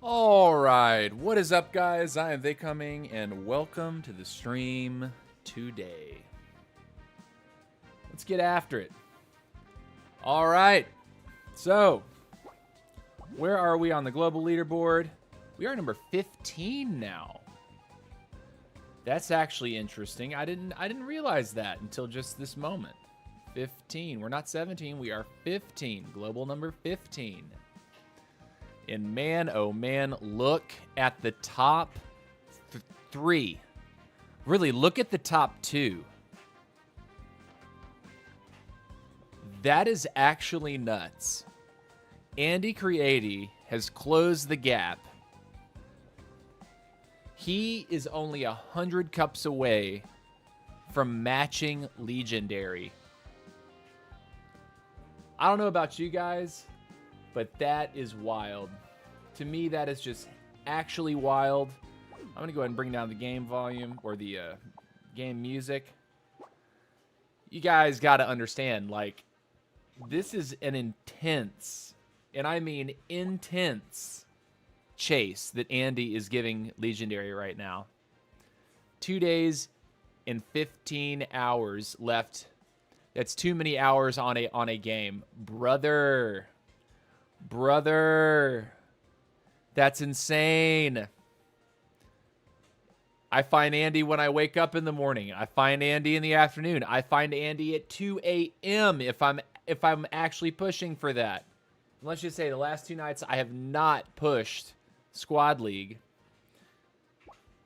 All right, what is up, guys? I am They Coming, and welcome to the stream today. Let's get after it. All right, so where are we on the global leaderboard? We are number 15 now. That's actually interesting. I didn't realize that until just this moment. 15. We're not 17. We are 15. Global number 15. And man, oh man, look at the top three. Really, look at the top two. That is actually nuts. Andy Creati has closed the gap. He is only 100 cups away from matching Legendary. I don't know about you guys, but that is wild. To me, that is just actually wild. I'm going to go ahead and bring down the game volume or the game music. You guys got to understand, like, this is an intense, and I mean intense, chase that Andy is giving Legendary right now. 2 days and 15 hours left. That's too many hours on a game. Brother. That's insane. I find Andy when I wake up in the morning. I find Andy in the afternoon. I find Andy at 2 a.m. if I'm actually pushing for that. And let's just say the last 2 nights I have not pushed Squad League.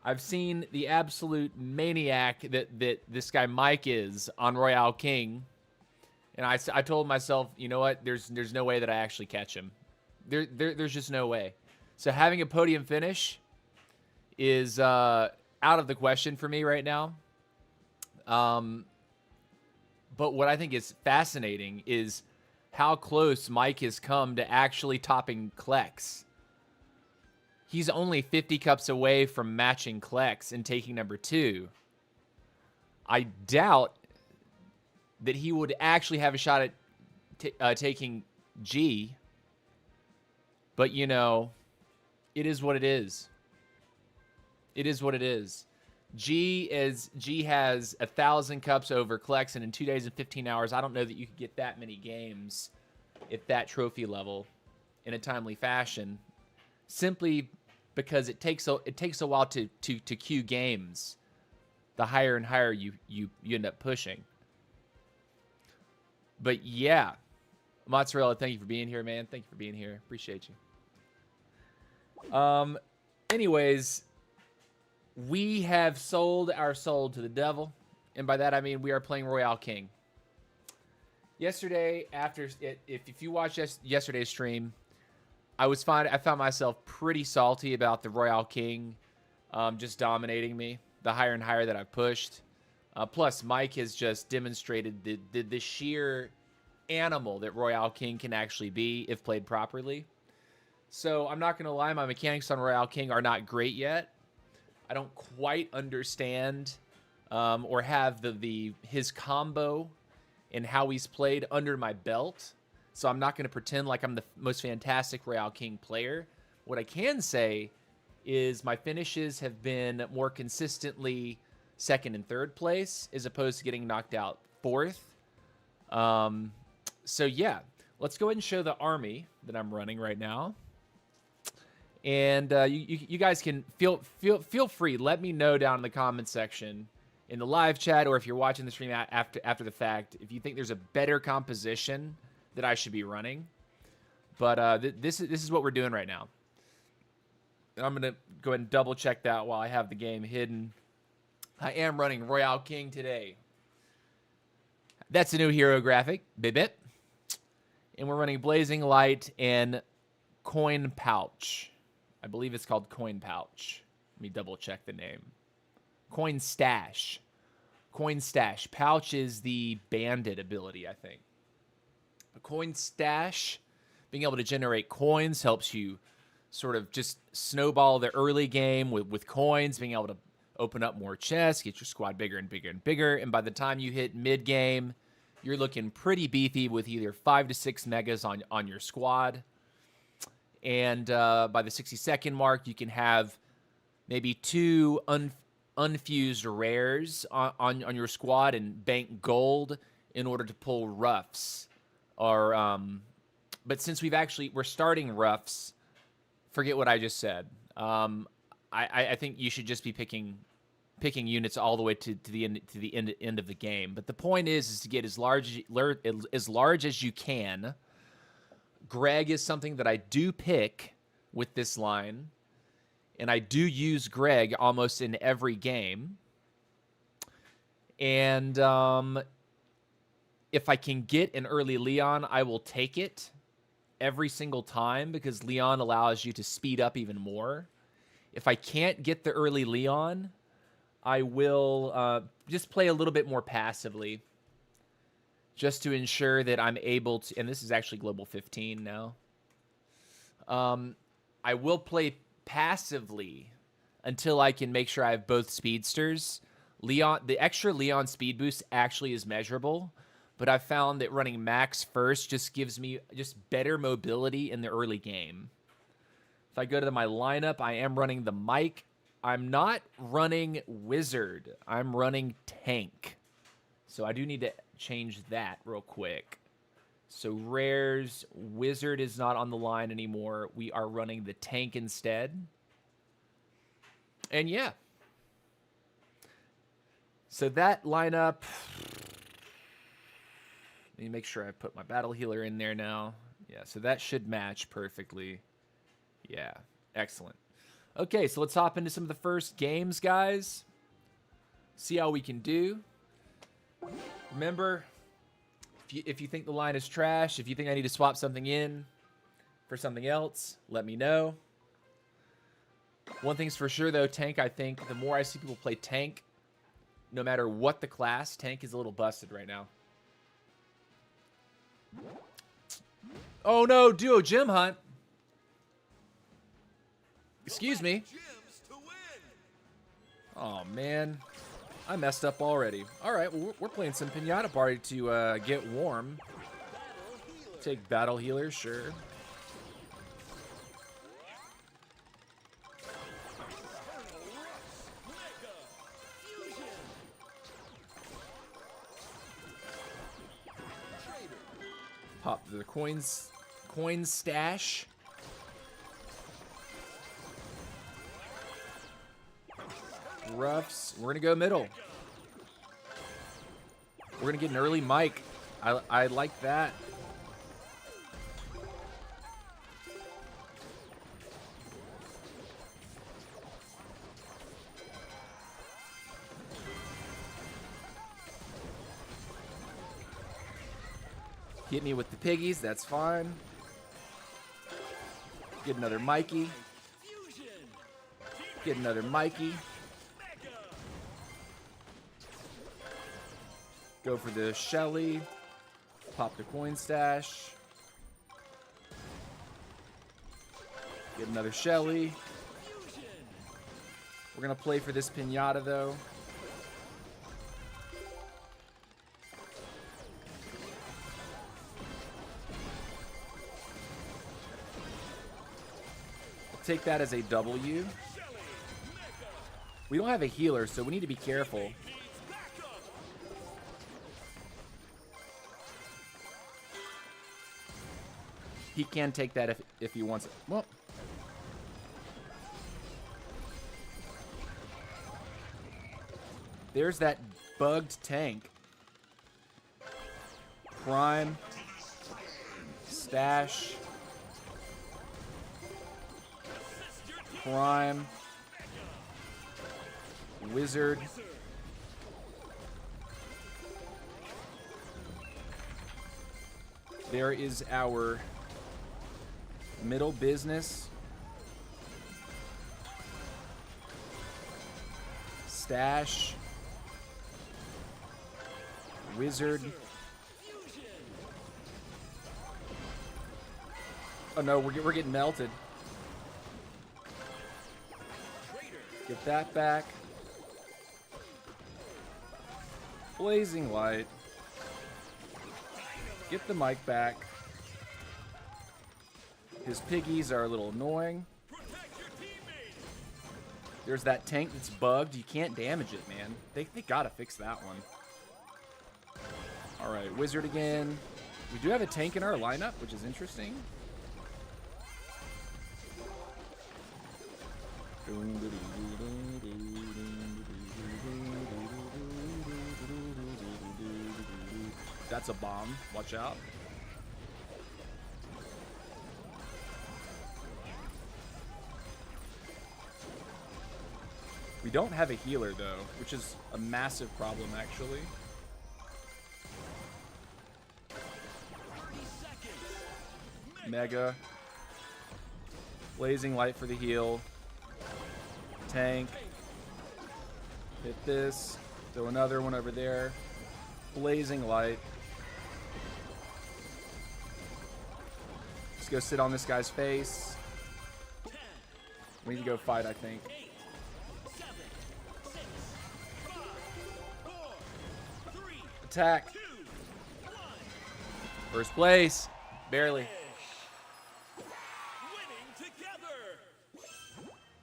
I've seen the absolute maniac that this guy Mike is on Royale King. And I told myself, you know what? There's no way that I actually catch him. There's just no way. So having a podium finish is out of the question for me right now. But what I think is fascinating is how close Mike has come to actually topping Klex. He's only 50 cups away from matching Klex and taking number 2. I doubt that he would actually have a shot at taking G. But, you know, it is what it is. It is what it is. G has 1,000 cups over Klex, and in 2 days and 15 hours, I don't know that you could get that many games at that trophy level in a timely fashion. Simply because it takes a while to queue games. The higher and higher you end up pushing. But yeah, Mozzarella, thank you for being here, man. Thank you for being here. Appreciate you. Anyways, we have sold our soul to the devil, and by that I mean we are playing Royale King. Yesterday, if you watched yesterday's stream, I found myself pretty salty about the Royale King just dominating me. The higher and higher that I've pushed. Plus, Mike has just demonstrated the sheer animal that Royale King can actually be if played properly. So I'm not going to lie, my mechanics on Royale King are not great yet. I don't quite understand or have his combo and how he's played under my belt. So I'm not going to pretend like I'm the most fantastic Royale King player. What I can say is my finishes have been more consistently second and third place as opposed to getting knocked out fourth. So yeah, let's go ahead and show the army that I'm running right now. And you guys can feel free. Let me know down in the comment section in the live chat, or if you're watching the stream after the fact, if you think there's a better composition that I should be running. But this is what we're doing right now. And I'm gonna go ahead and double check that while I have the game hidden. I am running Royale King today. That's a new hero graphic, bit. And we're running Blazing Light and Coin Pouch. I believe it's called Coin Pouch. Let me double check the name. Coin Stash. Coin Stash. Pouch is the bandit ability, I think. A Coin Stash, being able to generate coins helps you sort of just snowball the early game with coins, being able to open up more chests, get your squad bigger and bigger and bigger, and by the time you hit mid-game, you're looking pretty beefy with either 5 to 6 megas on your squad. And by the 60-second mark, you can have maybe 2 unfused rares on your squad and bank gold in order to pull roughs. Or but since we're starting roughs, forget what I just said. I think you should just be picking units all the way to the end of the game. But the point is to get as large as you can. Greg is something that I do pick with this line, and I do use Greg almost in every game. And if I can get an early Leon, I will take it every single time because Leon allows you to speed up even more. If I can't get the early Leon, I will just play a little bit more passively just to ensure that I'm able to, and this is actually Global 15 now. I will play passively until I can make sure I have both speedsters. Leon, the extra Leon speed boost actually is measurable, but I've found that running max first just gives me just better mobility in the early game. If I go to my lineup, I am running the Mike. I'm not running Wizard. I'm running Tank. So I do need to change that real quick. So rares, Wizard is not on the line anymore. We are running the Tank instead. And yeah. So that lineup, let me make sure I put my battle healer in there now. Yeah, so that should match perfectly. Yeah, excellent. Okay, so let's hop into some of the first games, guys. See how we can do. Remember, if you think the line is trash, if you think I need to swap something in for something else, let me know. One thing's for sure, though, Tank, I think the more I see people play Tank, no matter what the class, Tank is a little busted right now. Oh, no, duo gym hunt. Excuse me. Oh, man. I messed up already. All right, well, we're playing some Pinata Party to get warm. Take battle healer, sure. Pop the coin stash. Roughs. We're going to go middle. We're going to get an early Mike. I like that. Hit me with the piggies. That's fine. Get another Mikey. Get another Mikey. Go for the Shelly. Pop the coin stash. Get another Shelly. We're going to play for this Pinata, though. I'll take that as a W. We don't have a healer, so we need to be careful. He can take that if he wants it. Well, there's that bugged Tank. Prime. Stash. Prime. Wizard. There is our middle business. Stash. Wizard. Oh no, we're getting melted. Get that back. Blazing light. Get the mic back. His piggies are a little annoying. There's that tank that's bugged. You can't damage it, man. They gotta fix that one. All right, wizard again. We do have a tank in our lineup, which is interesting. That's a bomb. Watch out. We don't have a healer, though, which is a massive problem, actually. Mega. Blazing light for the heal. Tank. Hit this. Throw another one over there. Blazing light. Let's go sit on this guy's face. We need to go fight, I think. Attack. First place. Barely.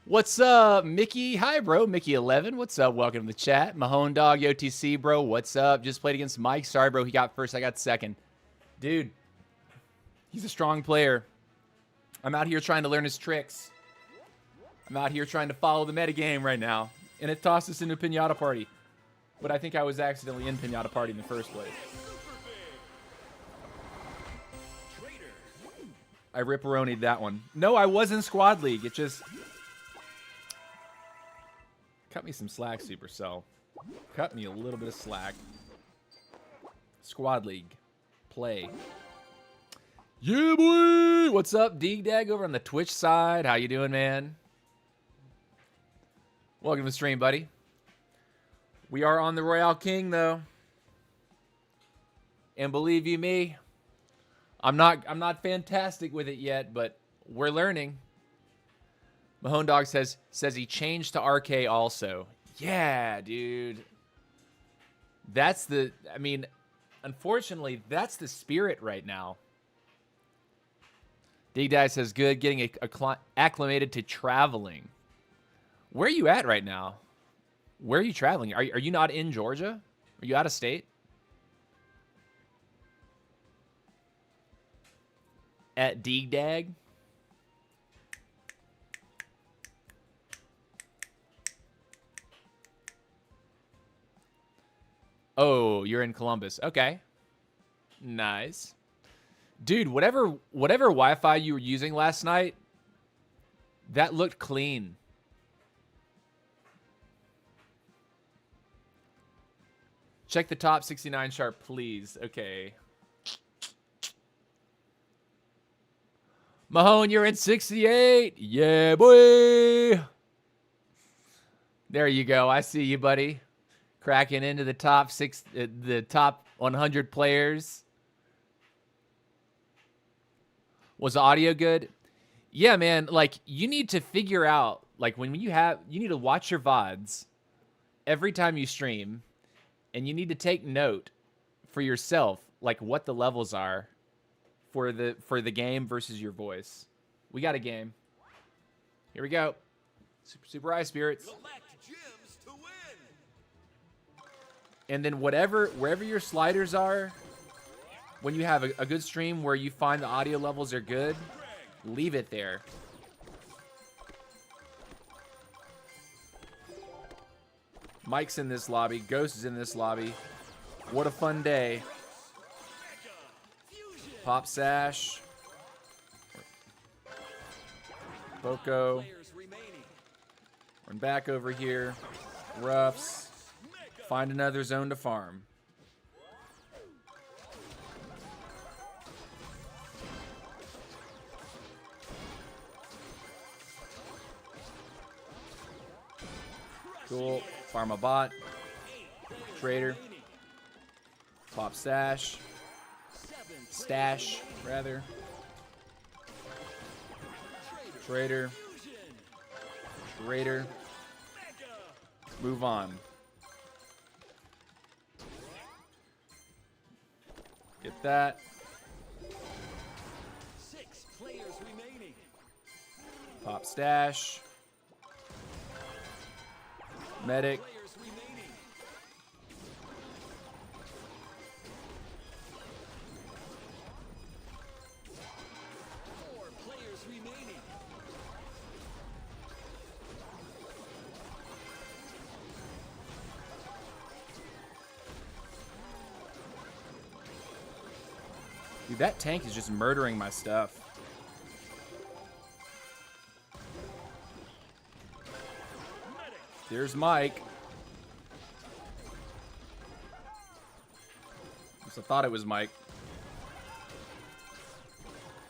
What's up, Mickey? Hi, bro. Mickey11. What's up? Welcome to the chat. Mahone Dog, OTC, bro. What's up? Just played against Mike. Sorry, bro. He got first. I got second. Dude, he's a strong player. I'm out here trying to learn his tricks. I'm out here trying to follow the metagame right now. And it tossed us into Pinata Party. But I think I was accidentally in Pinata Party in the first place. I ripperonied that one. No, I was in Squad League. It just... cut me some slack, Supercell. Cut me a little bit of slack. Squad League. Play. Yeah, boy! What's up, Deegdag over on the Twitch side? How you doing, man? Welcome to the stream, buddy. We are on the Royale King, though. And believe you me, I'm not fantastic with it yet, but we're learning. Mahone Dog says he changed to RK also. Yeah, dude. That's the, I mean, unfortunately, that's the spirit right now. Deegdag says good, getting acclimated to traveling. Where are you at right now? Where are you traveling? Are you not in Georgia? Are you out of state? At Deegdag? Oh, you're in Columbus. Okay. Nice. Dude, whatever Wi-Fi you were using last night, that looked clean. Check the top 69 sharp, please. Okay. Mahone, you're in 68. Yeah, boy. There you go. I see you, buddy. Cracking into the top the top 100 players. Was the audio good? Yeah, man. Like, you need to figure out, like, when you need to watch your VODs every time you stream. And you need to take note for yourself, like what the levels are for the game versus your voice. We got a game. Here we go. Super Eye Spirits. And then wherever your sliders are, when you have a good stream where you find the audio levels are good, leave it there. Mike's in this lobby. Ghost is in this lobby. What a fun day. Pop Sash. Boko. Run back over here. Ruffs. Find another zone to farm. Cool. Farm a bot. Trader. Pop Stash. Stash, rather. Trader. Trader. Move on. Get that. 6 players remaining. Pop stash. Medic. Dude, that tank is just murdering my stuff. There's Mike. I thought it was Mike.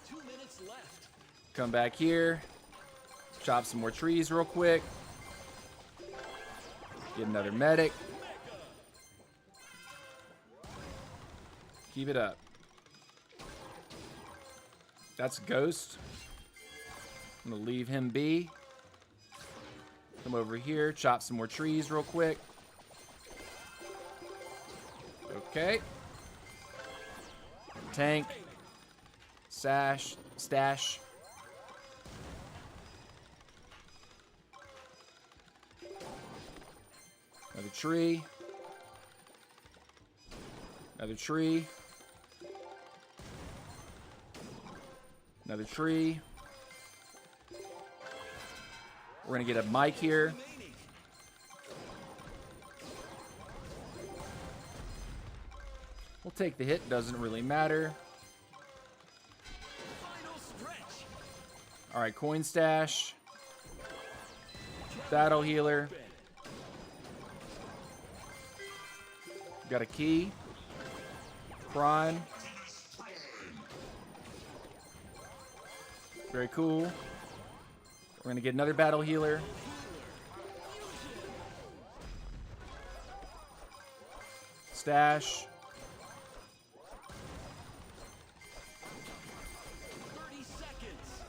2 minutes left. Come back here. Chop some more trees real quick. Get another medic. Keep it up. That's Ghost. I'm gonna leave him be. Come over here, chop some more trees real quick. Okay. Tank. Stash. Another tree. Another tree. Another tree. We're going to get a mic here. We'll take the hit. Doesn't really matter. All right, coin stash. Battle healer. Got a key. Prime. Very cool. We're going to get another battle healer. Stash. 30 seconds.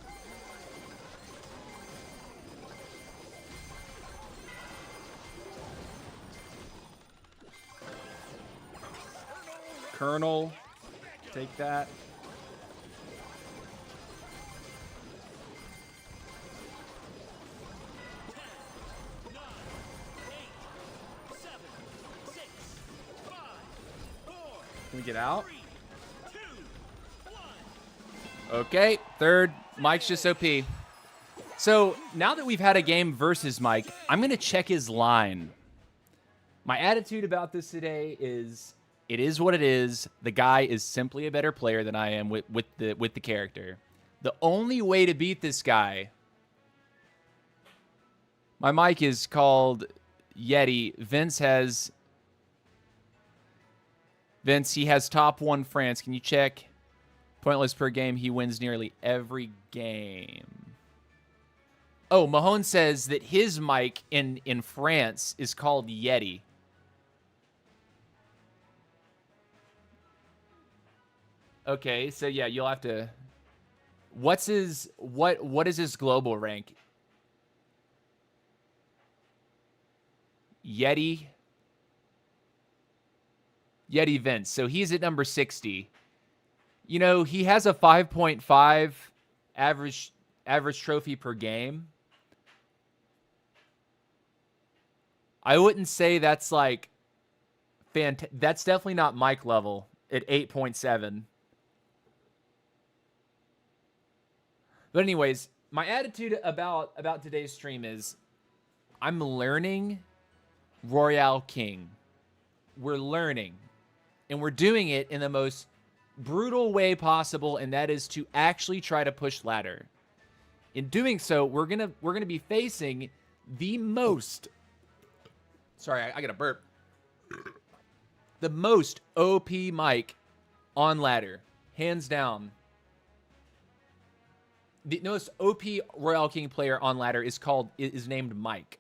Colonel. Take that. Can we get out? Okay, third. Mike's just OP. So now that we've had a game versus Mike, I'm going to check his line. My attitude about this today is, it is what it is. The guy is simply a better player than I am with the character. The only way to beat this guy... My mic is called Yeti. Vince, he has top 1 France. Can you check? Pointless per game. He wins nearly every game. Oh, Mahone says that his mic in France is called Yeti. Okay, so yeah, you'll have to... What is his global rank? Yeti Vince. So he's at number 60. You know, he has a 5.5 average trophy per game. I wouldn't say that's like that's definitely not Mike level at 8.7. But anyways, my attitude about today's stream is I'm learning Royale King. We're learning. And we're doing it in the most brutal way possible, and that is to actually try to push ladder. In doing so, we're gonna be facing the most... Sorry, I got a burp. The most OP Mike on ladder. Hands down. The most OP Royale King player on ladder is named Mike.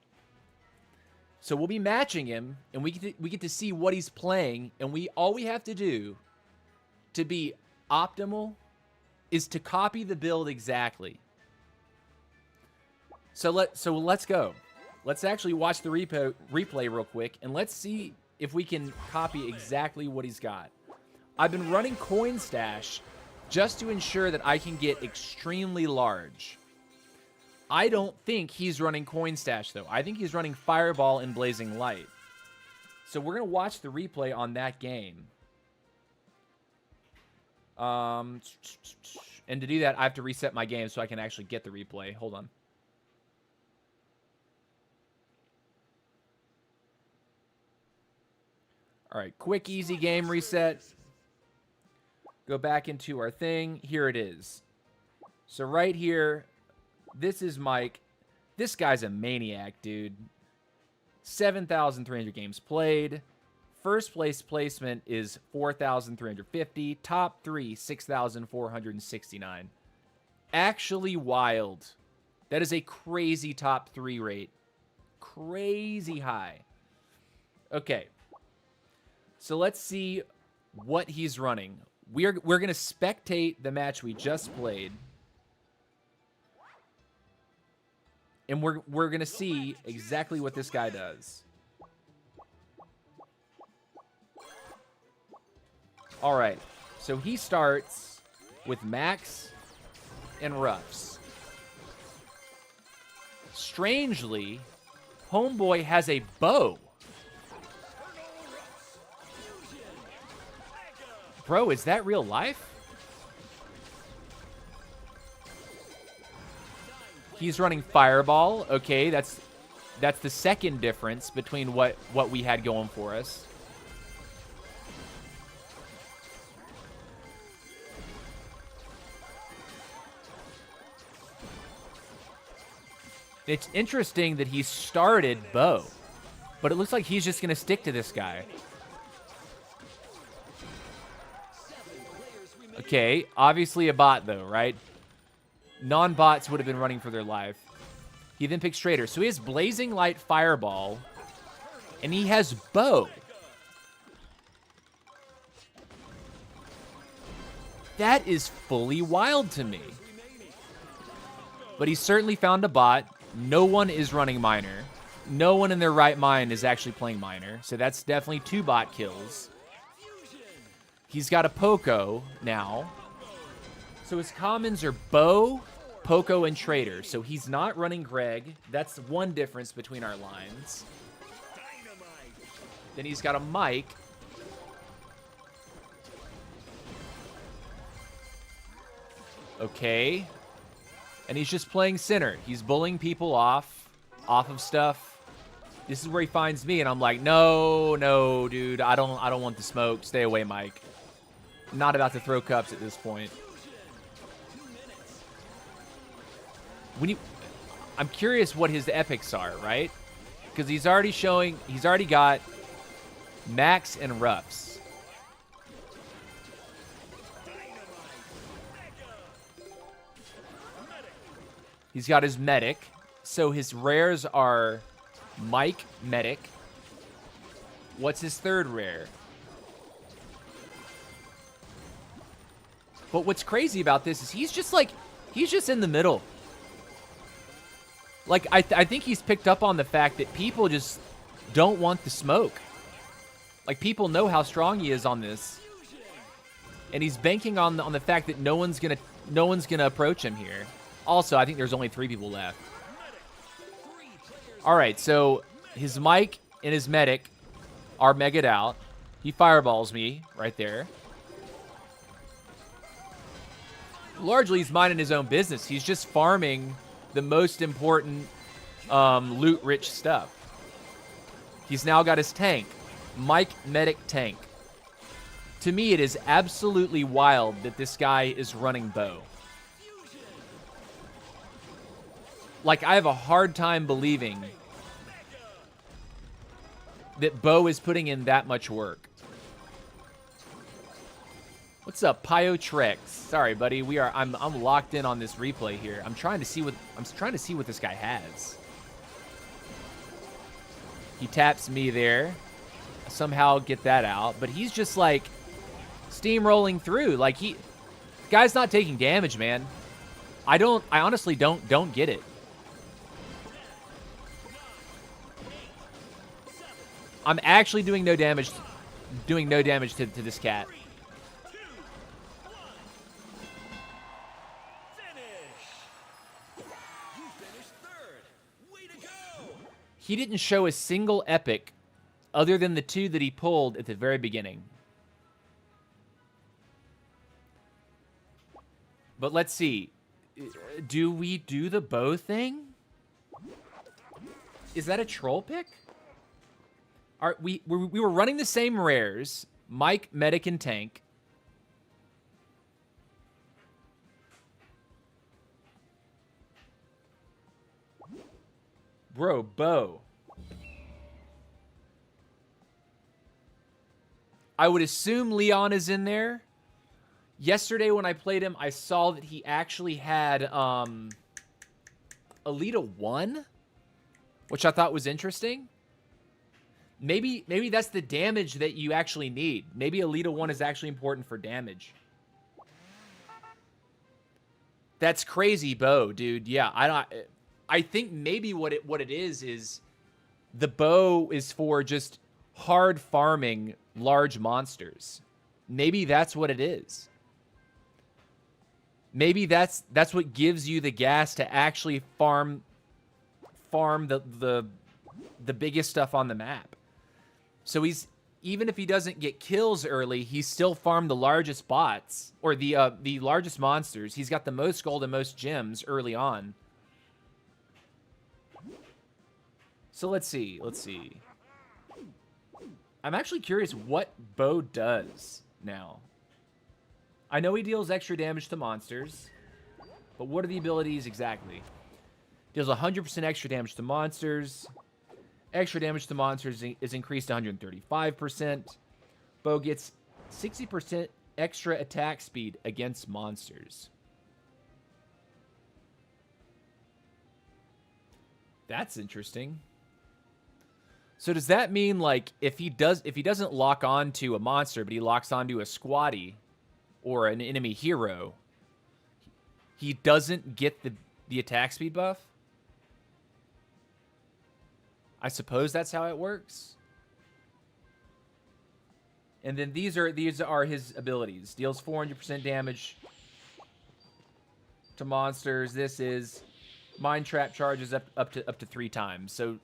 So we'll be matching him, and we get to see what he's playing, and all we have to do to be optimal is to copy the build exactly. So let's go. Let's actually watch the replay real quick, and let's see if we can copy exactly what he's got. I've been running coin stash just to ensure that I can get extremely large. I don't think he's running Coin Stash, though. I think he's running Fireball and Blazing Light. So we're going to watch the replay on that game. And to do that, I have to reset my game so I can actually get the replay. Hold on. All right, quick, easy game reset. Go back into our thing. Here it is. So right here, this is Mike. This guy's a maniac, dude. 7,300 games played. First place placement is 4,350. Top 3, 6,469. Actually wild. That is a crazy top 3 rate. Crazy high. Okay. So let's see what he's running. We're going to spectate the match we just played. And we're going to see exactly what this guy does. All right. So he starts with Max and Ruffs. Strangely, Homeboy has a bow. Bro, is that real life? He's running Fireball. Okay, that's the second difference between what we had going for us. It's interesting that he started Bow, but it looks like he's just going to stick to this guy. Okay, obviously a bot though, right? Non-bots would have been running for their life. He then picks Trader. So he has Blazing Light Fireball, and he has Bow. That is fully wild to me. But he certainly found a bot. No one is running Miner. No one in their right mind is actually playing Miner. So that's definitely 2 bot kills. He's got a Poco now. So his commons are Bow, Poco, and Trader. So he's not running Greg. That's one difference between our lines. Then he's got a Mike. Okay. And he's just playing center. He's bullying people off of stuff. This is where he finds me, and I'm like, no, dude. I don't want the smoke. Stay away, Mike. I'm not about to throw cups at this point. I'm curious what his epics are, right? Because he's already got Max and Ruffs. He's got his Medic. So his rares are Mike, Medic. What's his third rare? But what's crazy about this is he's just in the middle. Like, I think he's picked up on the fact that people just don't want the smoke. Like, people know how strong he is on this. And he's banking on the fact that no one's gonna approach him here. Also, I think there's only 3 people left. All right, so his Mike and his Medic are megaed out. He fireballs me right there. Largely, he's minding his own business. He's just farming the most important loot-rich stuff. He's now got his tank. Mike, Medic, tank. To me, it is absolutely wild that this guy is running Bow. Like, I have a hard time believing that Bow is putting in that much work. What's up, Pio Trex? Sorry, buddy. I'm locked in on this replay here. I'm trying to see what this guy has. He taps me there. I somehow get that out, but he's just like steamrolling through. Like, guy's not taking damage, man. I honestly don't get it. I'm actually doing no damage to this cat. He didn't show a single epic other than the 2 that he pulled at the very beginning. But let's see. Do we do the bow thing? Is that a troll pick? We were running the same rares. Mike, Medic, and Tank. Bro, bow. I would assume Leon is in there. Yesterday when I played him, I saw that he actually had Alita 1, which I thought was interesting. Maybe that's the damage that you actually need. Maybe Alita 1 is actually important for damage. That's crazy, bow, dude. Yeah, I think maybe what it is the bow is for just hard farming large monsters. Maybe that's what it is. Maybe that's what gives you the gas to actually farm the biggest stuff on the map. So even if he doesn't get kills early, he's still farmed the largest bots or the largest monsters. He's got the most gold and most gems early on. So let's see. I'm actually curious what bow does now. I know he deals extra damage to monsters, but what are the abilities exactly? Deals 100% extra damage to monsters. Extra damage to monsters is increased to 135%. Bow gets 60% extra attack speed against monsters. That's interesting. So does that mean, like, if he doesn't lock on to a monster, but he locks onto a squatty or an enemy hero, he doesn't get the attack speed buff? I suppose that's how it works. And then these are his abilities. Deals 400% damage to monsters. This is Mind Trap charges up to 3 times. So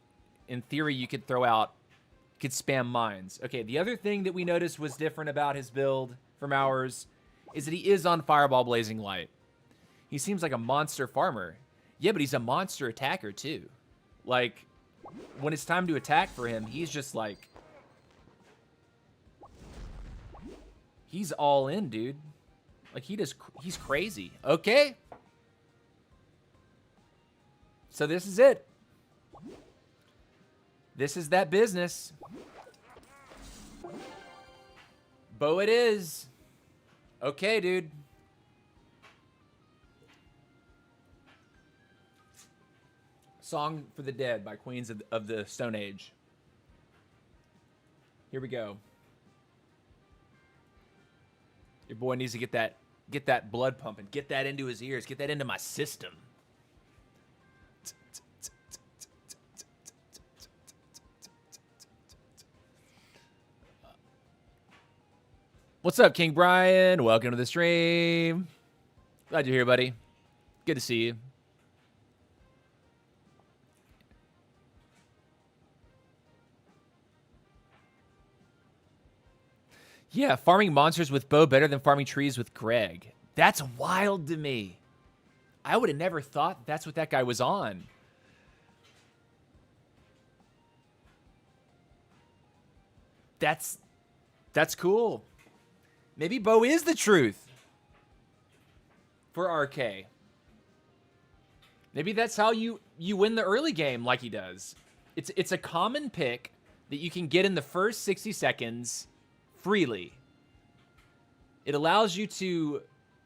in theory, you could spam mines. Okay, the other thing that we noticed was different about his build from ours is that he is on Fireball Blazing Light. He seems like a monster farmer. Yeah, but he's a monster attacker too. Like, when it's time to attack for him, he's just like... he's all in, dude. Like, he's crazy. Okay. So this is it. This is that business. Bow it is. Okay, dude. Song for the Dead by Queens of the Stone Age. Here we go. Your boy needs to get that blood pumping. Get that into his ears. Get that into my system. What's up, King Brian? Welcome to the stream. Glad you're here, buddy. Good to see you. Yeah, farming monsters with bow better than farming trees with Greg. That's wild to me. I would have never thought that's what that guy was on. That's cool. Maybe bow is the truth for RK. Maybe that's how you win the early game like he does. It's a common pick that you can get in the first 60 seconds freely. It allows you to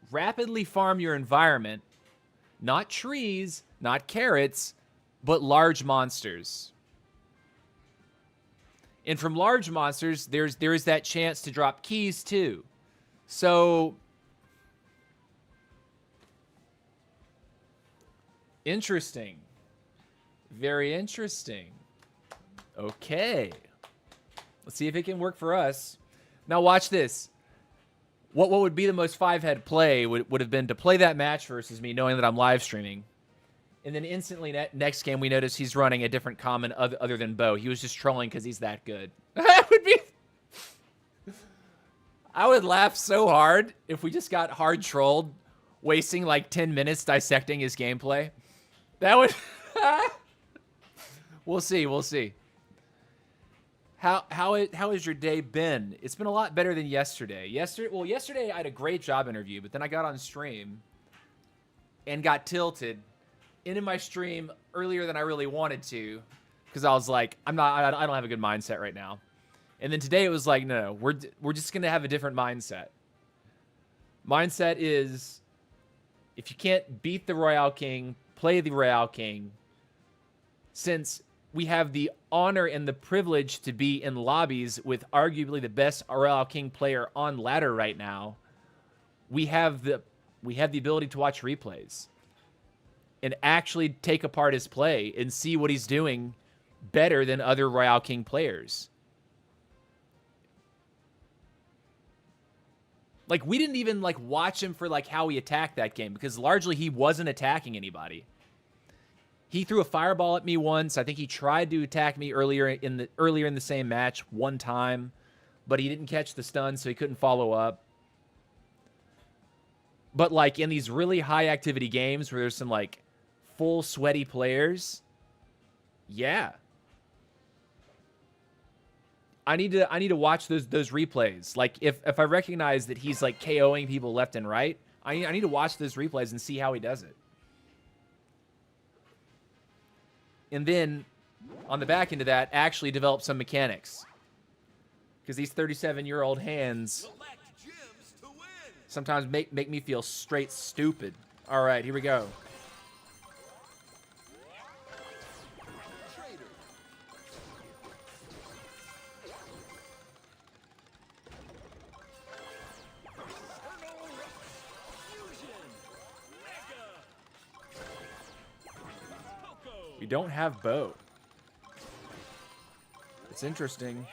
rapidly farm your environment, not trees, not carrots, but large monsters. And from large monsters, there is that chance to drop keys too. So interesting. Very interesting. Okay. Let's see if it can work for us. Now watch this. What would be the most 5-head play would have been to play that match versus me, knowing that I'm live streaming, And then instantly next game, we notice he's running a different common other than Bo. He was just trolling because he's that good. That would be... I would laugh so hard if we just got hard trolled, wasting like 10 minutes dissecting his gameplay. That would... We'll see. We'll see. How has your day been? It's been a lot better than yesterday. Yesterday I had a great job interview, but then I got on stream and got tilted into my stream earlier than I really wanted to, because I was like, I don't have a good mindset right now. And then today it was like, no, we're just gonna have a different mindset. Mindset is, if you can't beat the Royale King, play the Royale King. Since we have the honor and the privilege to be in lobbies with arguably the best Royale King player on ladder right now, we have the ability to watch replays and actually take apart his play and see what he's doing better than other Royale King players. Like, we didn't even like watch him for like how he attacked that game, because largely he wasn't attacking anybody. He threw a fireball at me once. I think he tried to attack me earlier in the same match one time, but he didn't catch the stun, so he couldn't follow up. But like in these really high activity games where there's some like full sweaty players, yeah. I need to watch those replays. Like if I recognize that he's like KOing people left and right, I need to watch those replays and see how he does it. And then, on the back end of that, actually develop some mechanics. Because these 37-year-old hands sometimes make me feel straight stupid. All right, here we go. We don't have Bo. It's interesting.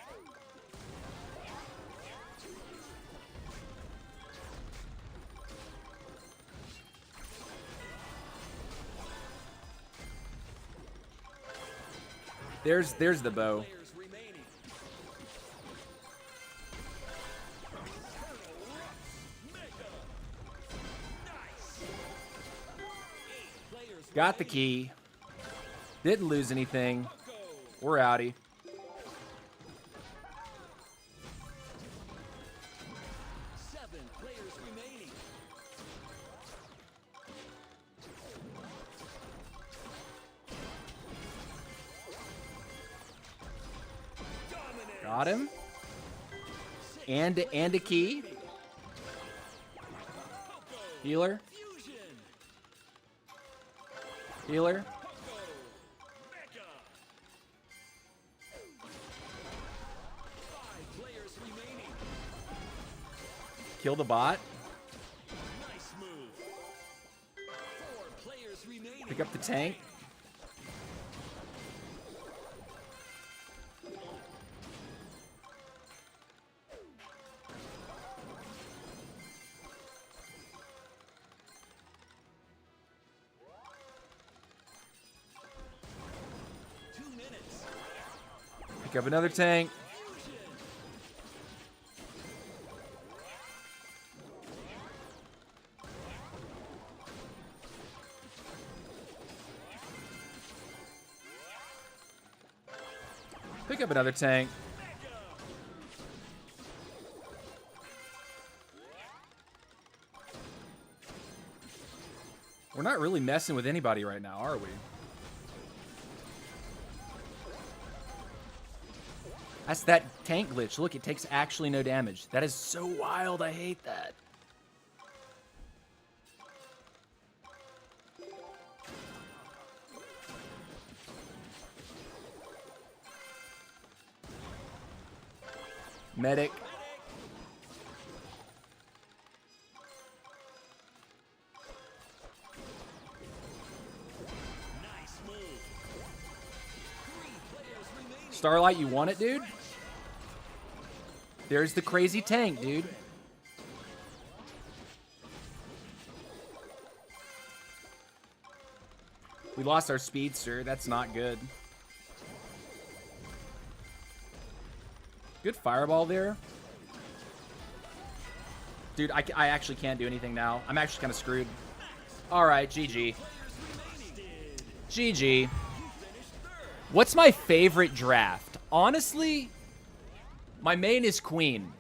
There's the Bo. Got the key. Didn't lose anything. We're outie. Got him. And a key. Healer. Healer. Kill the bot. Nice move. 4 players remaining. Pick up the tank. Pick up another tank. Pick up another tank. We're not really messing with anybody right now, are we? That's that tank glitch. Look, it takes actually no damage. That is so wild. I hate that. Medic. Nice move. 3 players remaining. Starlight, you want it, dude? There's the crazy tank, dude. We lost our speedster. That's not good. Good fireball there. Dude, I actually can't do anything now. I'm actually kind of screwed. All right, GG. GG. What's my favorite draft? Honestly, my main is Queen.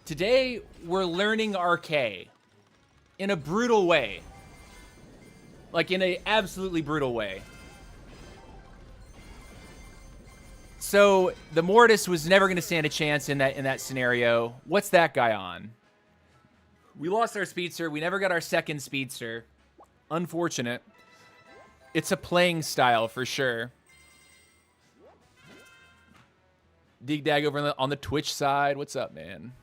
Today, we're learning RK in a brutal way. Like, in an absolutely brutal way. So, the Mortis was never going to stand a chance in that scenario. What's that guy on? We lost our speedster. We never got our second speedster. Unfortunate. It's a playing style for sure. Dig Dag over on the Twitch side. What's up, man?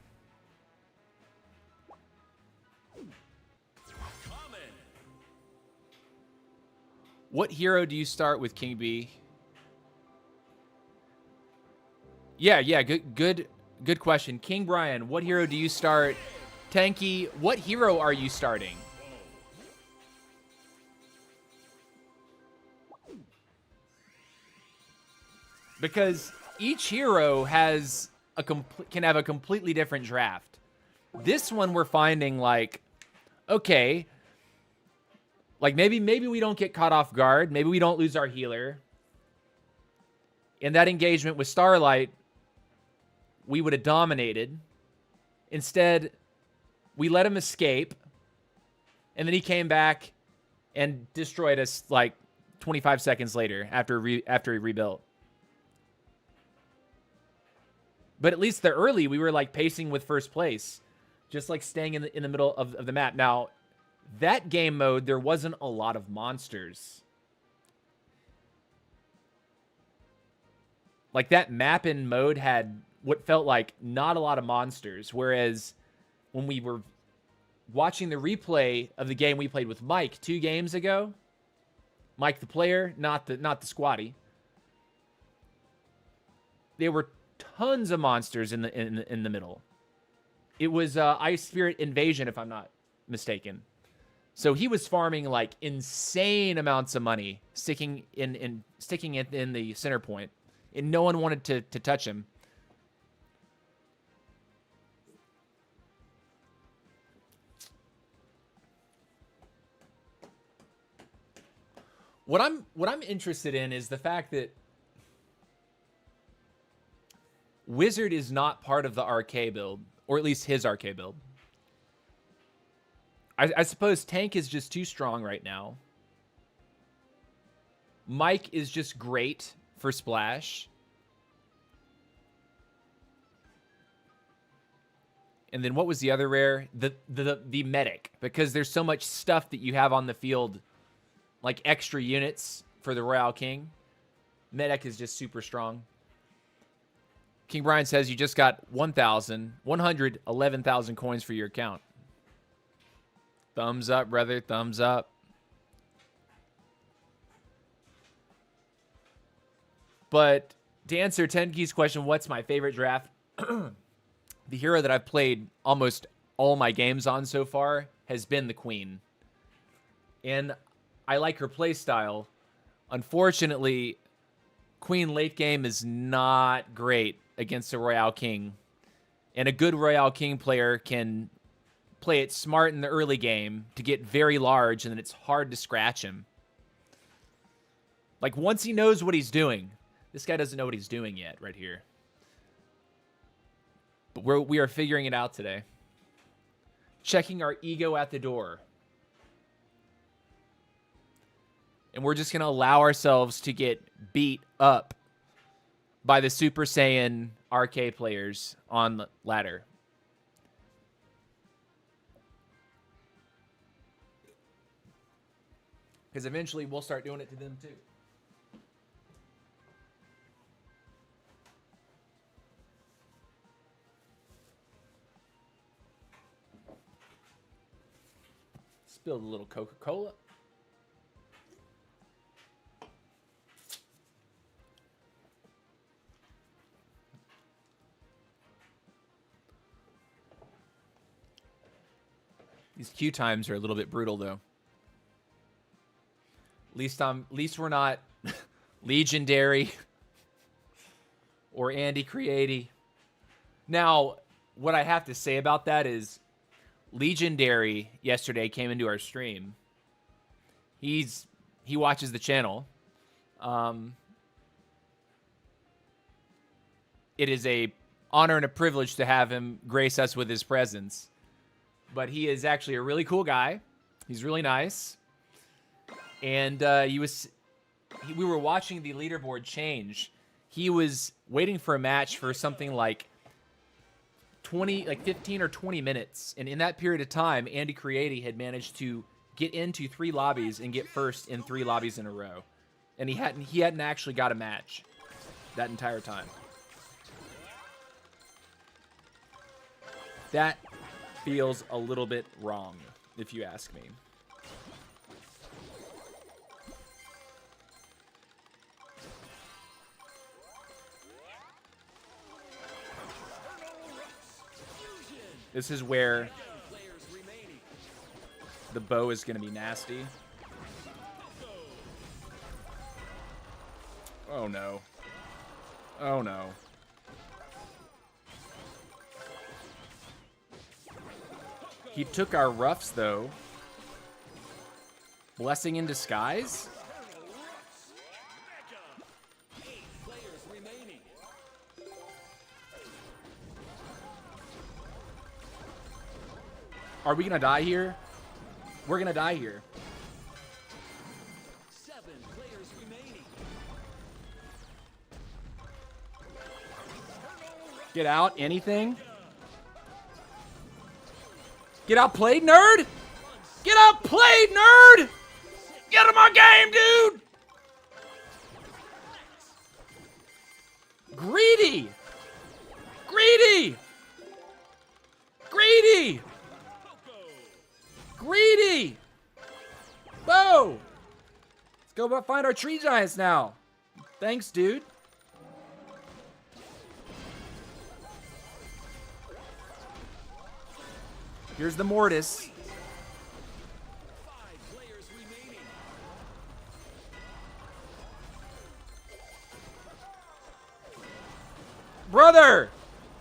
What hero do you start with, King B? Yeah, good question. King Brian, what hero do you start? Tanky, what hero are you starting? Because each hero has can have a completely different draft. This one we're finding like, okay, like maybe we don't get caught off guard. Maybe we don't lose our healer. In that engagement with Starlight, we would have dominated. Instead, we let him escape. And then he came back and destroyed us like 25 seconds later after he rebuilt. But at least the early, we were like pacing with first place. Just like staying in the middle of the map. Now, that game mode, there wasn't a lot of monsters. Like that map in mode had what felt like not a lot of monsters. Whereas when we were watching the replay of the game we played with Mike 2 games ago, Mike the player, not the squatty, there were tons of monsters in the middle. It was Ice Spirit Invasion, if I'm not mistaken. So he was farming like insane amounts of money, sticking it in the center point, and no one wanted to touch him. What I'm interested in is the fact that Wizard is not part of the RK build, or at least his RK build. I suppose Tank is just too strong right now. Mike is just great for Splash. And then what was the other rare? The Medic, because there's so much stuff that you have on the field, like extra units for the Royale King. Medic is just super strong. King Brian says you just got 111,000 coins for your account. Thumbs up, brother. Thumbs up. But to answer Tenki's question, what's my favorite draft? The hero that I've played almost all my games on so far has been the Queen. And I like her play style. Unfortunately, Queen late game is not great against a Royale King. And a good Royale King player can play it smart in the early game to get very large, and then it's hard to scratch him. Like, once he knows what he's doing. This guy doesn't know what he's doing yet right here. But we are figuring it out today. Checking our ego at the door. And we're just going to allow ourselves to get beat up by the Super Saiyan RK players on the ladder. Because eventually we'll start doing it to them too. Spilled a little Coca-Cola. These queue times are a little bit brutal, though. At least we're not Legendary or Andy Creati. Now, what I have to say about that is Legendary yesterday came into our stream. He watches the channel. It is a honor and a privilege to have him grace us with his presence. But he is actually a really cool guy. He's really nice. And we were watching the leaderboard change. He was waiting for a match for something like 15 or 20 minutes. And in that period of time, Andy Creati had managed to get into 3 lobbies and get first in 3 lobbies in a row. And he hadn't actually got a match that entire time. That feels a little bit wrong, if you ask me. This is where the bow is going to be nasty. Oh no. Oh no. He took our roughs though. Blessing in disguise? Are we gonna die here? We're gonna die here. 7 players remaining. Get out, anything? Get outplayed, nerd! Get outplayed, nerd! Get him on game, dude! Greedy! Greedy! Greedy! Greedy! Bo! Let's go find our tree giants now. Thanks, dude. Here's the Mortis. 5 players remaining. Brother!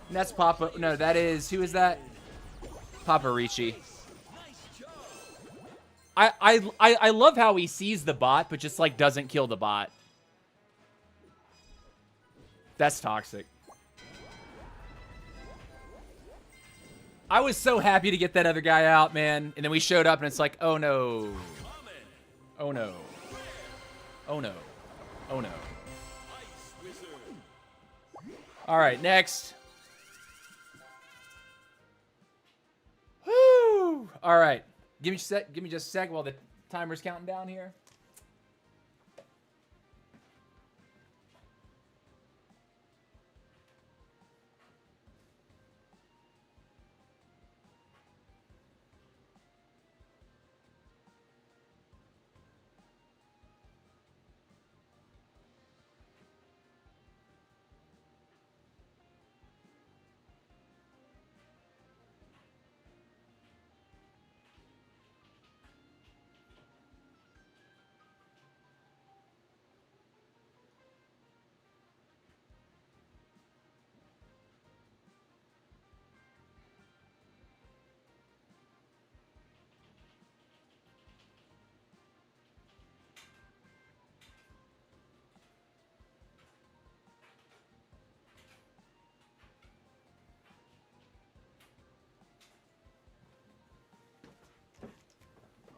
And that's Papa. No, that is. Who is that? Papa Ricci. Nice job. I love how he sees the bot, but just like doesn't kill the bot. That's toxic. I was so happy to get that other guy out, man. And then we showed up and it's like, oh no. Oh no. Oh no. Oh no. Ice Wizard. All right, next. Woo! All right. Give me just a sec while the timer's counting down here.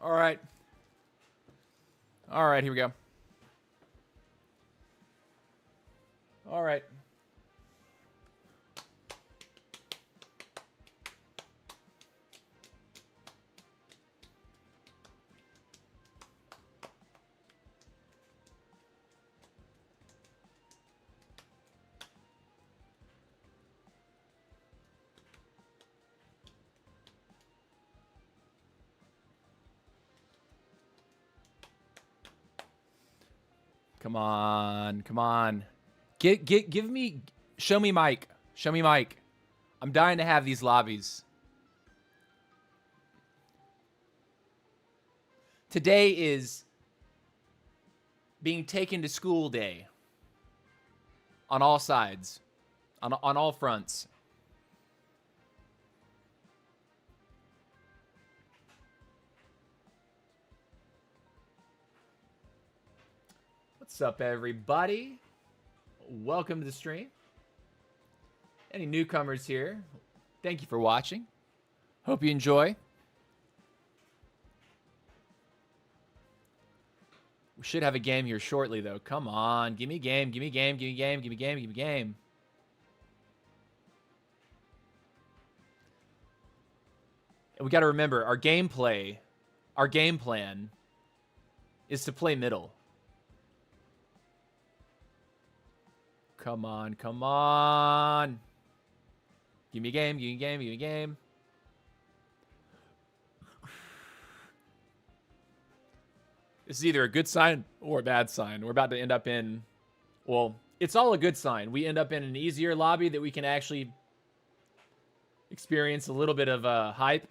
All right. All right, here we go. All right. Come on, come on. Give me, show me Mike. Show me Mike. I'm dying to have these lobbies. Today is being taken to school day on all sides, on all fronts. What's up, everybody? Welcome to the stream. Any newcomers here, thank you for watching. Hope you enjoy. We should have a game here shortly, though. Come on. Give me a game. Give me a game. Give me a game. Give me a game. Give me a game. And we got to remember, our gameplay, our game plan is to play middle. Come on. Come on. Give me a game. Give me a game. Give me a game. This is either a good sign or a bad sign. We're about to end up in, well, it's all a good sign. We end up in an easier lobby that we can actually experience a little bit of hype.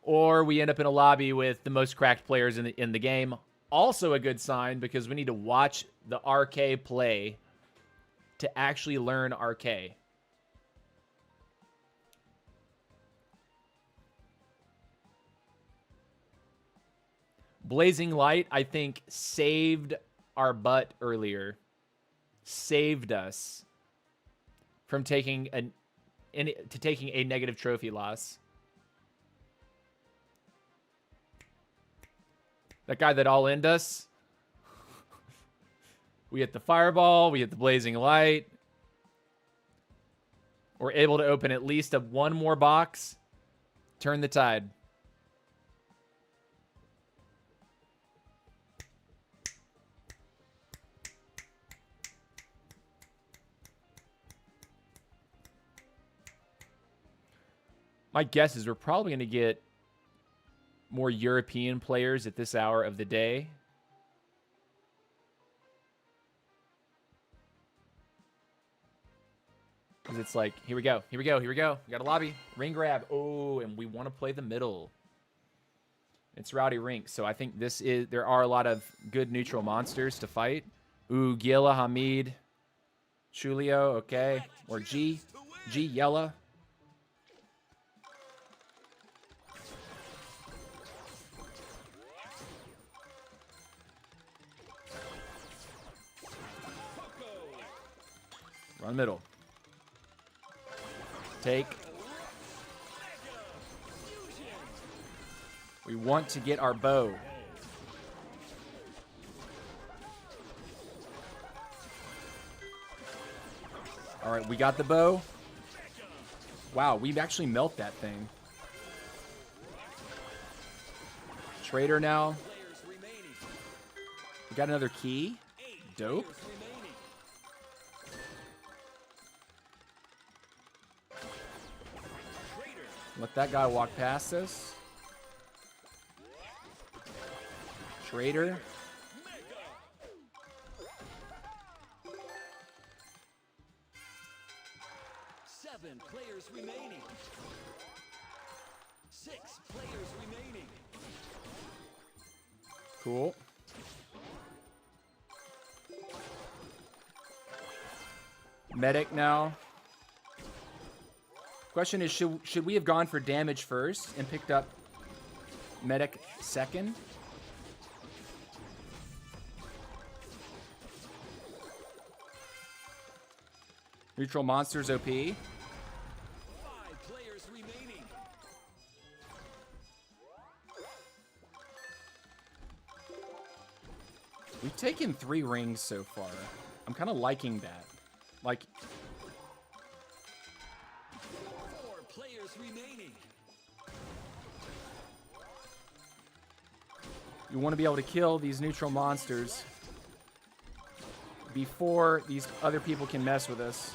Or we end up in a lobby with the most cracked players in the game. Also a good sign because we need to watch the RK play to actually learn RK. Blazing Light, I think, saved our butt earlier. Saved us from taking a negative trophy loss. That guy that all-in'd us. We hit the fireball. We hit the Blazing Light. We're able to open at least one more box. Turn the tide. My guess is we're probably going to get more European players at this hour of the day. Because it's like, here we go, here we go, here we go. We got a lobby, ring grab. Oh, and we want to play the middle. It's Rowdy Rink, so I think there are a lot of good neutral monsters to fight. Ooh, Gila, Hamid, Chulio, okay. Or G Yella. Run middle. Take. We want to get our bow. All right, we got the bow. Wow, we've actually melted that thing. Trader now. We got another key. Dope. Let that guy walk past us. Trader. Seven players remaining. 6 players remaining. Cool. Medic now. Question is, should we have gone for damage first and picked up medic second? Neutral monsters OP. 5 players remaining. We've taken 3 rings so far. I'm kind of liking that. Like, 4 players remaining. you want to be able to kill these neutral monsters before these other people can mess with us.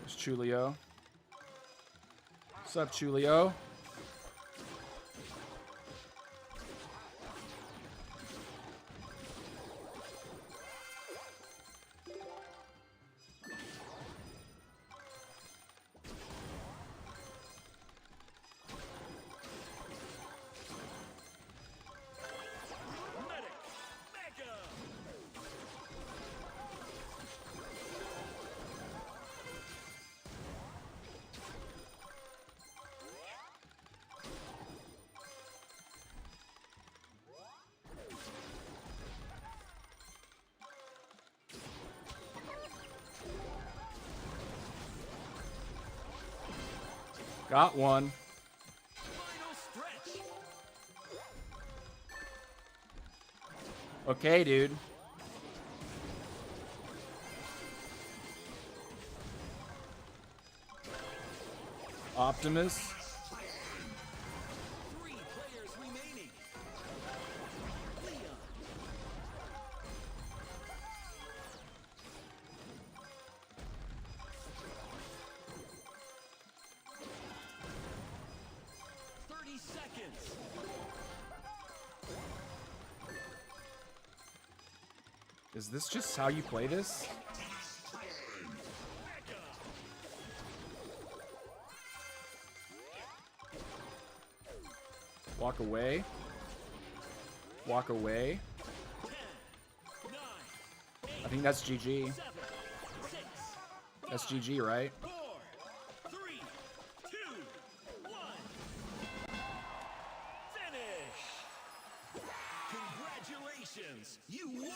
There's Chulio. What's up, Chulio? Got one. Final stretch. Okay, dude. Optimus. 3 players remaining. Leon. Seconds. Is this just how you play this? Walk away. Walk away. 10, 9, I think that's GG. 7, 6, That's GG, right? 4, 3, 2, 1. Finish. Congratulations. You won.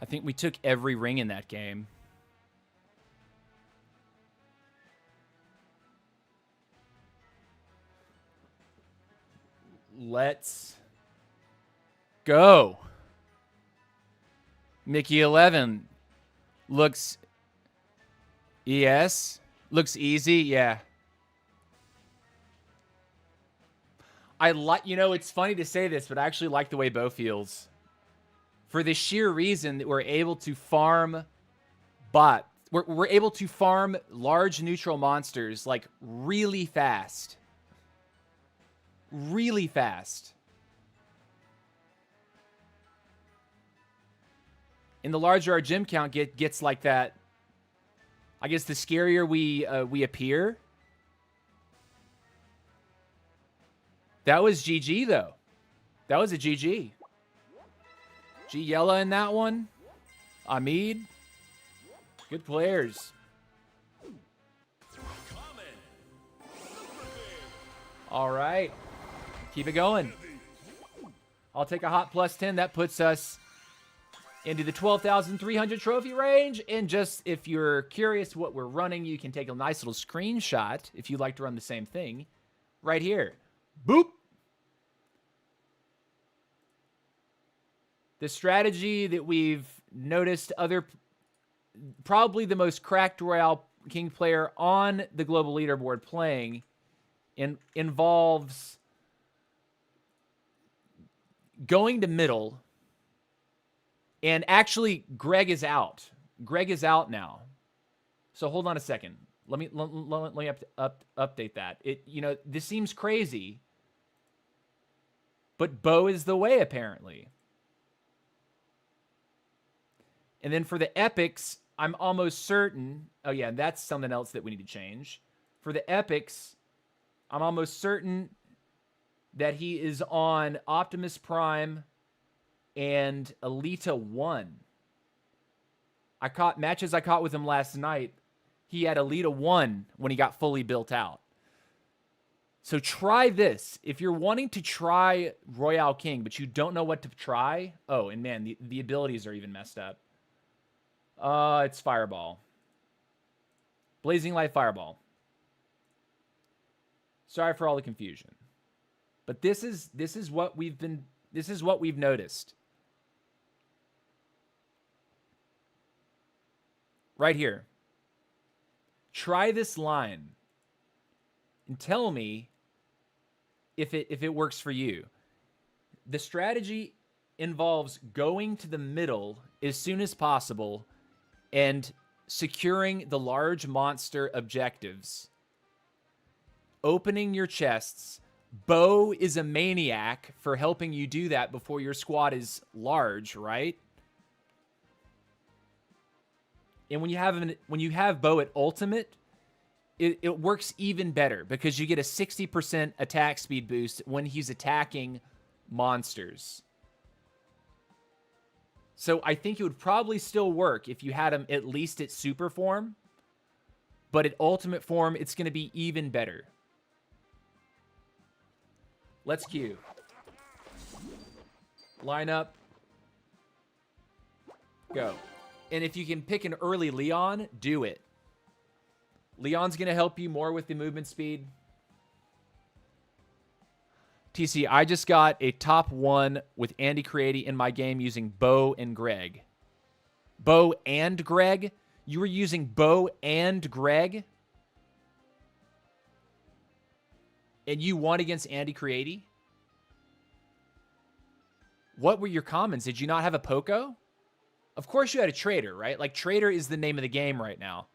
I think we took every ring in that game. Let's go. Mickey 11 looks ES. Looks easy, yeah. I like, you know, it's funny to say this, but I actually like the way Bo feels. For the sheer reason that we're able to farm we're able to farm large neutral monsters like really fast. Really fast. And the larger our gym count gets like that, I guess the scarier we appear. That was GG though. That was a GG. G Yella in that one. Amid. Good players. All right. Keep it going. I'll take a hot plus 10. That puts us into the 12,300 trophy range. And just if you're curious what we're running, you can take a nice little screenshot if you'd like to run the same thing right here. Boop. The strategy that we've noticed probably the most cracked Royale King player on the global leaderboard playing involves going to middle, and actually Greg is out. Greg is out now. So hold on a second. Let me update that. This seems crazy, but Bo is the way apparently. And then for the epics, I'm almost certain. Oh yeah, that's something else that we need to change. For the epics, I'm almost certain that he is on Optimus Prime and Alita 1. Matches I caught with him last night. He had Alita 1 when he got fully built out. So try this. If you're wanting to try Royale King, but you don't know what to try. Oh, and man, the abilities are even messed up. It's Fireball. Blazing Light Fireball. Sorry for all the confusion. But this is what we've noticed. Right here. Try this line and tell me if it works for you. The strategy involves going to the middle as soon as possible and securing the large monster objectives. Opening your chests. Bo is a maniac for helping you do that before your squad is large, right? And when you have Bo at ultimate, it works even better because you get a 60% attack speed boost when he's attacking monsters. So I think it would probably still work if you had him at least at super form. But at ultimate form, it's going to be even better. Let's queue. Line up. Go. And if you can pick an early Leon, do it. Leon's going to help you more with the movement speed. TC, I just got a top 1 with Andy Creati in my game using Bo and Greg. Bo and Greg? You were using Bo and Greg? And you won against Andy Creati? What were your commons? Did you not have a Poco? Of course you had a Trader, right? Like, Trader is the name of the game right now.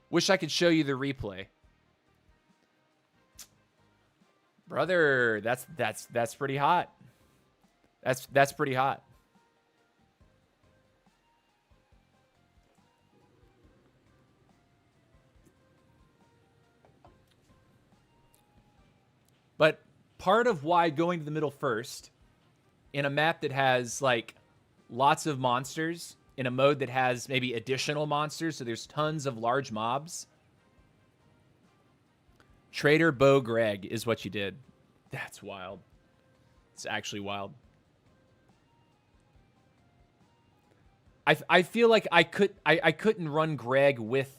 Wish I could show you the replay. Brother, that's pretty hot. That's pretty hot. But part of why going to the middle first in a map that has like lots of monsters, in a mode that has maybe additional monsters, so there's tons of large mobs. Trader Bo Greg is what you did. That's wild. It's actually wild. I feel like I couldn't run Greg with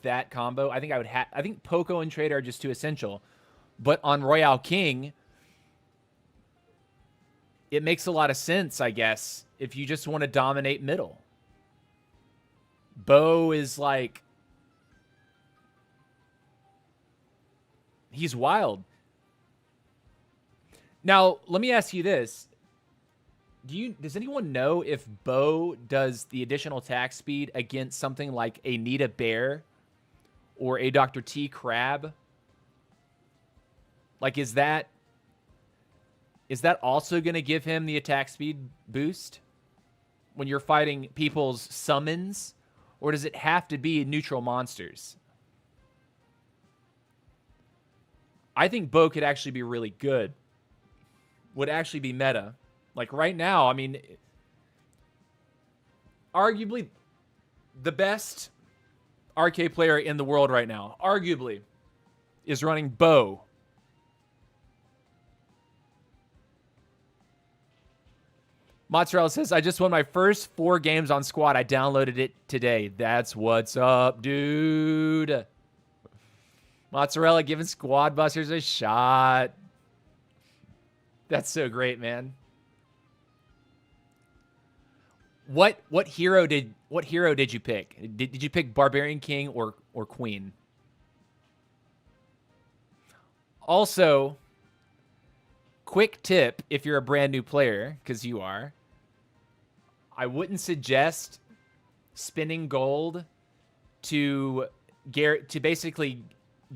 that combo. I think I think Poco and Trader are just too essential. But on Royale King, it makes a lot of sense, I guess, if you just want to dominate middle. Bo is like, he's wild. Now, let me ask you this. Does anyone know if Bo does the additional attack speed against something like a Nita Bear or a Dr. T Crab? Like, is that also going to give him the attack speed boost when you're fighting people's summons? Or does it have to be neutral monsters? I think Bo could actually be really good. Would actually be meta. Like right now, I mean, arguably the best RK player in the world right now, arguably, is running Bo. Mozzarella says, I just won my first 4 games on Squad. I downloaded it today. That's what's up, dude. Mozzarella giving Squad Busters a shot. That's so great, man. What hero did you pick? Did you pick Barbarian King or Queen? Also, quick tip if you're a brand new player, because you are, I wouldn't suggest spinning gold to basically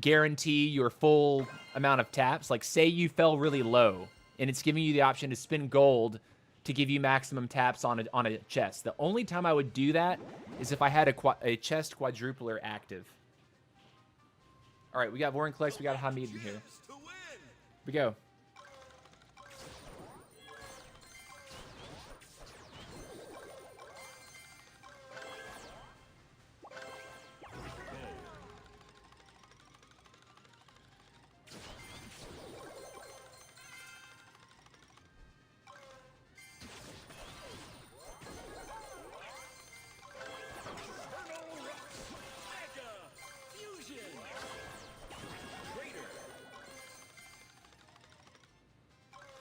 guarantee your full amount of taps. Like, say you fell really low, and it's giving you the option to spin gold to give you maximum taps on a chest. The only time I would do that is if I had a chest quadrupler active. All right, we got Vorinclex, we got Hamid in here. Here we go.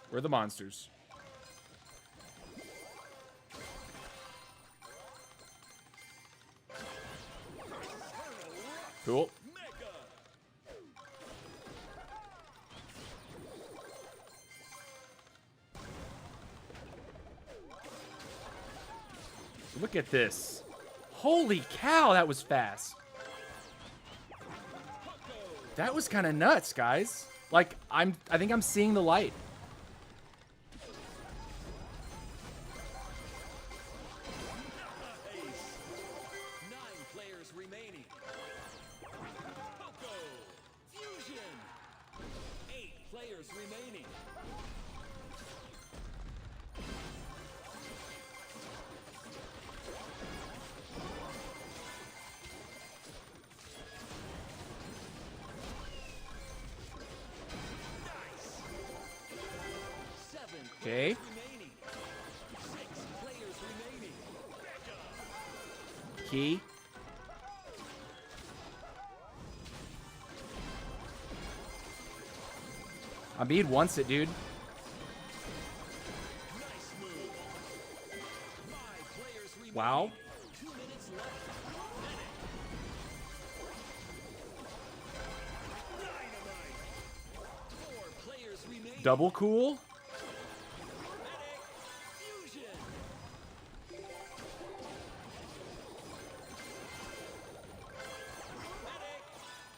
We're the monsters. Cool. Look at this. Holy cow, that was fast. That was kind of nuts, guys. Like, I think I'm seeing the light. Okay. key. Abid wants it, dude. Nice move. 5 players remaining. Wow. 2 minutes left. Medic. Dynamite. 4 players remaining. Double cool. Medic. Fusion. Medic.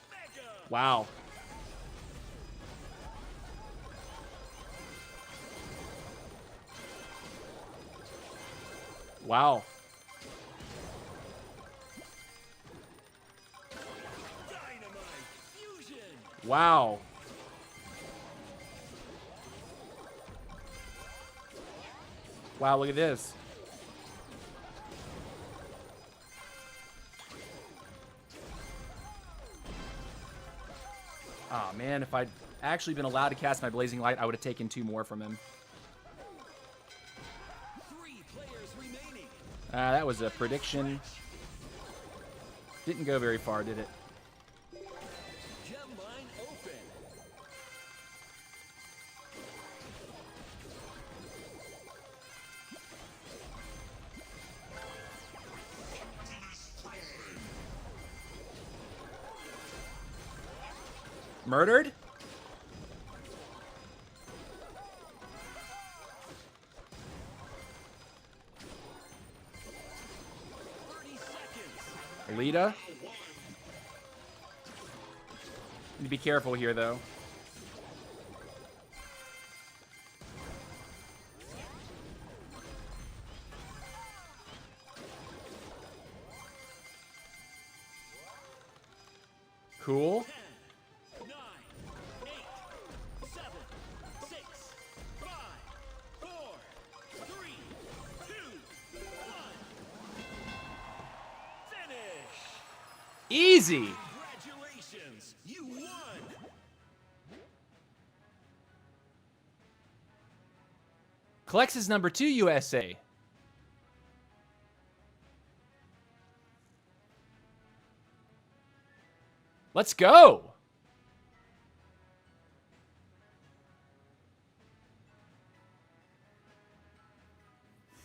Mega. Wow. Wow. Dynamite. Fusion. Wow. Wow, look at this. Oh man, if I'd actually been allowed to cast my Blazing Light, I would have taken 2 more from him. 3 players remaining. That was a prediction. Didn't go very far, did it? Gem line open. Murdered? Alita. Need to be careful here, though. Cool. 10, 9, 8, 7, 6, 5, 4, 3, 2, 1. Finish. Easy. Congratulations, you won. Collects is number 2 USA. Let's go.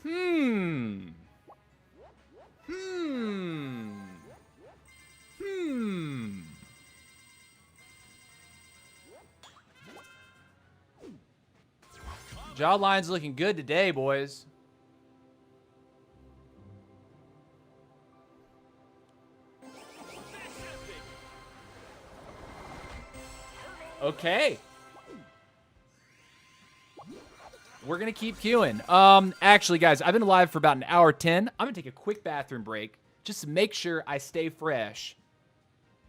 Hmm. Jawline's looking good today, boys. Okay. We're going to keep queuing. Actually, guys, I've been live for about an hour 10. I'm going to take a quick bathroom break just to make sure I stay fresh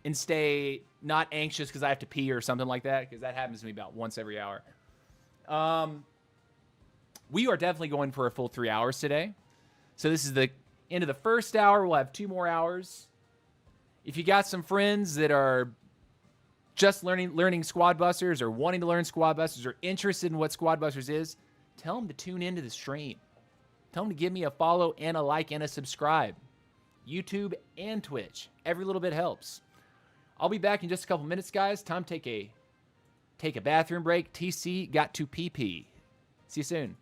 and stay not anxious because I have to pee or something like that, because that happens to me about once every hour. We are definitely going for a full 3 hours today. So this is the end of the first hour. We'll have 2 more hours. If you got some friends that are just learning Squad Busters or wanting to learn Squad Busters or interested in what Squad Busters is, tell them to tune into the stream. Tell them to give me a follow and a like and a subscribe. YouTube and Twitch. Every little bit helps. I'll be back in just a couple minutes, guys. Time to take a bathroom break. TC got to pee. See you soon.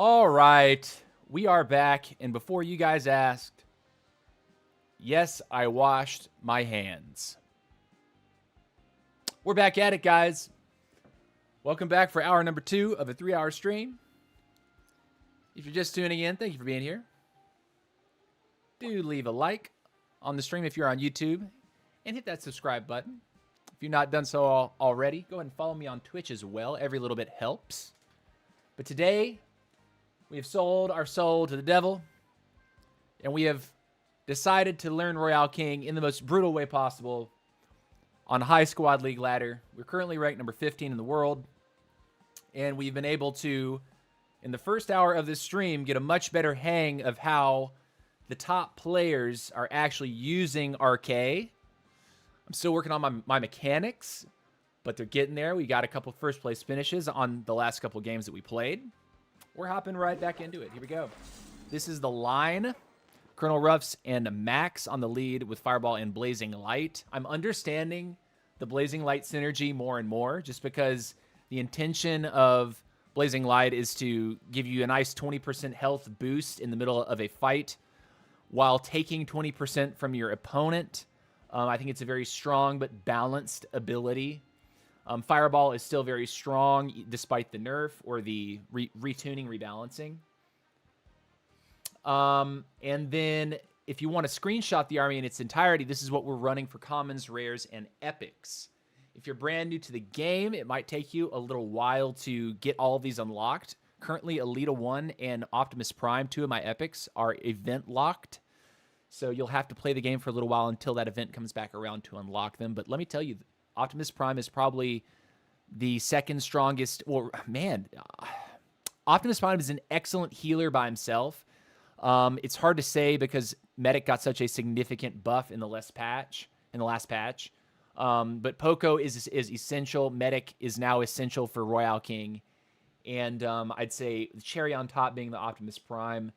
All right, we are back, and before you guys asked, yes, I washed my hands. We're back at it, guys. Welcome back for hour number 2 of a 3-hour stream. If you're just tuning in, thank you for being here. Do leave a like on the stream if you're on YouTube, and hit that subscribe button. If you've not done so already, go ahead and follow me on Twitch as well. Every little bit helps. But today, we have sold our soul to the devil, and we have decided to learn Royale King in the most brutal way possible on High Squad League ladder. We're currently ranked number 15 in the world, and we've been able to, in the first hour of this stream, get a much better hang of how the top players are actually using RK. I'm still working on my mechanics, but they're getting there. We got a couple first place finishes on the last couple games that we played. We're hopping right back into it. Here we go. This is the line. Colonel Ruffs and Max on the lead with Fireball and Blazing Light. I'm understanding the Blazing Light synergy more and more, just because the intention of Blazing Light is to give you a nice 20% health boost in the middle of a fight while taking 20% from your opponent. I think it's a very strong but balanced ability. Fireball is still very strong despite the nerf or the retuning, rebalancing. And then if you want to screenshot the army in its entirety, this is what we're running for commons, rares, and epics. If you're brand new to the game, it might take you a little while to get all of these unlocked. Currently, Alita 1 and Optimus Prime, 2 of my epics, are event locked. So you'll have to play the game for a little while until that event comes back around to unlock them. But let me tell you, Optimus Prime is probably the second strongest. Well, man, Optimus Prime is an excellent healer by himself. It's hard to say because Medic got such a significant buff in the last patch. But Poco is essential. Medic is now essential for Royale King. And I'd say the cherry on top being the Optimus Prime.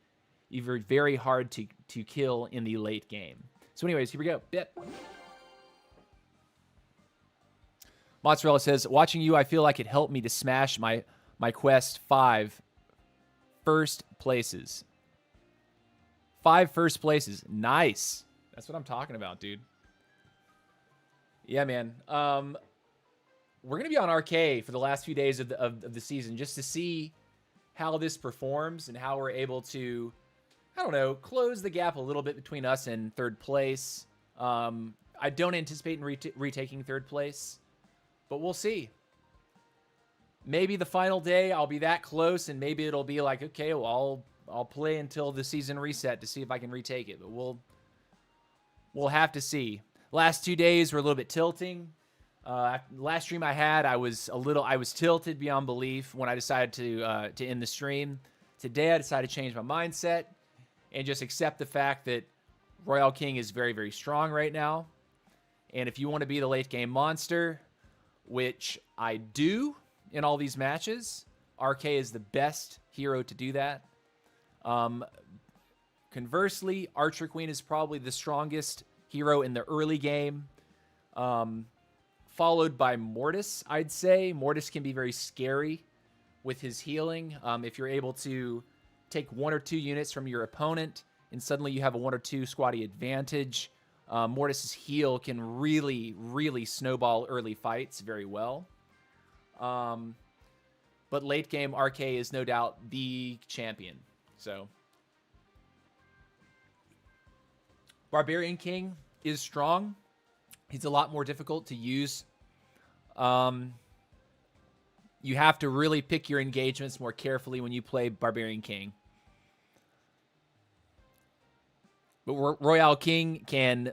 Either very hard to kill in the late game. So anyways, here we go. Bip. Mozzarella says, watching you, I feel like it helped me to smash my quest 5 first places. 5 first places. Nice. That's what I'm talking about, dude. Yeah, man. We're going to be on RK for the last few days of the season just to see how this performs and how we're able to, I don't know, close the gap a little bit between us and third place. I don't anticipate retaking third place, but we'll see. Maybe the final day I'll be that close, and maybe it'll be like, okay, well, I'll play until the season reset to see if I can retake it, but we'll have to see. Last 2 days were a little bit tilting. Last stream I had, I was tilted beyond belief when I decided to end the stream. Today I decided to change my mindset and just accept the fact that Royale King is very, very strong right now. And if you want to be the late game monster, which I do in all these matches, RK is the best hero to do that. Conversely, Archer Queen is probably the strongest hero in the early game, followed by Mortis, I'd say. Mortis can be very scary with his healing. If you're able to take 1 or 2 units from your opponent and suddenly you have a 1 or 2 squaddy advantage, Mortis's heal can really, really snowball early fights very well. But late game, RK is no doubt the champion. So, Barbarian King is strong. He's a lot more difficult to use. You have to really pick your engagements more carefully when you play Barbarian King. But Royale King can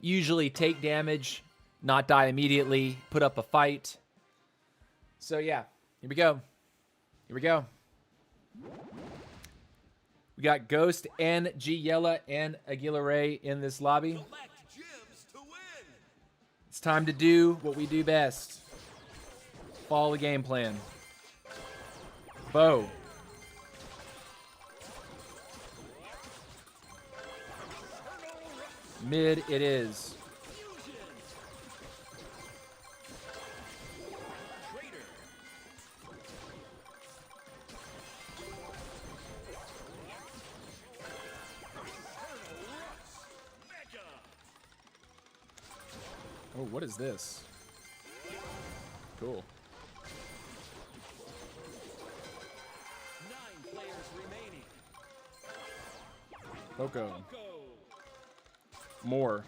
usually take damage, not die immediately, put up a fight. So yeah, here we go. Here we go. We got Ghost and Giella and Aguilera in this lobby. It's time to do what we do best. Follow the game plan. Bow. Mid it is. Oh, what is this? Cool. 9 players remaining. Poco. Go. More.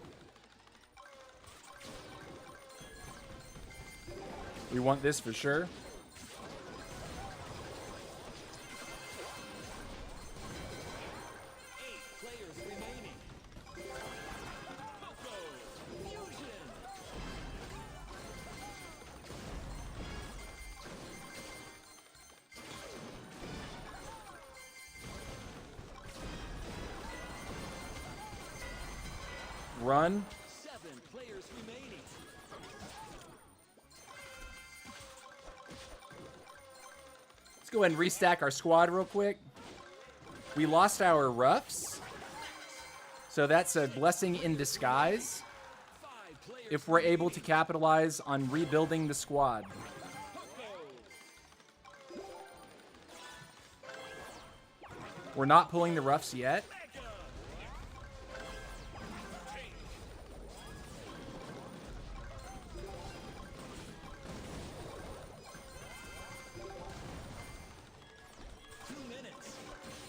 We want this for sure. 8 players remaining. Go. Fusion. Run. 7 players remaining. Let's go ahead and restack our squad real quick. We lost our roughs. So that's a blessing in disguise 5 players. if we're able to capitalize on rebuilding the squad. We're not pulling the roughs yet.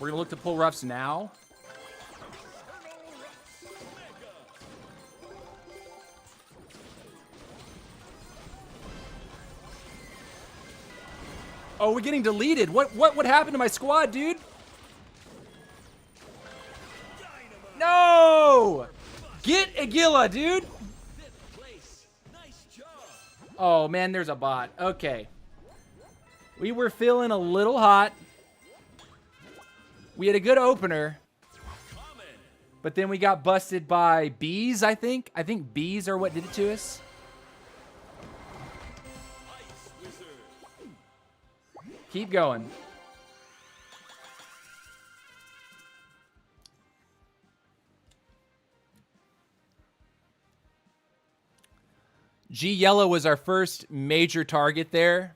We're going to look to pull roughs now. Oh, we're getting deleted. What happened to my squad, dude? No! Get Aguila, dude. 5th place. Nice job. Oh, man, there's a bot. Okay. We were feeling a little hot. We had a good opener. Common. But then we got busted by bees, I think. I think bees are what did it to us. Ice Wizard. Keep going. G Yellow was our first major target there,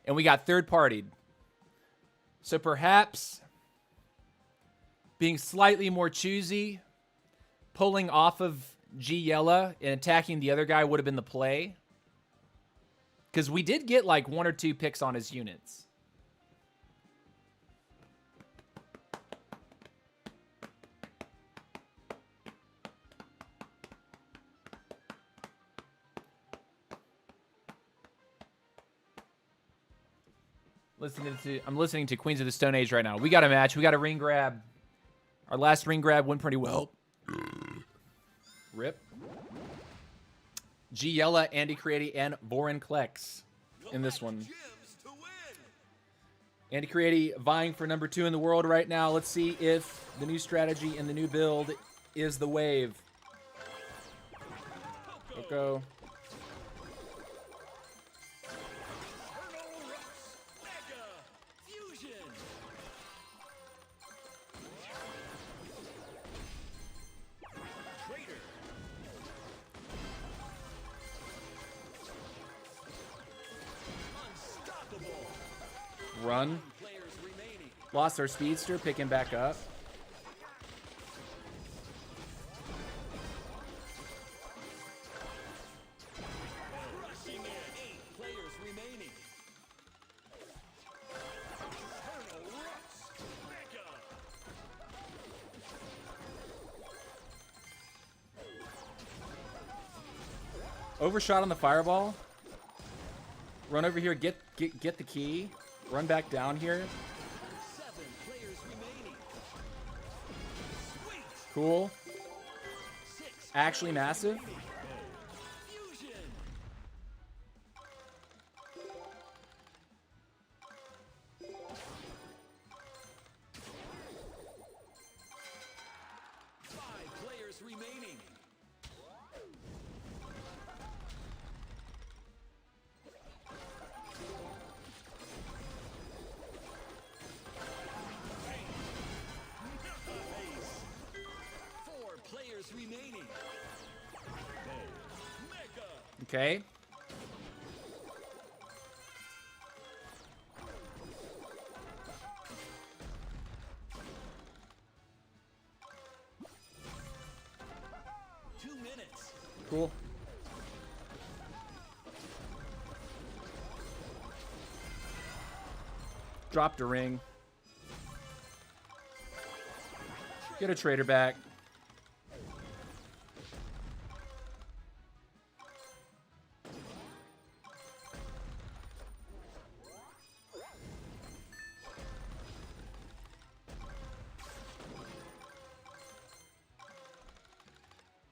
and we got third-partied. So perhaps being slightly more choosy, pulling off of G Yellow and attacking the other guy would have been the play. Because we did get like 1 or 2 picks on his units. I'm listening to Queens of the Stone Age right now. We got a match. We got a ring grab. Our last ring grab went pretty well. Rip. G Yella, Andy Creati, and Vorin Klex in this one. Gems to win. Andy Creati vying for number 2 in the world right now. Let's see if the new strategy and the new build is the wave. Coco. Mega Fusion. Traitor. Unstoppable. Run. Players remaining. Lost our speedster, picking back up. Rushing in. 8 players remaining. Eternal Rust. Mega. Overshot on the fireball. Run over here, get the key. Run back down here. 7 players remaining. Sweet. Cool. 6 Actually massive. Fusion. Five players remaining. Nice. 4 players remaining. Mega. Okay. Two minutes. Cool. Dropped a ring. Get a trader back.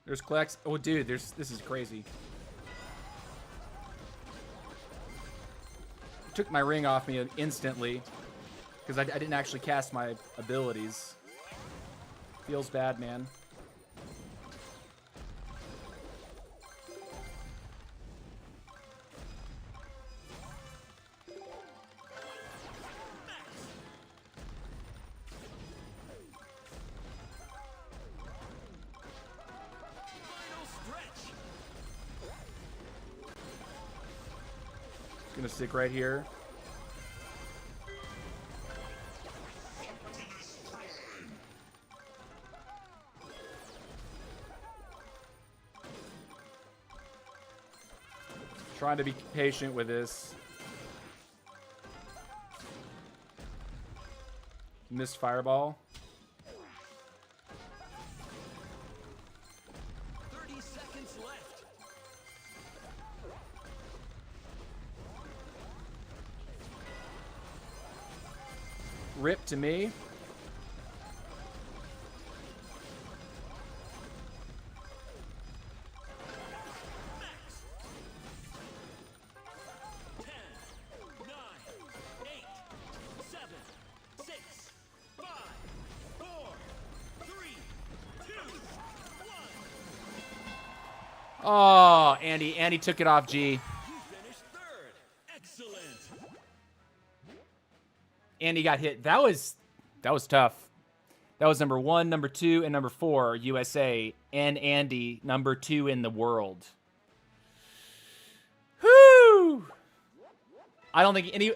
There's Klex. Oh, dude, this is crazy. Took my ring off me instantly because I didn't actually cast my abilities. Feels bad, man. Gonna stick right here. Trying to be patient with this. Missed fireball. 30 seconds left. Rip to me. Oh, Andy took it off G. You finished third. Excellent. Andy got hit. That was tough. That was number 1, number 2, and number 4 USA, and Andy number 2 in the world. Whoo! I don't think any.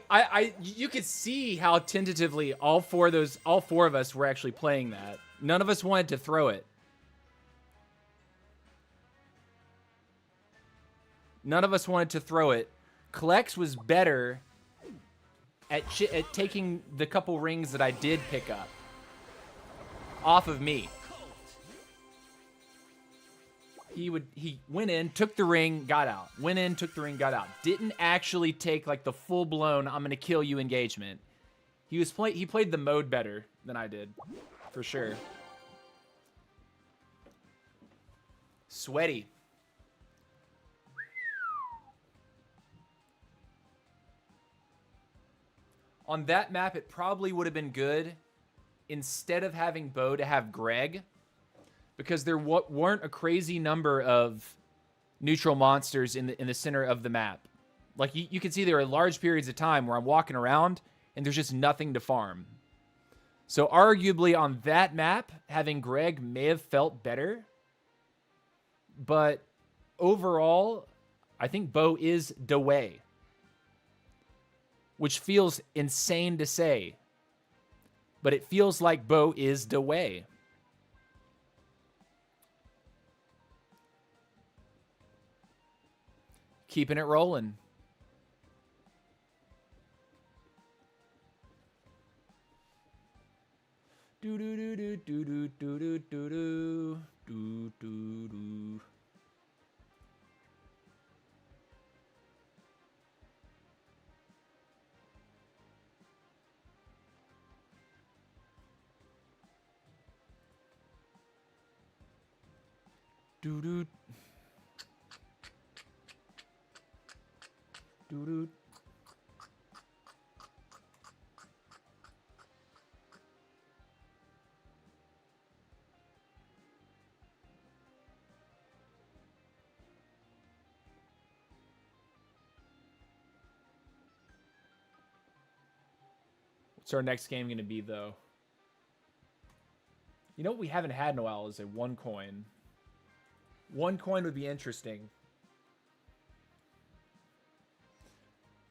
You could see how tentatively all four of us were actually playing that. None of us wanted to throw it. None of us wanted to throw it. Klex was better at taking the couple rings that I did pick up off of me. He went in, took the ring, got out. Went in, took the ring, got out. Didn't actually take like the full-blown I'm gonna kill you engagement. He played the mode better than I did, for sure. Sweaty. On that map, it probably would have been good instead of having Bo to have Greg, because there weren't a crazy number of neutral monsters in the center of the map. Like you can see there are large periods of time where I'm walking around and there's just nothing to farm. So arguably on that map, having Greg may have felt better, but overall, I think Bo is the way. Which feels insane to say, but it feels like Bo is the way. Keeping it rolling. Do do do do do do do do do do do do. Doo-doo. Doo-doo. What's our next game going to be, though? You know what we haven't had in a while is a 1 coin. 1 coin would be interesting.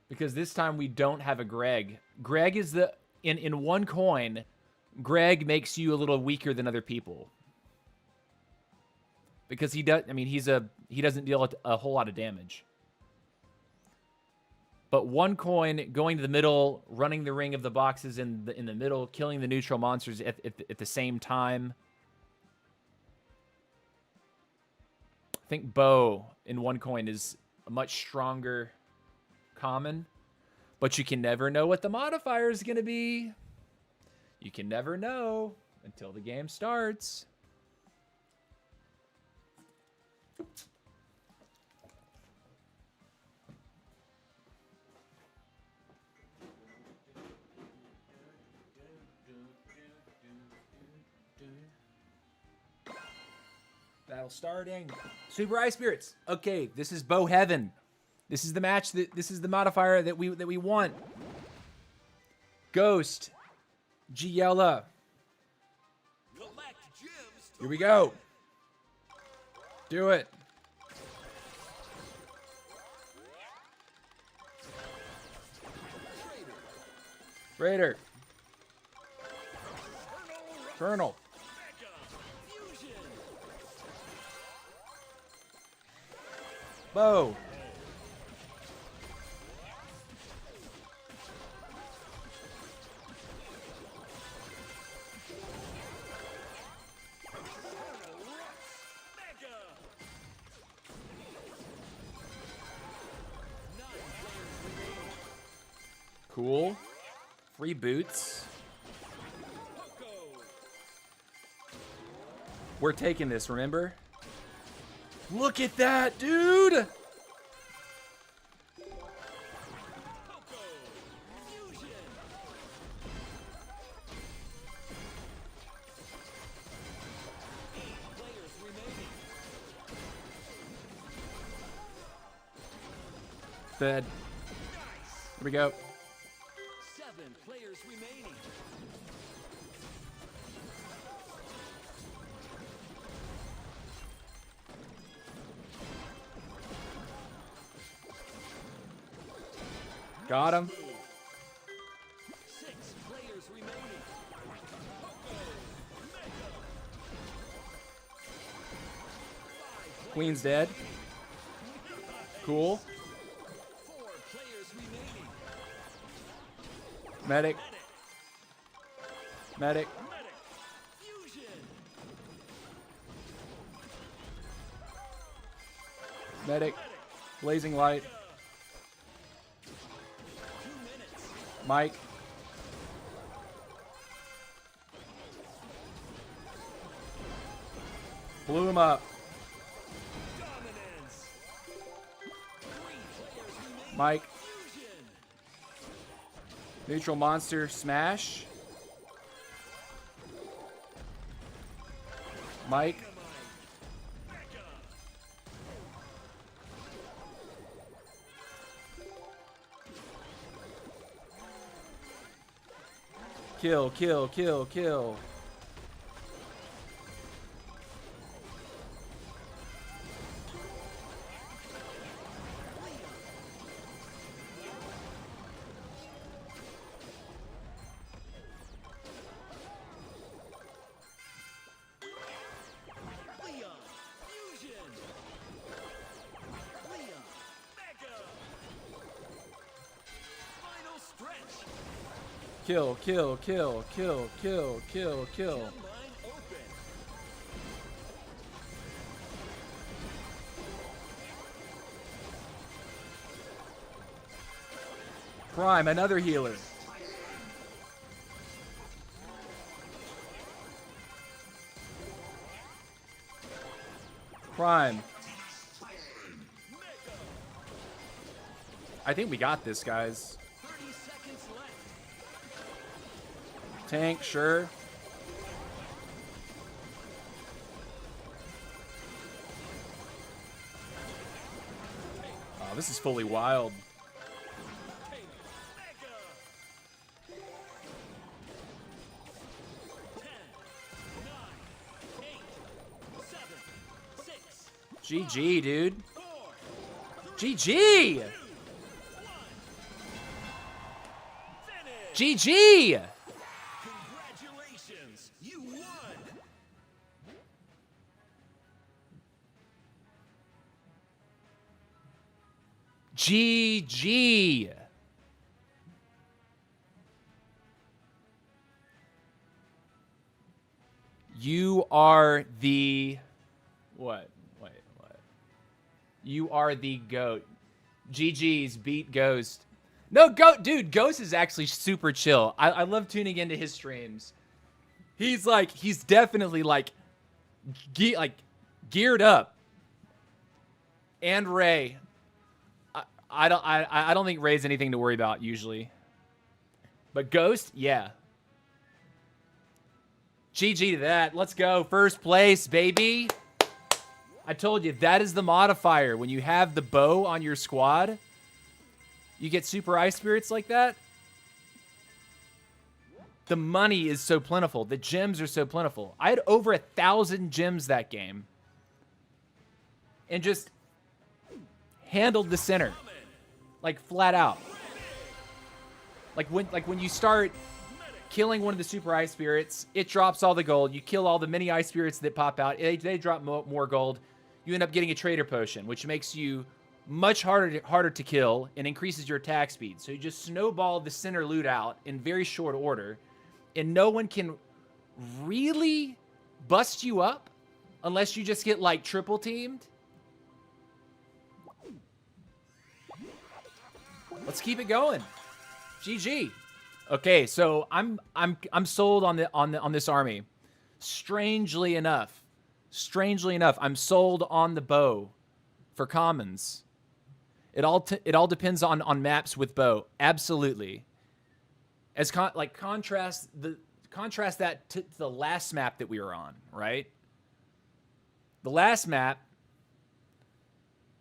Because this time we don't have a Greg. Greg is the... In 1 coin, Greg makes you a little weaker than other people. Because he does... I mean, he doesn't deal a whole lot of damage. But 1 coin going to the middle, running the ring of the boxes in the middle, killing the neutral monsters at the same time. I think bow in 1 coin is a much stronger common, but you can never know what the modifier is going to be. You can never know until the game starts. Battle starting. Super Ice Spirits. Okay, this is Bow Heaven. This is the match this is the modifier that we want. Ghost. Giella. Collect gems to Here we go. Do it. Raider. Colonel. fusion. Bow. Mega. Cool. Free boots. Poco. We're taking this, remember? Look at that, dude! Poco. Fusion. Eight players remaining. Fed. Here we go. 7 players remaining. Got him. 6 players remaining. Queen's dead. Cool. 4 players remaining. Medic. Medic. Medic. Fusion. Medic. Blazing light. 2 minutes. Mike. Blew him up. Dominance. 3 players remaining. Mike. Fusion. Neutral monster smash. Mike. Dynamite. Mega. Kill, kill, kill, kill. Leon. Fusion. Leon. Mega. Final stretch. Kill, kill, kill, kill, kill, kill, kill. Gem line open. Prime, another healer. Prime. Mega. I think we got this, guys. 30 seconds left. Tank, sure. Oh, this is fully wild. Take Mega. 10, 9, 8, 7, 6, GG, dude. 4, GG! 2, 1. Finish. GG! Congratulations, you won. GG. You are the... What? Wait, what? You are the GOAT. GG's, beat Ghost. No, dude, Ghost is actually super chill. I love tuning into his streams. He's definitely geared up. And Ray. I don't think Ray's anything to worry about usually. But Ghost, yeah. GG to that. Let's go. First place, baby. I told you, that is the modifier. When you have the bow on your squad, you get super ice spirits like that. The money is so plentiful. The gems are so plentiful. I had over 1,000 gems that game. And just handled the center. Like, flat out. Like when you start killing one of the super ice spirits, it drops all the gold. You kill all the mini ice spirits that pop out. They drop more gold. You end up getting a trader potion, which makes you much harder to kill and increases your attack speed. So you just snowball the center loot out in very short order, and no one can really bust you up unless you just get like triple teamed. Let's keep it going. GG. Okay, so I'm sold on this army. Strangely enough, I'm sold on the bow for commons. It all depends on maps with bow. Absolutely. As contrast that to the last map that we were on, right? The last map,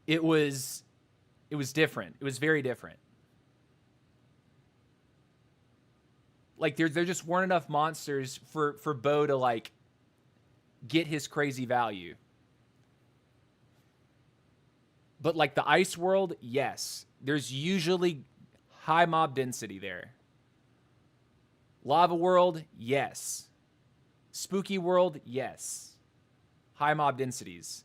it was different. It was very different. Like there just weren't enough monsters for Bo to like get his crazy value. But like the ice world, yes. There's usually high mob density there. Lava world, yes. Spooky world, yes. High mob densities.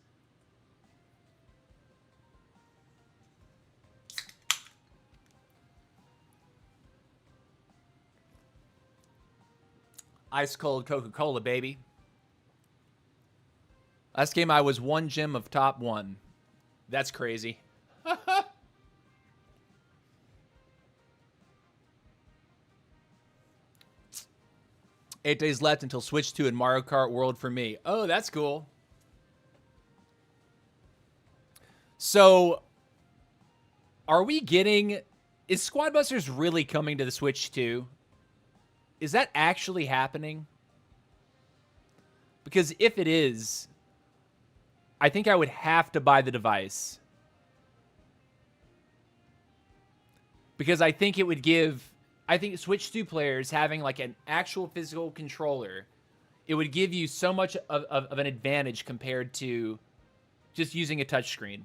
Ice cold Coca-Cola, baby. Last game I was 1 gem of top 1. That's crazy. 8 days left until Switch 2 and Mario Kart World for me. Oh, that's cool. So, are we getting... Is Squad Busters really coming to the Switch 2? Is that actually happening? Because if it is, I think I would have to buy the device. Because I think it would give... I think Switch 2 players having like an actual physical controller, it would give you so much of an advantage compared to just using a touchscreen.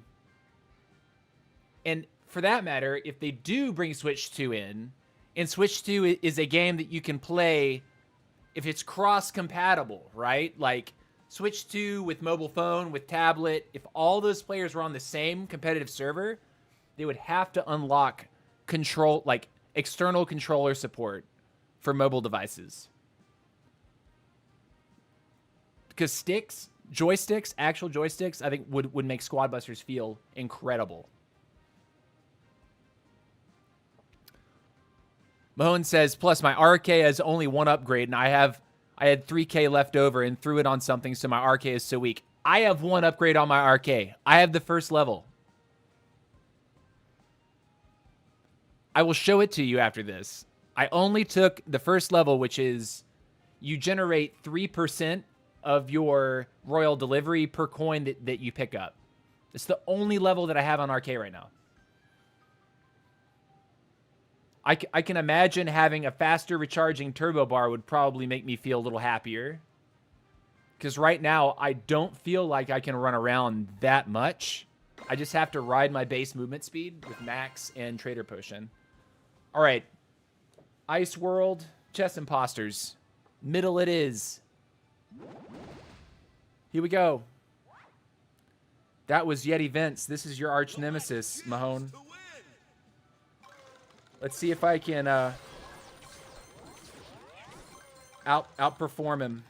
And for that matter, if they do bring Switch 2 in, and Switch 2 is a game that you can play if it's cross-compatible, right? Like Switch 2 with mobile phone, with tablet, if all those players were on the same competitive server, they would have to unlock control, like external controller support for mobile devices. Because joysticks, actual joysticks, I think would make Squad Busters feel incredible. Mahone says, plus my RK has only 1 upgrade, and I had 3K left over and threw it on something, so my RK is so weak. I have 1 upgrade on my RK. I have the first level. I will show it to you after this. I only took the first level, which is you generate 3% of your royal delivery per coin that you pick up. It's the only level that I have on RK right now. I can imagine having a faster recharging turbo bar would probably make me feel a little happier. Because right now, I don't feel like I can run around that much. I just have to ride my base movement speed with Max and Trader Potion. All right. Ice World, Chess Imposters. Middle it is. Here we go. That was Yeti Vince. This is your arch nemesis, Mahone. Let's see if I can outperform him.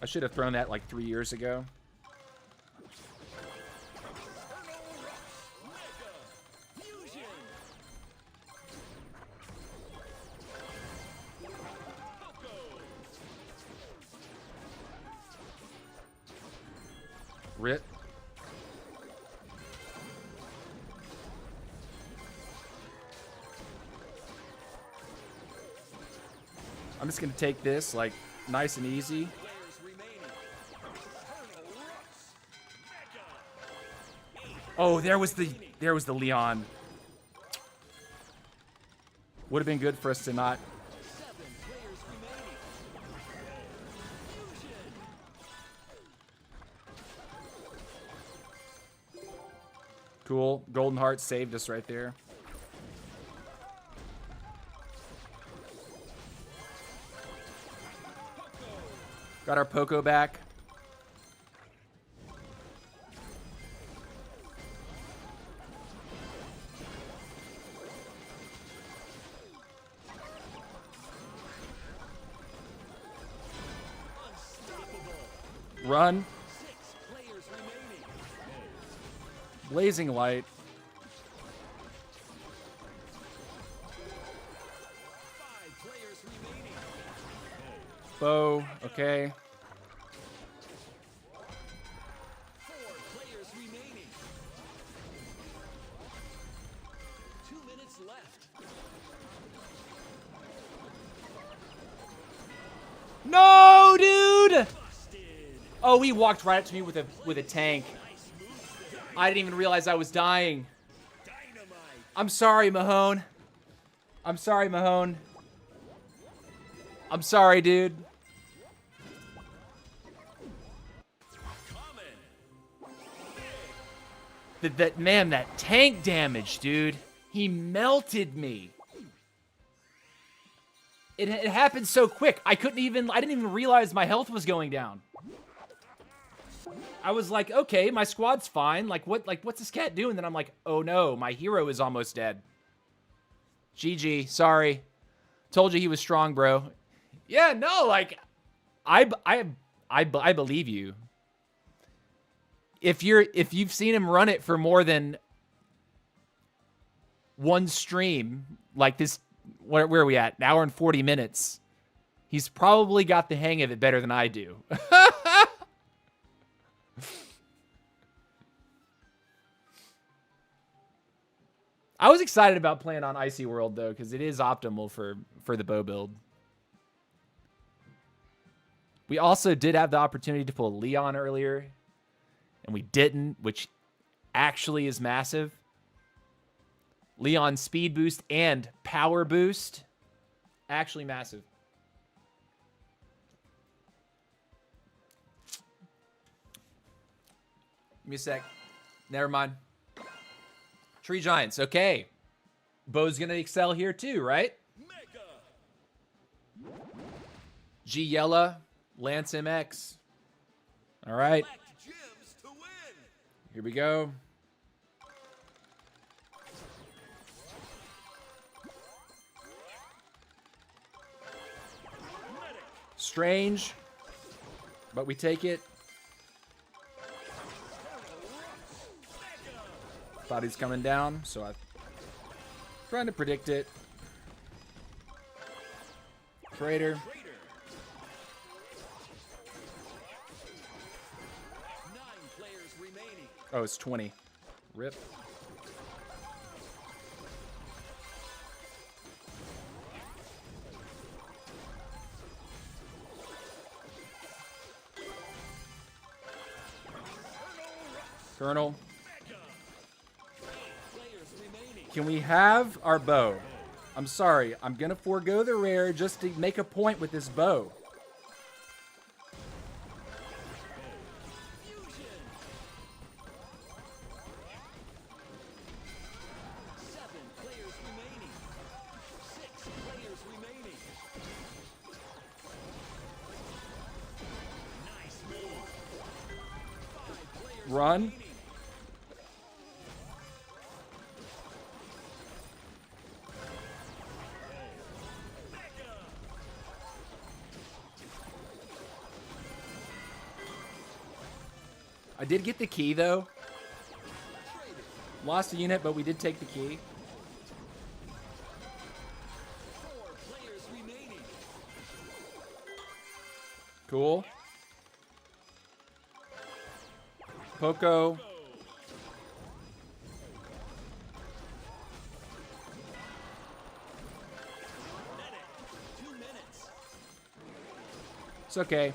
I should have thrown that like 3 years ago. Rip. I'm just gonna take this like nice and easy. Oh, there was the Leon. Would have been good for us to not. Cool. Golden Heart saved us right there. Got our Poco back. Run. Blazing Light. Bow, okay. 4 players remaining. 2 minutes left. No, dude! Busted. Oh, he walked right up to me with a tank. Nice move there. I didn't even realize I was dying. Dynamite. I'm sorry, Mahone. I'm sorry, Mahone. I'm sorry, dude. That tank damage, dude. He melted me. It happened so quick. I didn't even realize my health was going down. I was like, okay, my squad's fine. What's this cat doing? Then I'm like, oh no, my hero is almost dead. GG, sorry. Told you he was strong, bro. Yeah, no, like, I believe you. If you've seen him run it for more than one stream, like this, where are we at? An hour and 40 minutes. He's probably got the hang of it better than I do. I was excited about playing on Icy World, though, because it is optimal for the bow build. We also did have the opportunity to pull Leon earlier, and we didn't, which actually is massive. Leon speed boost and power boost. Actually massive. Give me a sec. Never mind. Tree Giants, okay. Bo's gonna excel here too, right? Mega. G Yella, Lance MX. All right, Collect gems to win. here we go. Medic. Strange, but we take it. Thought he's coming down, so I'm trying to predict it. Traitor. Raider. 9 players remaining. Oh, it's 20. Rip. Colonel. Mega. 8 players remaining. Can we have our bow? I'm sorry. I'm going to forego the rare just to make a point with this bow. Fusion. 7 players remaining. 6 players remaining. Nice move. Run. I did get the key, though. Lost a unit, but we did take the key. 4 players remaining. Cool. Poco. Medic. 2 minutes. It's okay.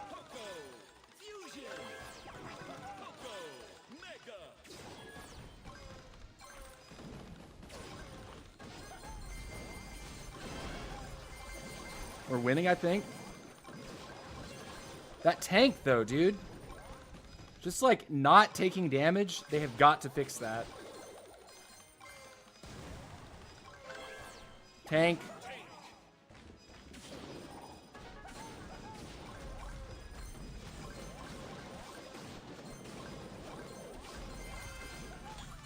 Poco. Fusion. Poco. Mega. We're winning, I think. That tank, though, dude. Just, like, not taking damage. They have got to fix that. Tank.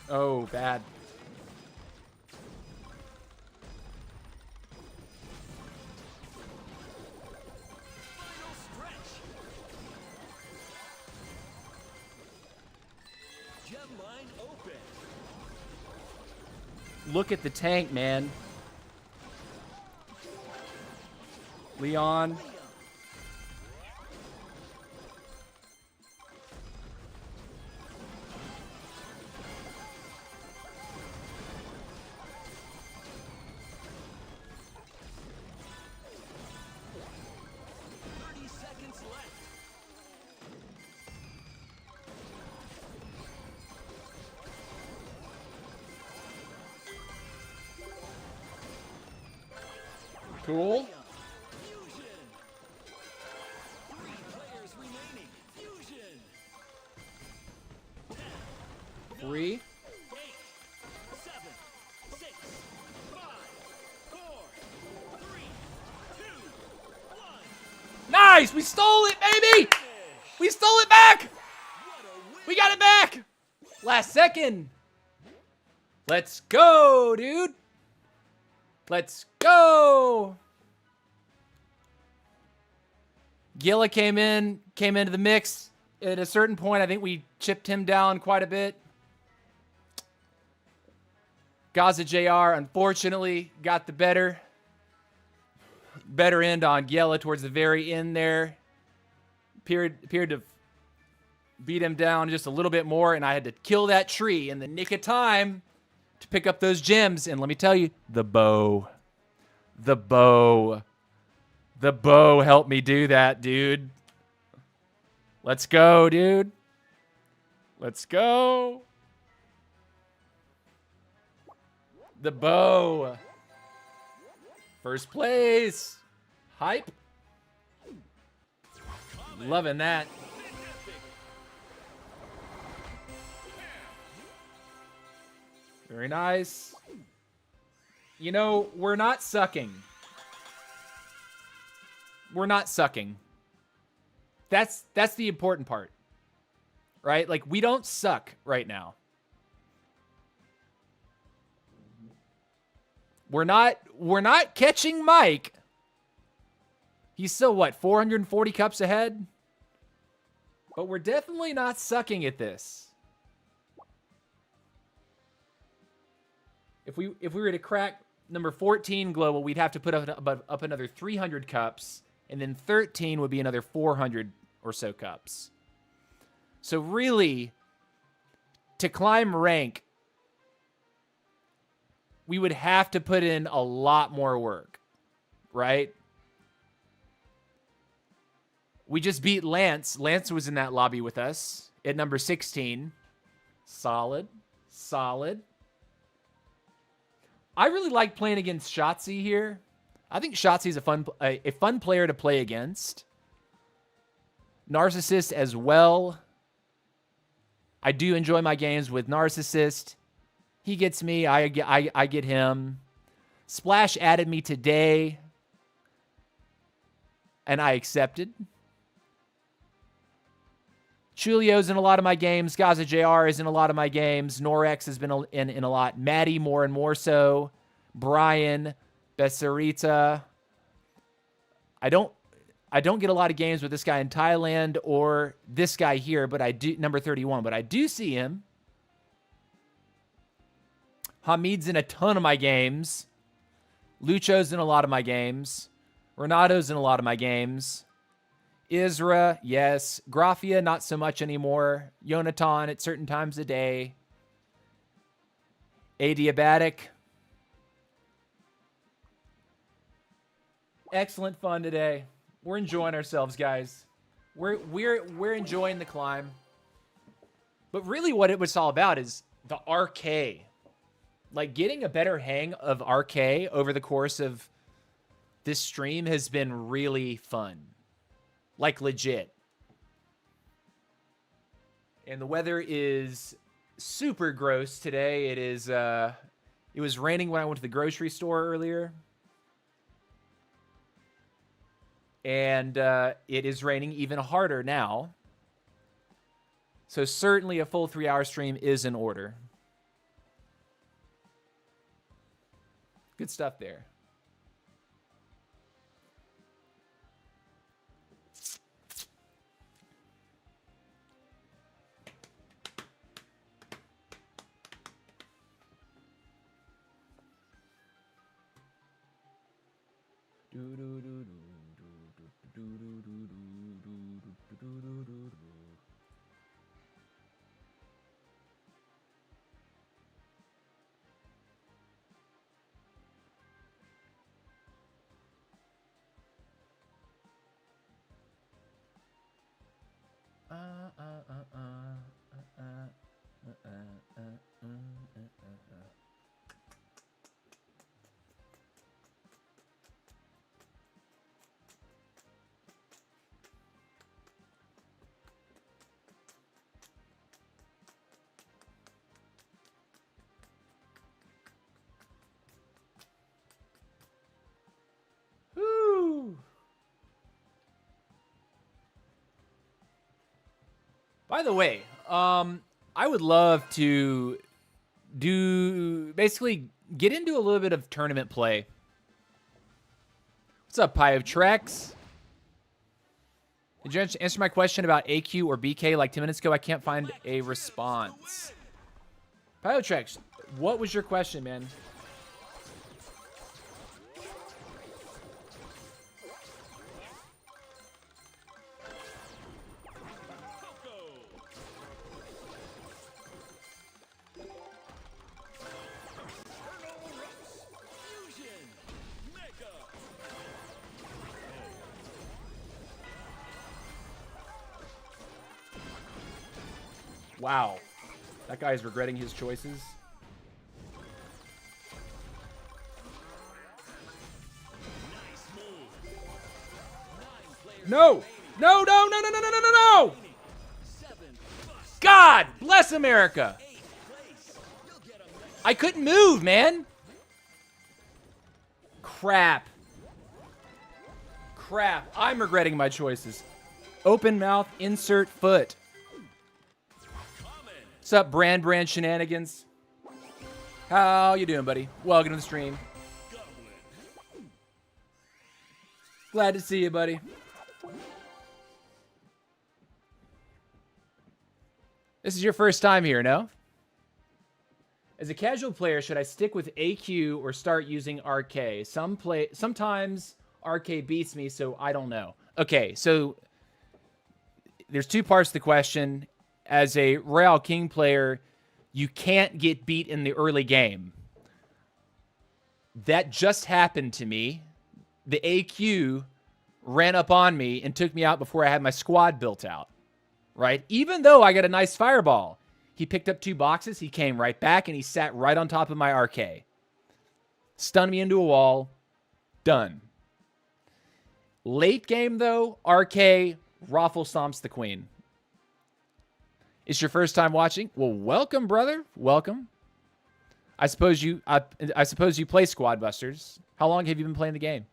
Oh, bad. Final stretch. Gem line open. Look at the tank, man. Leon. Leon. 30 seconds left. Cool. Leon. Fusion. 3 players remaining. Fusion. 10, 3. 8, 7, 6, 5, 4, 3, 2, 1. Nice! We stole it, baby! We stole it back! What a win! We got it back! Last second. Let's go, dude. Let's go. Gila came into the mix. At a certain point, I think we chipped him down quite a bit. Gaza JR, unfortunately, got the better end on Gila towards the very end there. Appeared to beat him down just a little bit more, and I had to kill that tree in the nick of time to pick up those gems. And let me tell you, the bow helped me do that, dude. Let's go, dude. Let's go. The bow. First place. Hype. Loving that. Very nice. You know, we're not sucking. We're not sucking. That's the important part. Right? Like, we don't suck right now. We're not catching Mike. He's still, what, 440 cups ahead? But we're definitely not sucking at this. If we were to crack number 14 global, we'd have to put up another 300 cups, and then 13 would be another 400 or so cups. So really, to climb rank, we would have to put in a lot more work, right? We just beat Lance. Lance was in that lobby with us at number 16. Solid. Solid. I really like playing against Shotzi here. I think Shotzi's a fun player to play against. Narcissist as well. I do enjoy my games with Narcissist. He gets me. I get him. Splash added me today, and I accepted. Chulio's in a lot of my games. Gaza JR is in a lot of my games. Norex has been in a lot. Maddie more and more so. Brian, Besarita. I don't get a lot of games with this guy in Thailand or this guy here, but I do, number 31, but I do see him. Hamid's in a ton of my games. Lucho's in a lot of my games. Renato's in a lot of my games. Isra, yes. Grafia, not so much anymore. Yonatan at certain times a day. Adiabatic. Excellent fun today. We're enjoying ourselves, guys. We're enjoying the climb. But really what it was all about is the RK. Like, getting a better hang of RK over the course of this stream has been really fun. Like, legit. And the weather is super gross today. It is, it was raining when I went to the grocery store earlier. And it is raining even harder now. So certainly a full 3-hour stream is in order. Good stuff there. By the way, I would love to basically get into a little bit of tournament play. What's up, Pie of Trex? Did you answer my question about AQ or BK like 10 minutes ago? I can't find a response. Pie of Trex, what was your question, man? Wow. That guy's regretting his choices. No! No, no, no, no, no, no, no, no, no! God bless America! I couldn't move, man! Crap. Crap. I'm regretting my choices. Open mouth, insert foot. What's up, Brand Shenanigans? How you doing, buddy? Welcome to the stream. Glad to see you, buddy. This is your first time here, no? As a casual player, should I stick with AQ or start using RK? Sometimes RK beats me, so I don't know. Okay, so there's two parts to the question. As a Royale King player, you can't get beat in the early game. That just happened to me. The AQ ran up on me and took me out before I had my squad built out. Right? Even though I got a nice fireball. He picked up 2 boxes, he came right back, and he sat right on top of my RK. Stunned me into a wall. Done. Late game, though, RK raffle stomps the queen. It's your first time watching? Well, welcome, brother. Welcome. I suppose you play Squad Busters. How long have you been playing the game?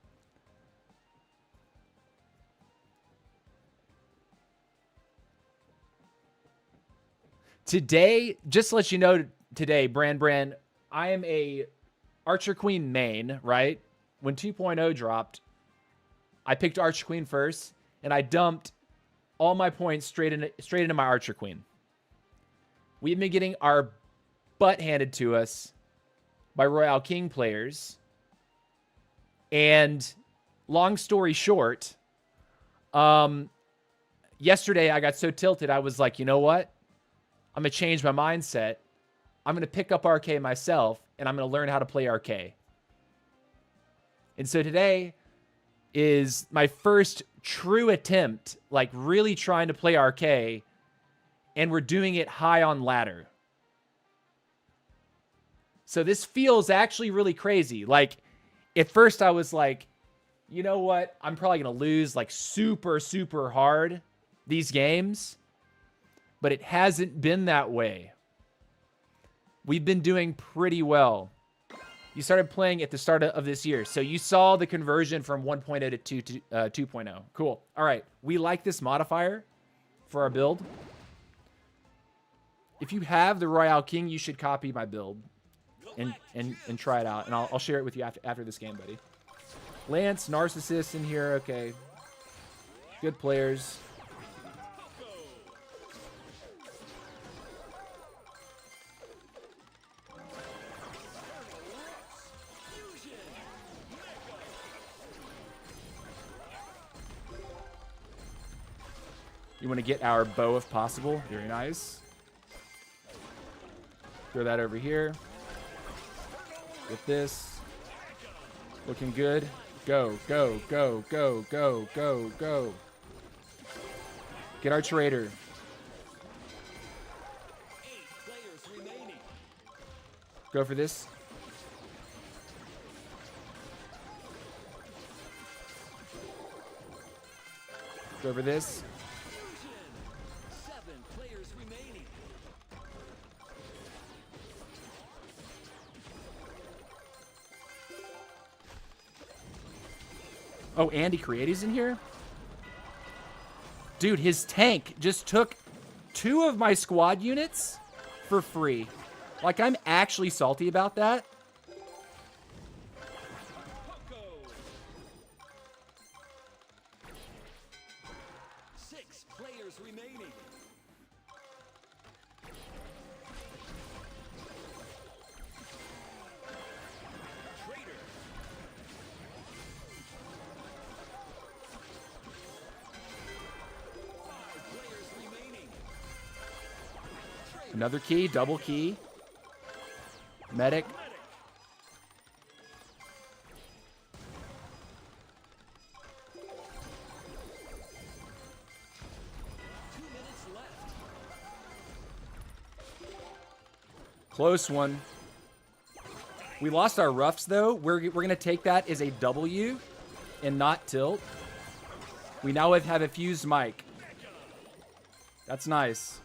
Today, just to let you know, today, Brand, I am a Archer Queen main, right? When 2.0 dropped, I picked Archer Queen first, and I dumped all my points straight into my Archer Queen. We've been getting our butt handed to us by Royale King players. And long story short, yesterday I got so tilted, I was like, you know what? I'm going to change my mindset. I'm going to pick up RK myself, and I'm going to learn how to play RK. And so today is my first true attempt, like really trying to play RK, and we're doing it high on ladder. So this feels actually really crazy. Like, at first I was like, you know what? I'm probably going to lose like super, super hard these games. But it hasn't been that way. We've been doing pretty well. You started playing at the start of this year. So you saw the conversion from 1.0 to 2.0. Cool. All right. We like this modifier for our build. If you have the Royale King, you should copy my build and try it out. And I'll share it with you after this game, buddy. Lance, Narcissus in here. Okay. Good players. You want to get our bow if possible. Very nice. Throw that over here. Get this. Looking good. Go, go, go, go, go, go, go. Get our trader. 8 players remaining. Go for this. Go for this. 7 players remaining. Oh, Andy Creative's in here? Dude, his tank just took 2 of my squad units for free. Like, I'm actually salty about that. Poco. 6 players remaining. Traitor. Another key, double key. Medic. Close one. We lost our roughs, though. We're going to take that as a W and not tilt. We now have a fused mic. That's nice.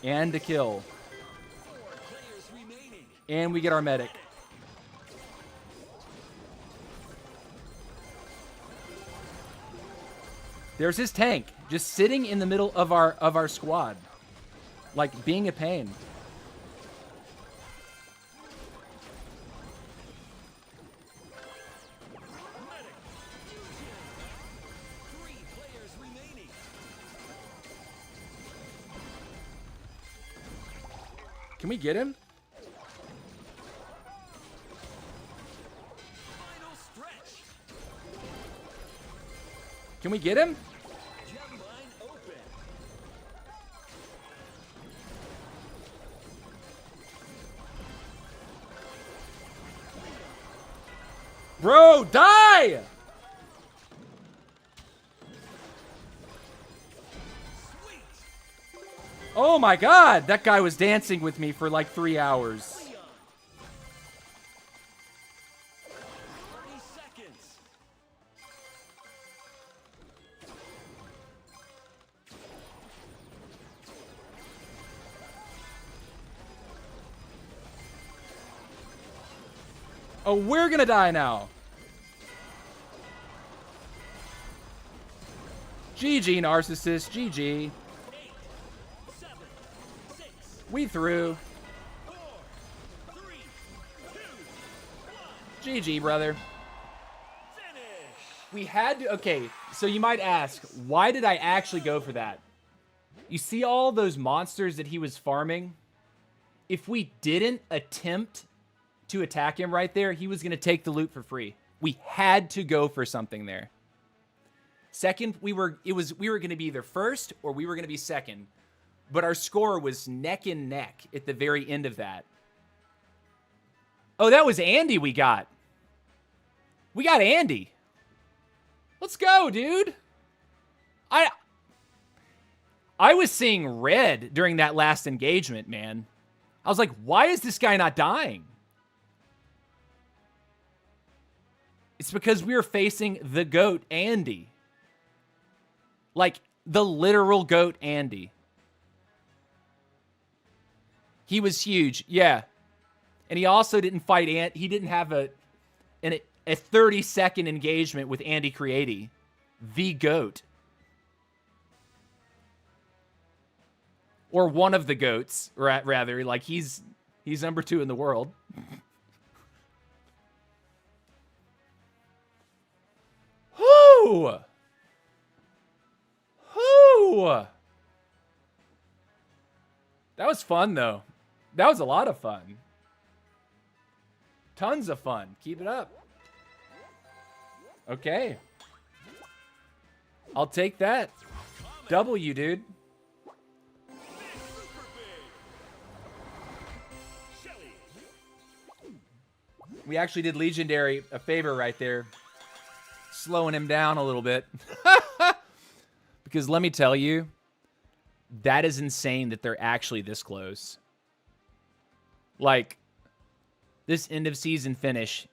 And a kill. 4 players remaining. And we get our medic. There's his tank just sitting in the middle of our squad. Like being a pain. Medic. Fusion. 3 players remaining. Can we get him? Final stretch. Can we get him? Gem line open. Bro, die! Sweet. Oh my god, that guy was dancing with me for like 3 hours. Leon. 30 seconds. Oh, we're gonna die now. GG, narcissist. GG. 8, 7, 6, We threw. 4, 3, 2, 1. GG, brother. Finish. We had to. Okay, so you might ask, why did I actually go for that? You see all those monsters that he was farming? If we didn't attempt to attack him right there, he was going to take the loot for free. We had to go for something there. Second, we were going to be either first or we were going to be second. But our score was neck and neck at the very end of that. Oh, that was Andy we got. We got Andy. Let's go, dude. I was seeing red during that last engagement, man. I was like, why is this guy not dying? It's because we were facing the GOAT, Andy. Like, the literal GOAT, Andy. He was huge, yeah. And he also didn't fight he didn't have a 30-second engagement with Andy Creati, the GOAT. Or one of the GOATs, rather. Like, he's number 2 in the world. Whoo! Whoo! That was fun, though. That was a lot of fun. Tons of fun. Keep it up. Okay. I'll take that. W, dude. We actually did Legendary a favor right there. Slowing him down a little bit. Because let me tell you, that is insane that they're actually this close. Like, this end of season finish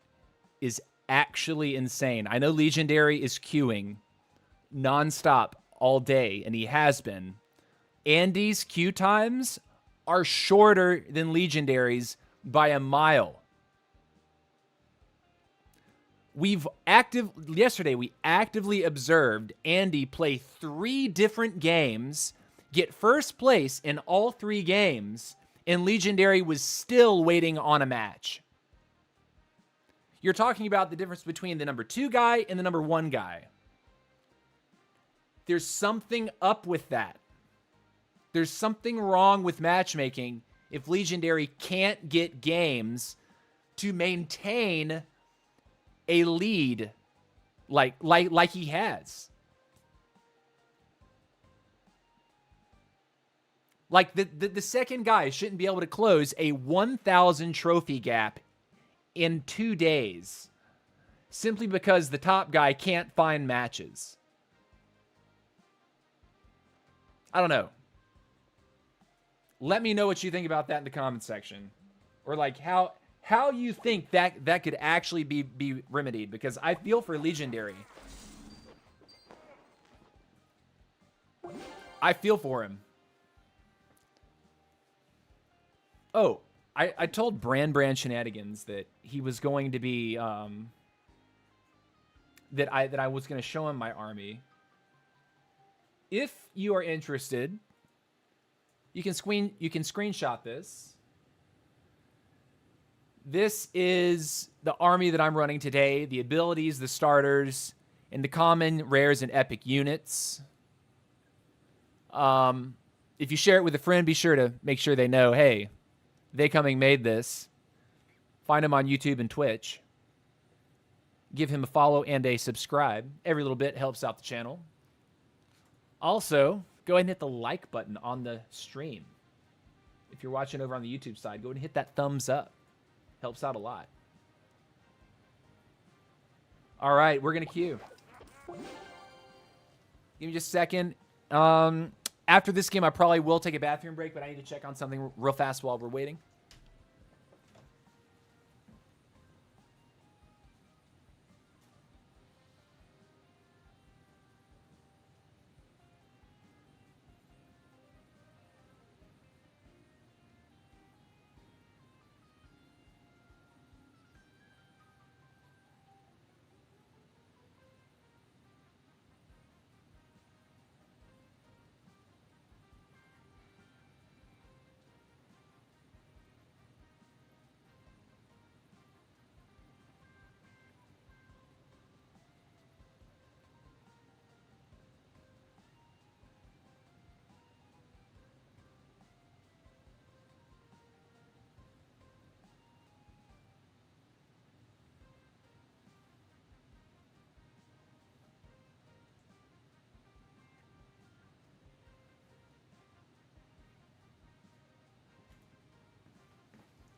is actually insane. I know Legendary is queuing nonstop all day, and he has been. Andy's queue times are shorter than Legendary's by a mile. Yesterday, we actively observed Andy play 3 different games, get first place in all 3 games, and Legendary was still waiting on a match. You're talking about the difference between the number 2 guy and the number 1 guy. There's something up with that. There's something wrong with matchmaking if Legendary can't get games to maintain a lead like he has. Like, the second guy shouldn't be able to close a 1,000 trophy gap in 2 days simply because the top guy can't find matches. I don't know. Let me know what you think about that in the comment section. Or, like, how you think that could actually be remedied, because I feel for Legendary. I feel for him. Oh, I told Brand Shenanigans that he was going to be that I was going to show him my army. If you are interested, you can screenshot this. This is the army that I'm running today, the abilities, the starters, and the common, rares, and epic units. If you share it with a friend, be sure to make sure they know, hey, They Coming made this. Find him on YouTube and Twitch. Give him a follow and a subscribe. Every little bit helps out the channel. Also, go ahead and hit the like button on the stream. If you're watching over on the YouTube side, go ahead and hit that thumbs up. Helps out a lot. All right, we're going to queue. Give me just a second. After this game, I probably will take a bathroom break, but I need to check on something real fast while we're waiting.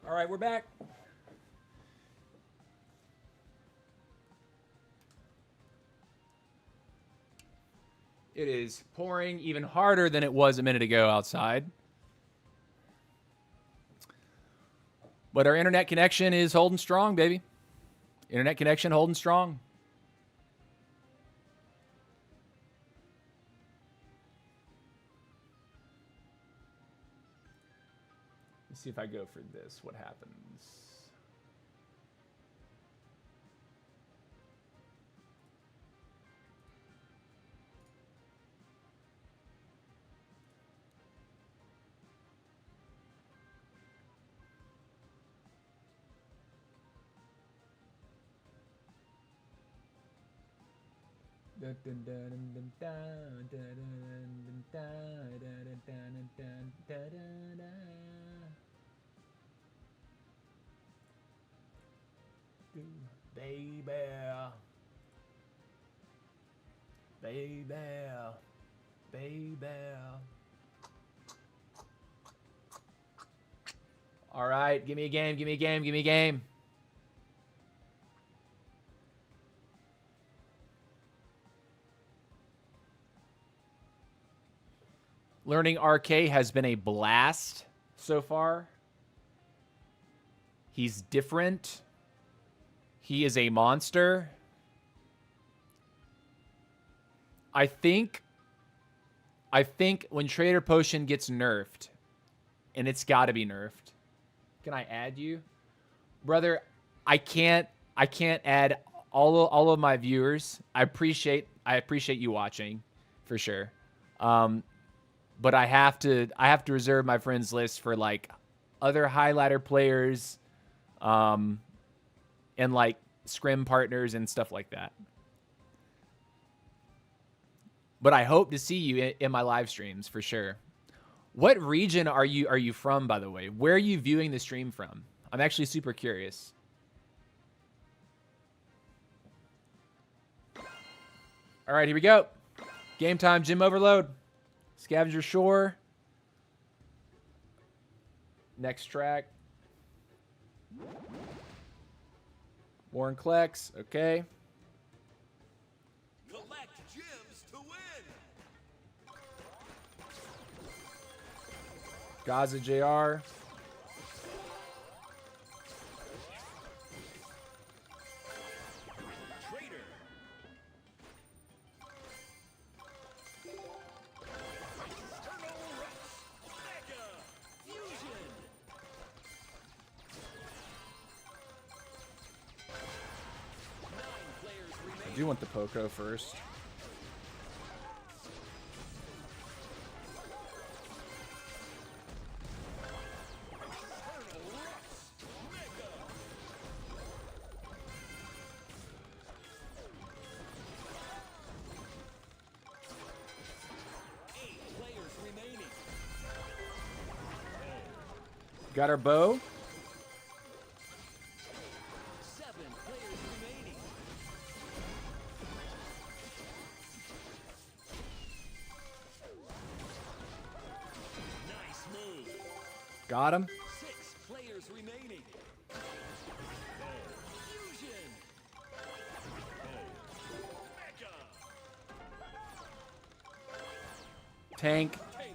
All right, we're back. It is pouring even harder than it was a minute ago outside. But our internet connection is holding strong, baby. Internet connection holding strong. Let's see if I go for this. What happens? Baby, baby, baby. All right, give me a game, give me a game, give me a game. Learning RK has been a blast so far. He's different. He is a monster. I think when Trader Potion gets nerfed, and it's got to be nerfed. Can I add you? Brother, I can't add all of my viewers. I appreciate you watching for sure. But I have to reserve my friends list for like other highlighter players, and like scrim partners and stuff like that. But I hope to see you in my live streams for sure. What region are you from, by the way? Where are you viewing the stream from? I'm actually super curious. All right, here we go. Game time, Gym Overload. Scavenger Shore. Next track. Warren Klex, okay. Collect gems to win. Gaza JR. Trader. Turtle Rush. Mega. Fusion. I do want the Poco first. Got our bow. 7 players remaining. Nice move. Got him. 6 players remaining. Fusion. Mega. Tank. Tank.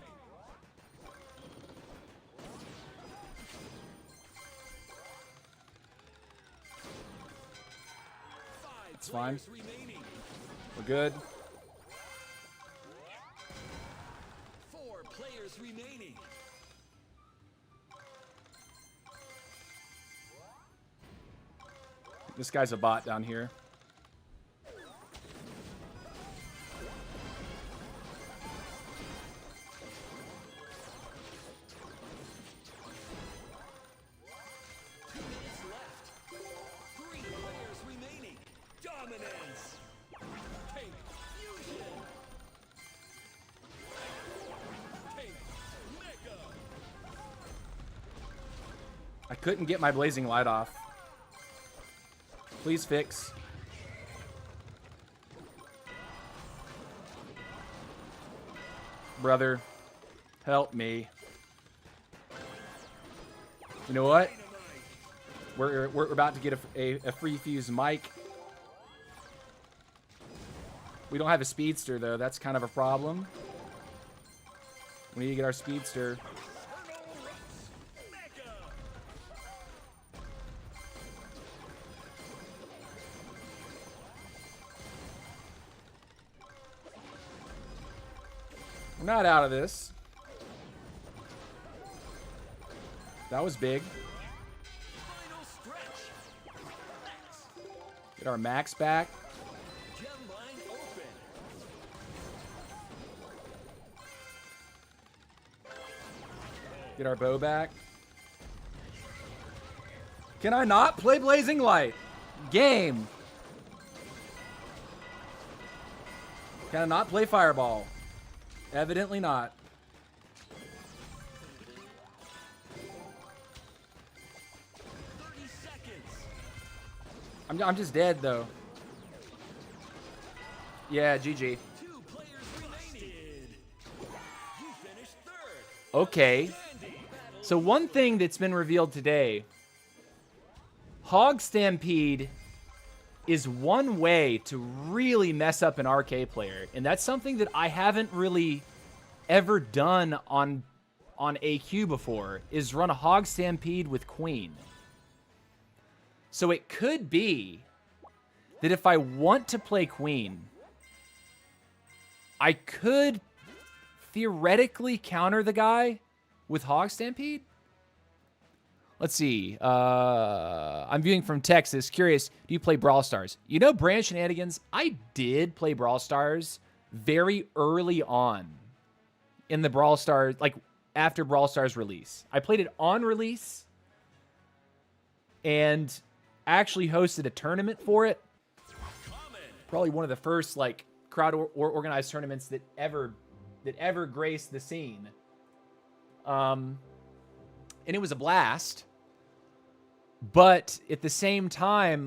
It's fine. Remaining. We're good. 4 players remaining. This guy's a bot down here. Dominance. Tank. Fusion. Tank. Mega. I couldn't get my blazing light off. Please fix. Brother, help me. You know what? We're about to get a free fuse mic. We don't have a speedster though. That's kind of a problem. We need to get our speedster. We're not out of this. That was big. Get our max back. Get our bow back. Can I not play Blazing Light? Game. Can I not play Fireball? Evidently not. I'm just dead though. Yeah, GG. Okay. So one thing that's been revealed today, Hog Stampede is one way to really mess up an RK player. And that's something that I haven't really ever done on AQ before, is run a Hog Stampede with Queen. So it could be that if I want to play Queen, I could theoretically counter the guy with Hog Stampede. Let's see. I'm viewing from Texas. Curious, do you play Brawl Stars? You know, Brand Shenanigans, I did play Brawl Stars very early on in the Brawl Stars, like after Brawl Stars release. I played it on release and actually hosted a tournament for it. Probably one of the first like crowd or organized tournaments that ever graced the scene. And it was a blast. But at the same time,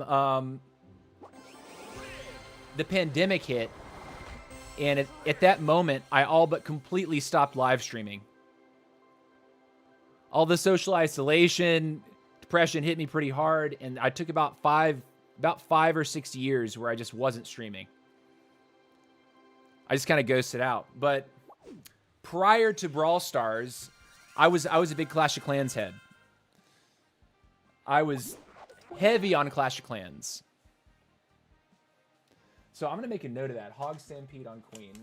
the pandemic hit, and at that moment, I all but completely stopped live streaming. All the social isolation, depression hit me pretty hard, and I took about five or 6 years where I just wasn't streaming. I just kind of ghosted out. But prior to Brawl Stars, I was a big Clash of Clans head. I was heavy on Clash of Clans. So I'm going to make a note of that. Hog Stampede on Queen.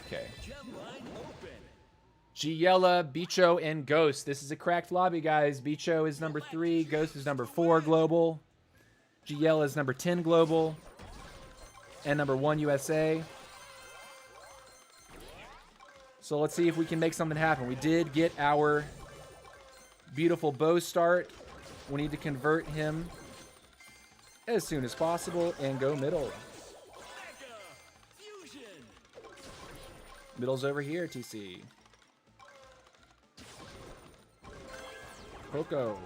Okay. Giella, Bicho, and Ghost. This is a cracked lobby, guys. Bicho is number 3. Ghost is number 4 global. Giella is number 10 global. And number 1 USA. So let's see if we can make something happen. We did get our beautiful bow start. We need to convert him as soon as possible and go middle. Middle's over here, TC. Poco.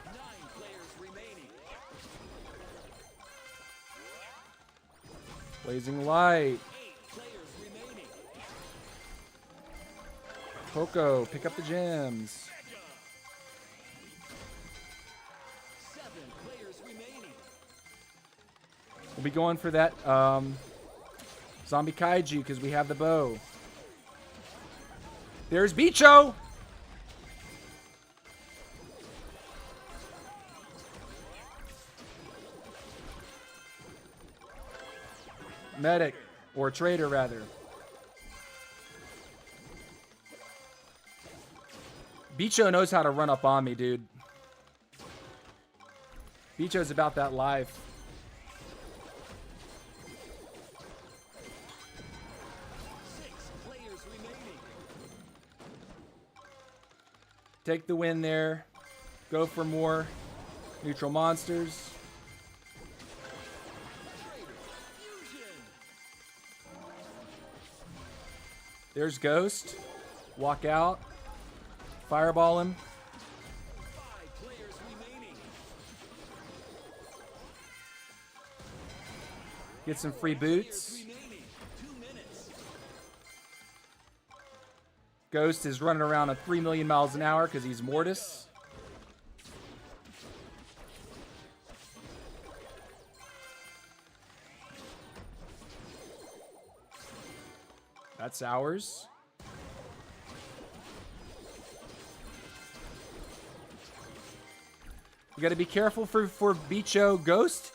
9 players remaining. Blazing Light. 8 players remaining. Poco, pick up the gems. 7 players remaining. We'll be going for that zombie kaiju because we have the bow. There's Bicho. Medic, or trader rather. Bicho knows how to run up on me, dude. Bicho's about that life. Take the win there. Go for more neutral monsters. There's Ghost. Walk out. Fireball him. Get some free boots. Remaining. 2 minutes. Ghost is running around at 3 million miles an hour because he's Mortis. That's ours. We got to be careful for Bicho. Ghost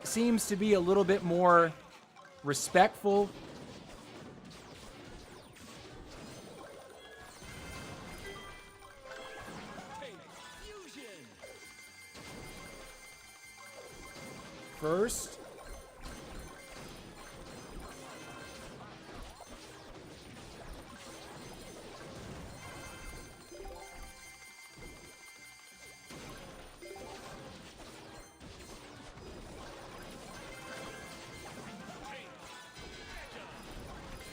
seems to be a little bit more respectful. Fusion. First.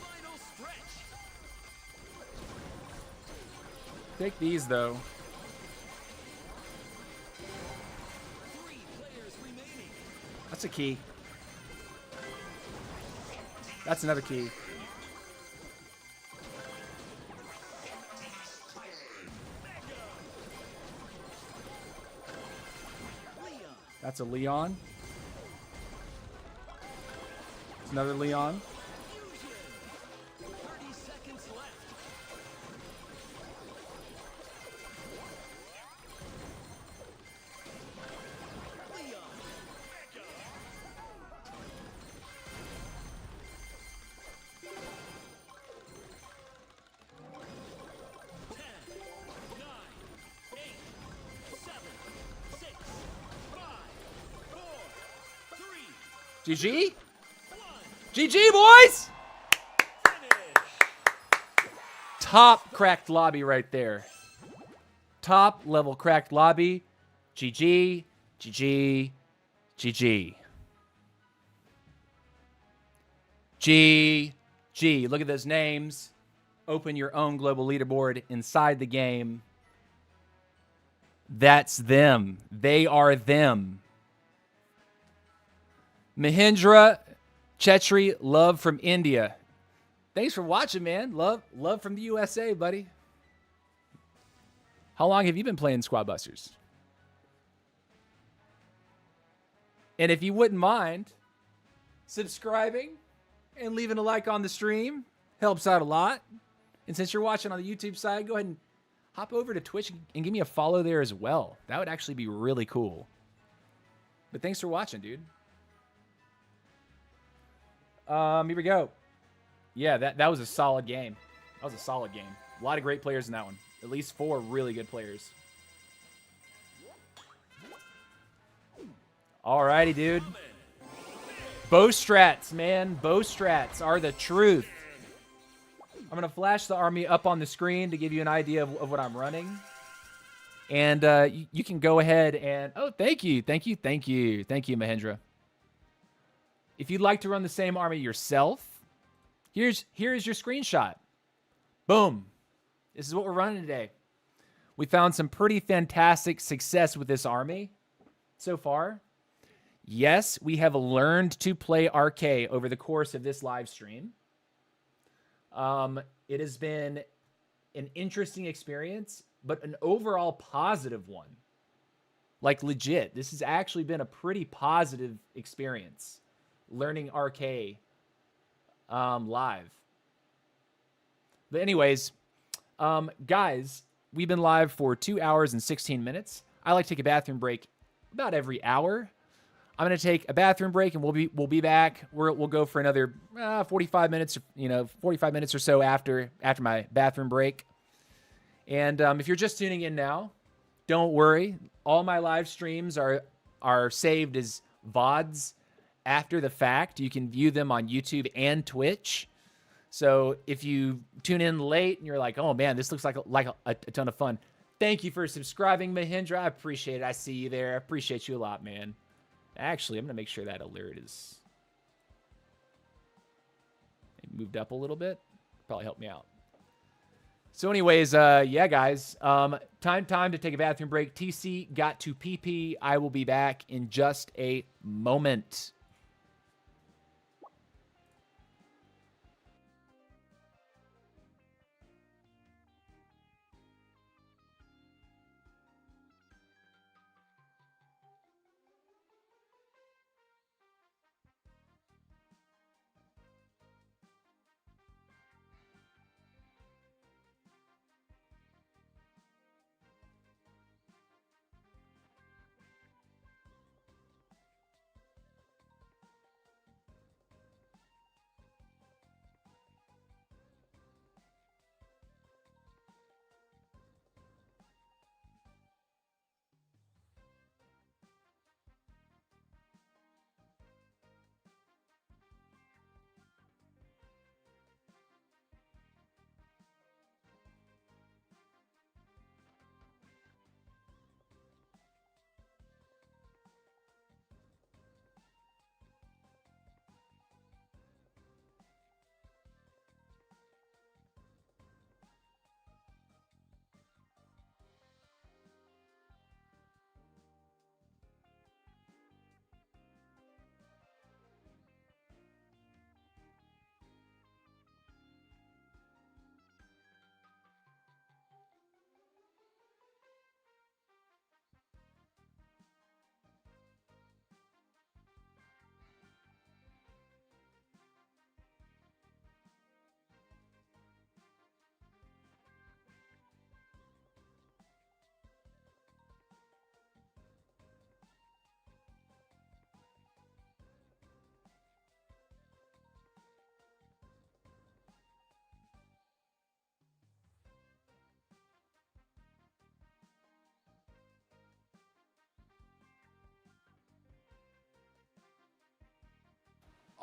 Final stretch. Take these, though. 3 players remaining. That's a key. That's another key. Leon. That's a Leon. It's another Leon. Fusion. 30 seconds left. Leon. 10, 9, 8, 7, 6, 5, 4, 3, GG? 1. GG, boys! Finish. Top cracked lobby right there. Top level cracked lobby. GG, GG, GG. GG. Look at those names. Open your own global leaderboard inside the game. That's them. They are them. Mahindra Chetri, love from India. Thanks for watching, man. Love from the USA, buddy. How long have you been playing Squad Busters? And if you wouldn't mind subscribing and leaving a like on the stream, helps out a lot. And since you're watching on the YouTube side, go ahead and hop over to Twitch and give me a follow there as well. That would actually be really cool. But thanks for watching, dude. Here we go. Yeah, that was a solid game. That was a solid game. A lot of great players in that one. At least 4 really good players. Alrighty, dude. Bow strats, man. Bow strats are the truth. I'm going to flash the army up on the screen to give you an idea of what I'm running. And you can go ahead and... Oh, thank you. Thank you, Mahindra. If you'd like to run the same army yourself, here's your screenshot. Boom. This is what we're running today. We found some pretty fantastic success with this army so far. Yes, we have learned to play RK over the course of this live stream. It has been an interesting experience, but an overall positive one. Like legit, this has actually been a pretty positive experience, learning RK live. But anyways, guys, we've been live for 2 hours and 16 minutes. I like to take a bathroom break about every hour. I'm going to take a bathroom break and we'll be back. We'll go for another 45 minutes, 45 minutes or so after my bathroom break. And if you're just tuning in now, don't worry. All my live streams are saved as VODs after the fact. You can view them on YouTube and Twitch. So if you tune in late and you're like, oh man, this looks like a ton of fun. Thank you for subscribing, Mahindra. I appreciate it. I see you there. I appreciate you a lot, man. Actually, I'm going to make sure that alert is moved up a little bit. Probably help me out. So anyways, yeah, guys, time to take a bathroom break. TC got to PP. I will be back in just a moment.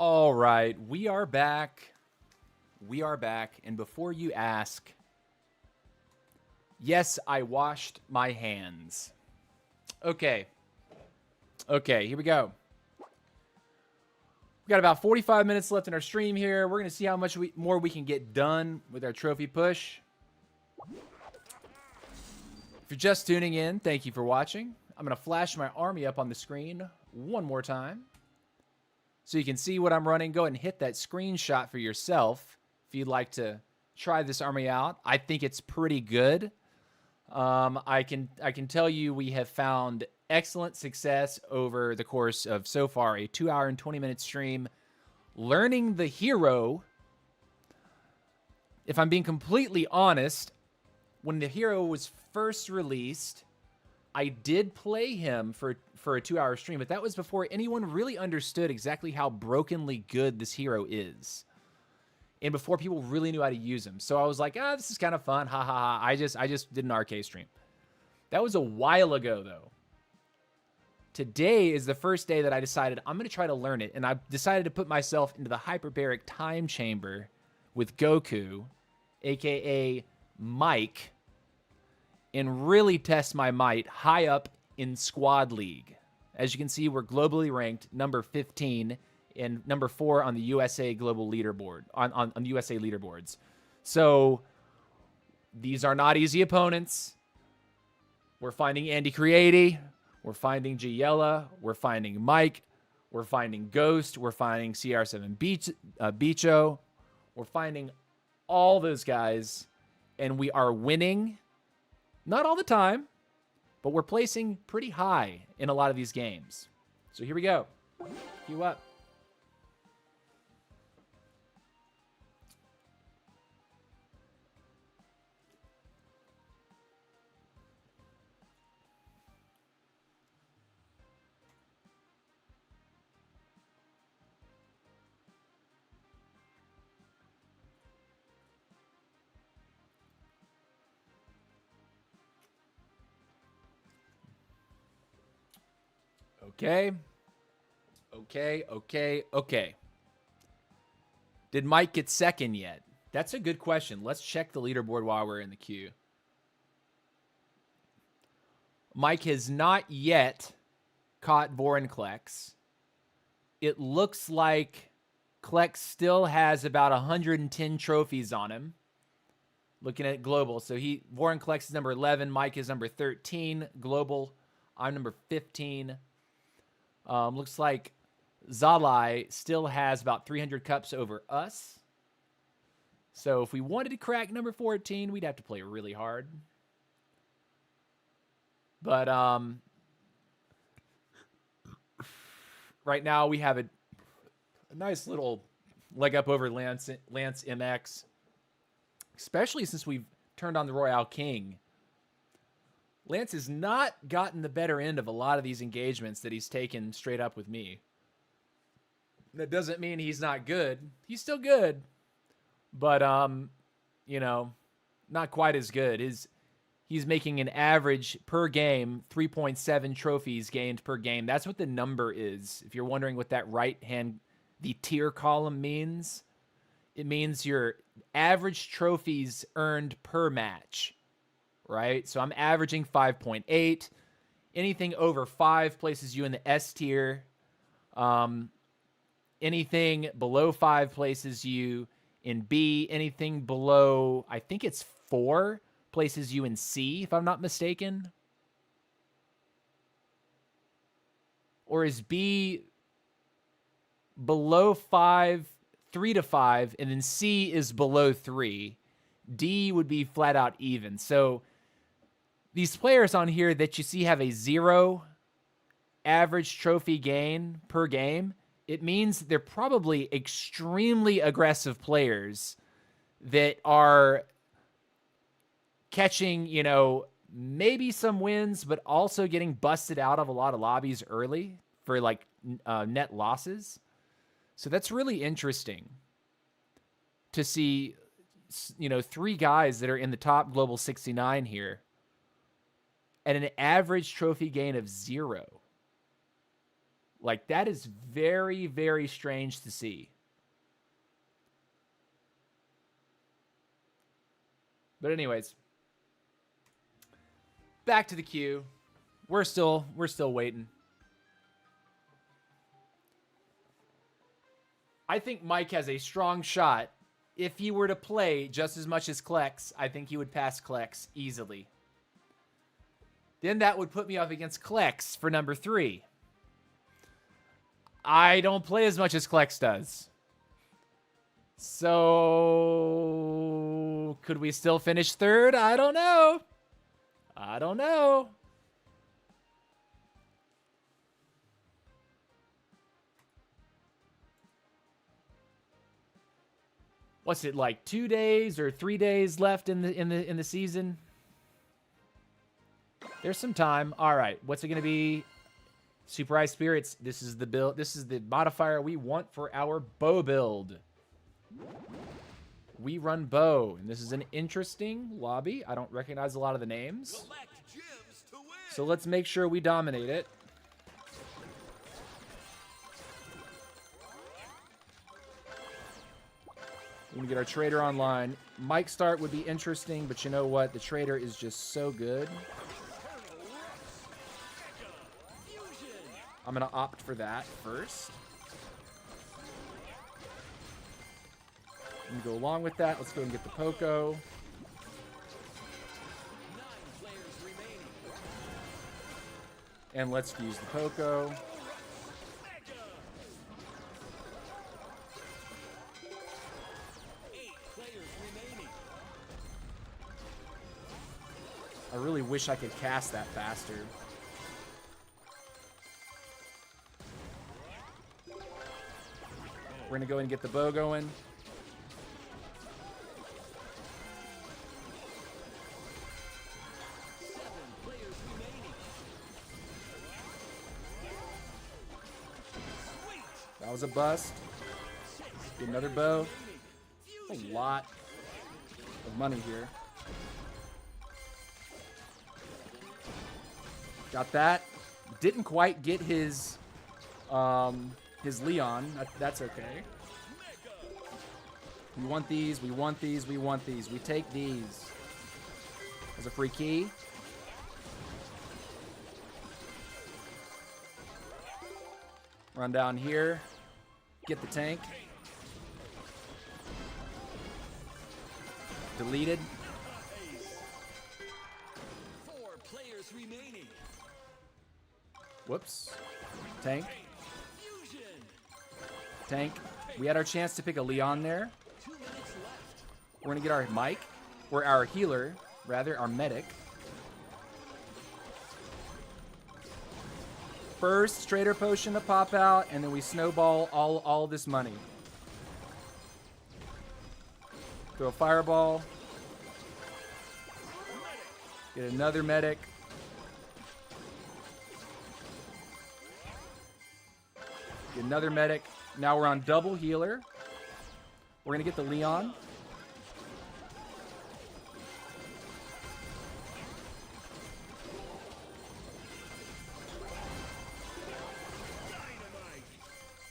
All right, we are back. We are back. And before you ask, yes, I washed my hands. Okay. Okay, here we go. We got about 45 minutes left in our stream here. We're going to see how much more we can get done with our trophy push. If you're just tuning in, thank you for watching. I'm going to flash my army up on the screen one more time so you can see what I'm running. Go ahead and hit that screenshot for yourself if you'd like to try this army out. I think it's pretty good. I can tell you we have found excellent success over the course of so far a 2-hour and 20-minute stream learning the hero. If I'm being completely honest, when the hero was first released, I did play him for a 2-hour stream, but that was before anyone really understood exactly how brokenly good this hero is, and before people really knew how to use him. So I was like, this is kind of fun, ha ha ha. I just did an RK stream. That was a while ago, though. Today is the first day that I decided I'm going to try to learn it, and I decided to put myself into the hyperbaric time chamber with Goku, aka Mike, and really test my might high up in Squad League. As you can see, we're globally ranked number 15 and number 4 on the USA Global Leaderboard, on the USA leaderboards. So these are not easy opponents. We're finding Andy Creati. We're finding Giella. We're finding Mike. We're finding Ghost. We're finding CR7 Bicho. We're finding all those guys, and we are winning. Not all the time, but we're placing pretty high in a lot of these games. So here we go. Queue up. Okay. Okay. Did Mike get second yet? That's a good question. Let's check the leaderboard while we're in the queue. Mike has not yet caught Vorinclex. It looks like Klex still has about 110 trophies on him. Looking at global. So Vorinclex is number 11. Mike is number 13. Global, I'm number 15. Looks like Zalai still has about 300 cups over us. So if we wanted to crack number 14, we'd have to play really hard. But right now we have a nice little leg up over Lance MX, especially since we've turned on the Royale King. Lance has not gotten the better end of a lot of these engagements that he's taken straight up with me. That doesn't mean he's not good. He's still good. But, you know, not quite as good. He's making an average per game, 3.7 trophies gained per game. That's what the number is. If you're wondering what that the tier column means, it means your average trophies earned per match. Right? So I'm averaging 5.8. Anything over 5 places you in the S tier. Anything below 5 places you in B. Anything below, I think it's 4, places you in C, if I'm not mistaken. Or is B below 5, 3 to 5, and then C is below 3. D would be flat out even. So these players on here that you see have a 0 average trophy gain per game, it means they're probably extremely aggressive players that are catching, you know, maybe some wins, but also getting busted out of a lot of lobbies early for like net losses. So that's really interesting to see, you know, 3 guys that are in the top global 69 here at an average trophy gain of 0. Like, that is very, very strange to see. But anyways, back to the queue. We're still waiting. I think Mike has a strong shot. If he were to play just as much as Klex, I think he would pass Klex easily. Then that would put me up against Klex for number 3. I don't play as much as Klex does. So, could we still finish 3rd? I don't know. I don't know. What's it like, 2 days or 3 days left in the season? There's some time. All right, what's it gonna be? Super Ice Spirits. This is the build. This is the modifier we want for our bow build. We run bow, and this is an interesting lobby. I don't recognize a lot of the names, Collect gems to win. so let's make sure we dominate it. We're gonna get our trader online. Mike start would be interesting, but you know what? The trader is just so good. I'm gonna opt for that first. I'm gonna go along with that. Let's go and get the Poco. 9 players remaining. And let's fuse the Poco. Mega. 8 players remaining. I really wish I could cast that faster. We're gonna go and get the bow going. That was a bust. Get another bow. A lot of money here. Got that. Didn't quite get his Leon. That's okay. We want these, we want these, we want these. We take these. As a free key. Run down here. Get the tank. Deleted. 4 players remaining. Whoops. Tank. Fusion. Tank. We had our chance to pick a Leon there. 2 minutes left. We're gonna get our Mike, or our healer, rather, our medic. First trader potion to pop out, and then we snowball all this money. Throw a fireball. Get another medic. Get another medic. Now we're on double healer. We're gonna get the Leon.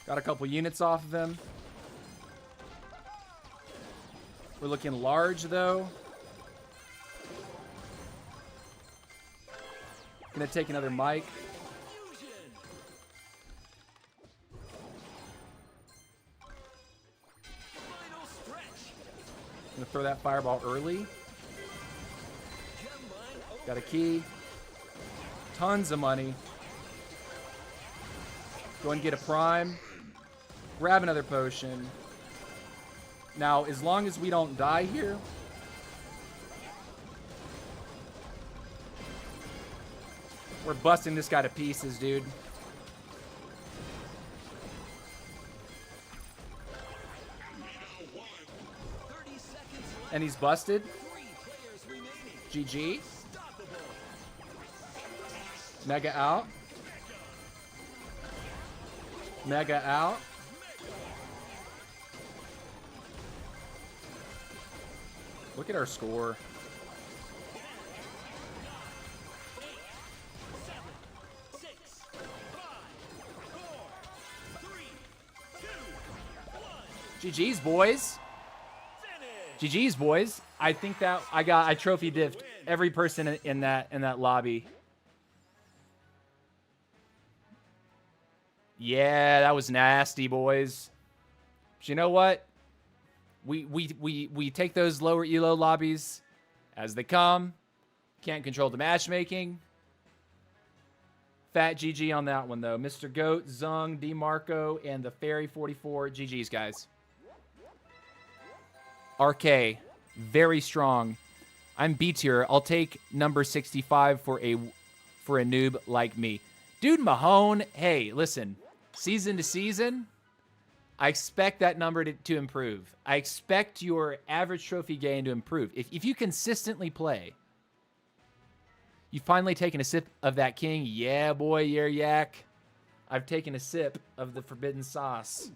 Got a couple units off of him. We're looking large though. Gonna take another Mike. Fusion. Final stretch. Gonna throw that fireball early. Gem mine open. Got a key. Tons of money. Go and get a prime. Grab another potion. Now, as long as we don't die here, we're busting this guy to pieces, dude. 30 seconds left. And he's busted. 3 players remaining. GG. Unstoppable. Mega out. Mega out. Look at our score. 7, 6, 5, 4, GG's, boys. GG's, boys. I think that I trophy diffed every person in that lobby. Yeah, that was nasty, boys. But you know what? We take those lower elo lobbies as they come. Can't control the matchmaking. Fat GG on that one, though. Mr. Goat, Zung, DeMarco, and the Fairy 44. GG's, guys. RK, very strong. I'm B tier. I'll take number 65 for a noob like me. Dude Mahone, hey, listen. Season to season, I expect that number to improve. I expect your average trophy gain to improve. If you consistently play, you finally taken a sip of that king. Yeah, boy, yak. I've taken a sip of the forbidden sauce.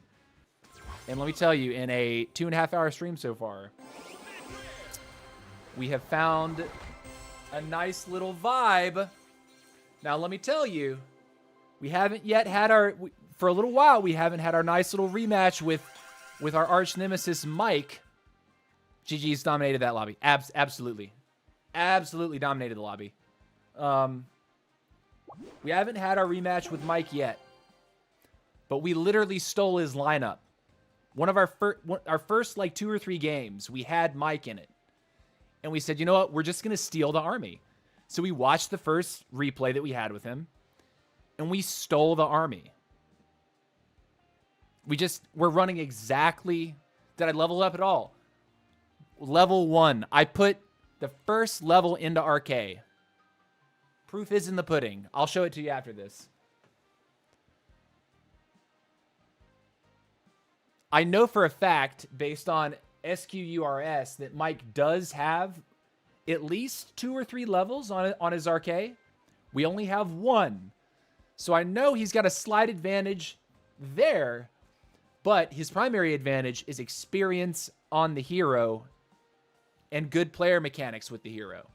And let me tell you, in a 2.5-hour stream so far, we have found a nice little vibe. Now, let me tell you, we haven't yet had for a little while, we haven't had our nice little rematch with our arch nemesis, Mike. GG's dominated that lobby. Absolutely. Absolutely dominated the lobby. We haven't had our rematch with Mike yet, but we literally stole his lineup. One of our first like 2 or 3 games, we had Mike in it. And we said, you know what? We're just going to steal the army. So we watched the first replay that we had with him, and we stole the army. We're running exactly... Did I level up at all? Level 1. I put the first level into RK. Proof is in the pudding. I'll show it to you after this. I know for a fact, based on SQURS, that Mike does have at least 2 or 3 levels on his RK. We only have 1. So I know he's got a slight advantage there, but his primary advantage is experience on the hero and good player mechanics with the hero.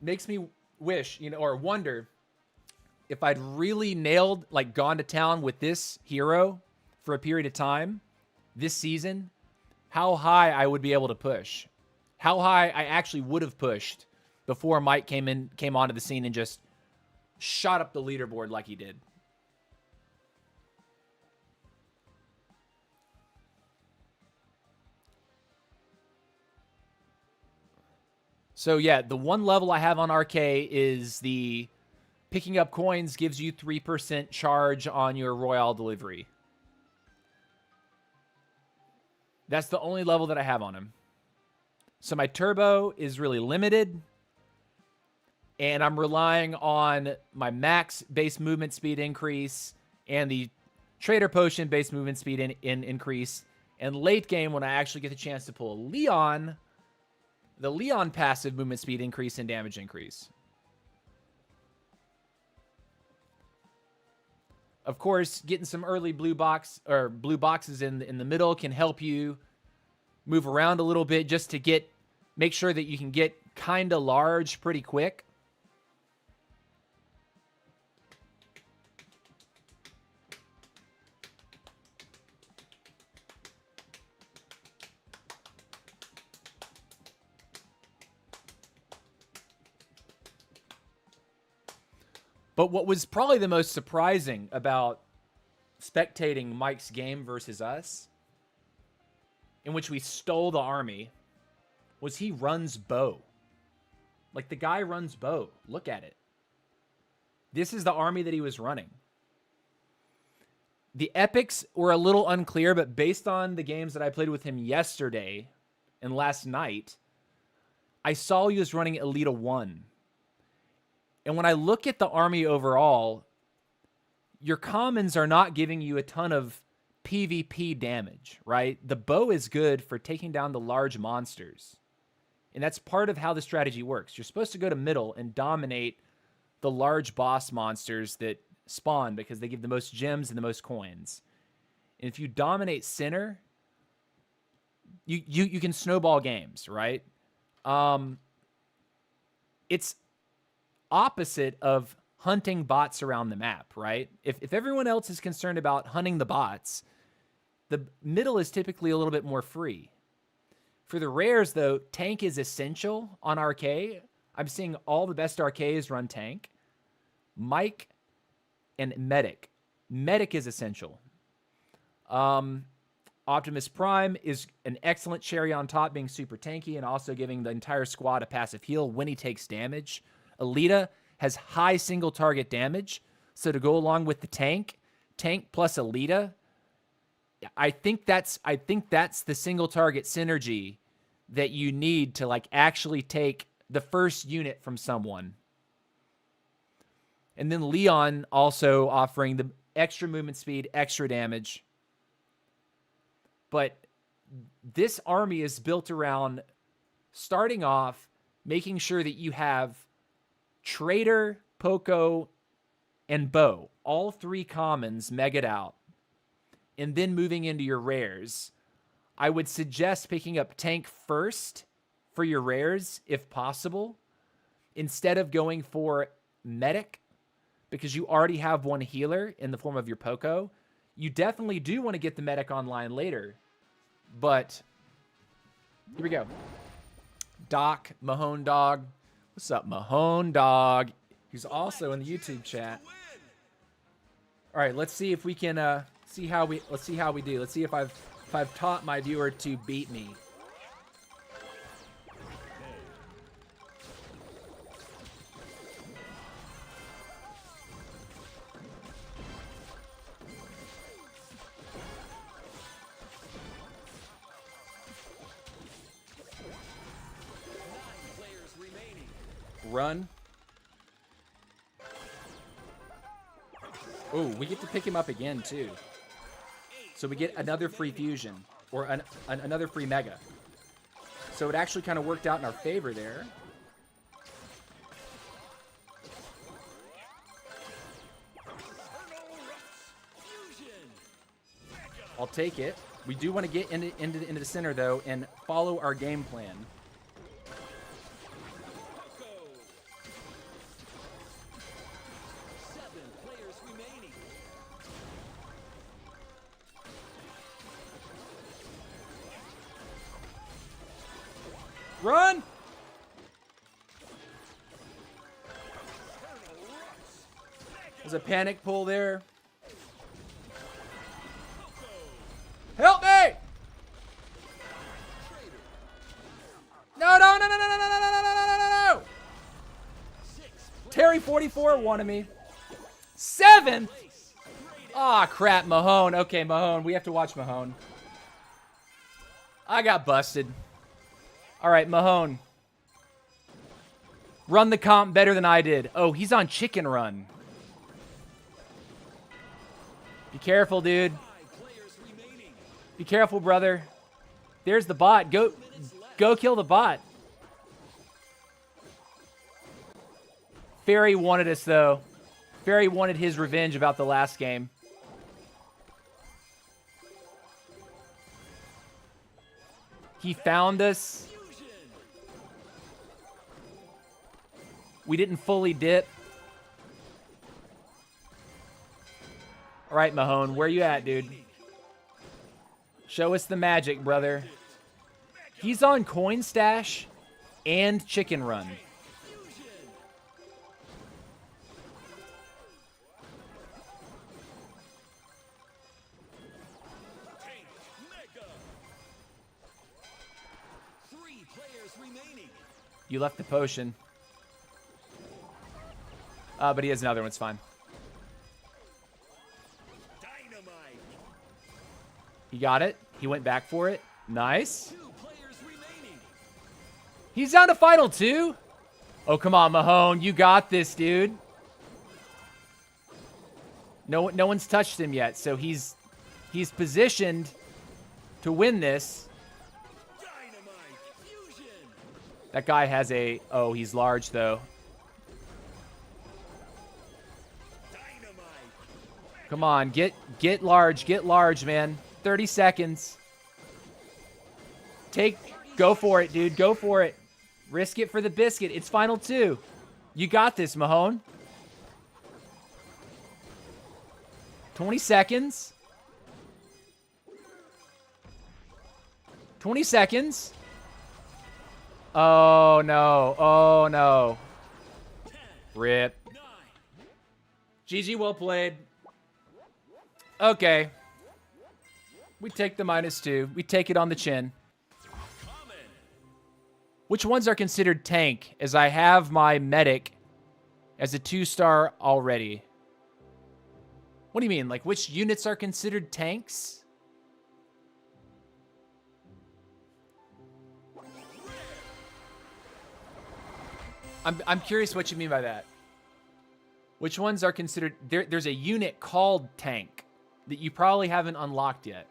Makes me wish, or wonder if I'd really nailed, like gone to town with this hero for a period of time this season, how high I would be able to push. How high I actually would have pushed before Mike came onto the scene and just shot up the leaderboard like he did. So yeah, the one level I have on RK is the picking up coins gives you 3% charge on your Royale delivery. That's the only level that I have on him. So my turbo is really limited, and I'm relying on my max base movement speed increase and the trader potion base movement speed increase. And late game, when I actually get the chance to pull a Leon, the Leon passive movement speed increase and damage increase. Of course, getting some early blue boxes in the middle can help you move around a little bit just to make sure that you can get kind of large pretty quick. But what was probably the most surprising about spectating Mike's game versus us, in which we stole the army, was he runs bow. Like, the guy runs bow. Look at it. This is the army that he was running. The epics were a little unclear, but based on the games that I played with him yesterday and last night, I saw he was running Elita 1. And when I look at the army overall, your commons are not giving you a ton of PvP damage, right? The bow is good for taking down the large monsters. And that's part of how the strategy works. You're supposed to go to middle and dominate the large boss monsters that spawn because they give the most gems and the most coins. And if you dominate center, you can snowball games, right? It's opposite of hunting bots around the map, right? If everyone else is concerned about hunting the bots, the middle is typically a little bit more free. For the rares, though, tank is essential on RK. I'm seeing all the best RKs run tank. Mike and medic. Medic is essential. Optimus Prime is an excellent cherry on top, being super tanky and also giving the entire squad a passive heal when he takes damage. Alita has high single target damage, so to go along with the tank plus Alita, I think that's the single target synergy that you need to like actually take the first unit from someone. And then Leon also offering the extra movement speed, extra damage. But this army is built around starting off, making sure that you have Trader, Poco, and Bow, all 3 commons megaed out, and then moving into your rares. I would suggest picking up tank first for your rares, if possible, instead of going for medic, because you already have one healer in the form of your Poco. You definitely do want to get the medic online later, but here we go. Doc, Mahone Dog. What's up, Mahone Dog? He's also in the YouTube chat. All right, let's see if we can let's see how we do. Let's see if I've taught my viewer to beat me. Run. Oh, we get to pick him up again, too. So we get another free fusion, or another free mega. So it actually kind of worked out in our favor there. I'll take it. We do want to get into the center, though, and follow our game plan. Run! There's a panic pull there. Help me! No, no, no, no, no, no, no, no, no, no, no, no! Terry 44 wanted me. 7th? Aw, crap, Mahone. Okay, Mahone. We have to watch Mahone. I got busted. All right, Mahone. Run the comp better than I did. Oh, he's on chicken run. Be careful, dude. Be careful, brother. There's the bot. Go kill the bot. Fairy wanted us, though. Fairy wanted his revenge about the last game. He found us. We didn't fully dip. All right, Mahone, where you at, dude? Show us the magic, brother. He's on Coin Stash and Chicken Run. You left the potion. But he has another one, it's fine. He got it. He went back for it. Nice. He's down to final 2. Oh, come on, Mahone. You got this, dude. No one's touched him yet, so he's positioned to win this. That guy has a... Oh, he's large, though. Come on, get large, man. 30 seconds. Go for it, dude. Go for it. Risk it for the biscuit. It's final 2. You got this, Mahone. 20 seconds. 20 seconds. Oh, no. Oh, no. Rip. GG, well played. Okay. We take the -2. We take it on the chin. Which ones are considered tank, as I have my medic as a 2-star already? What do you mean? Like, which units are considered tanks? I'm curious what you mean by that. Which ones are considered... There's a unit called tank that you probably haven't unlocked yet.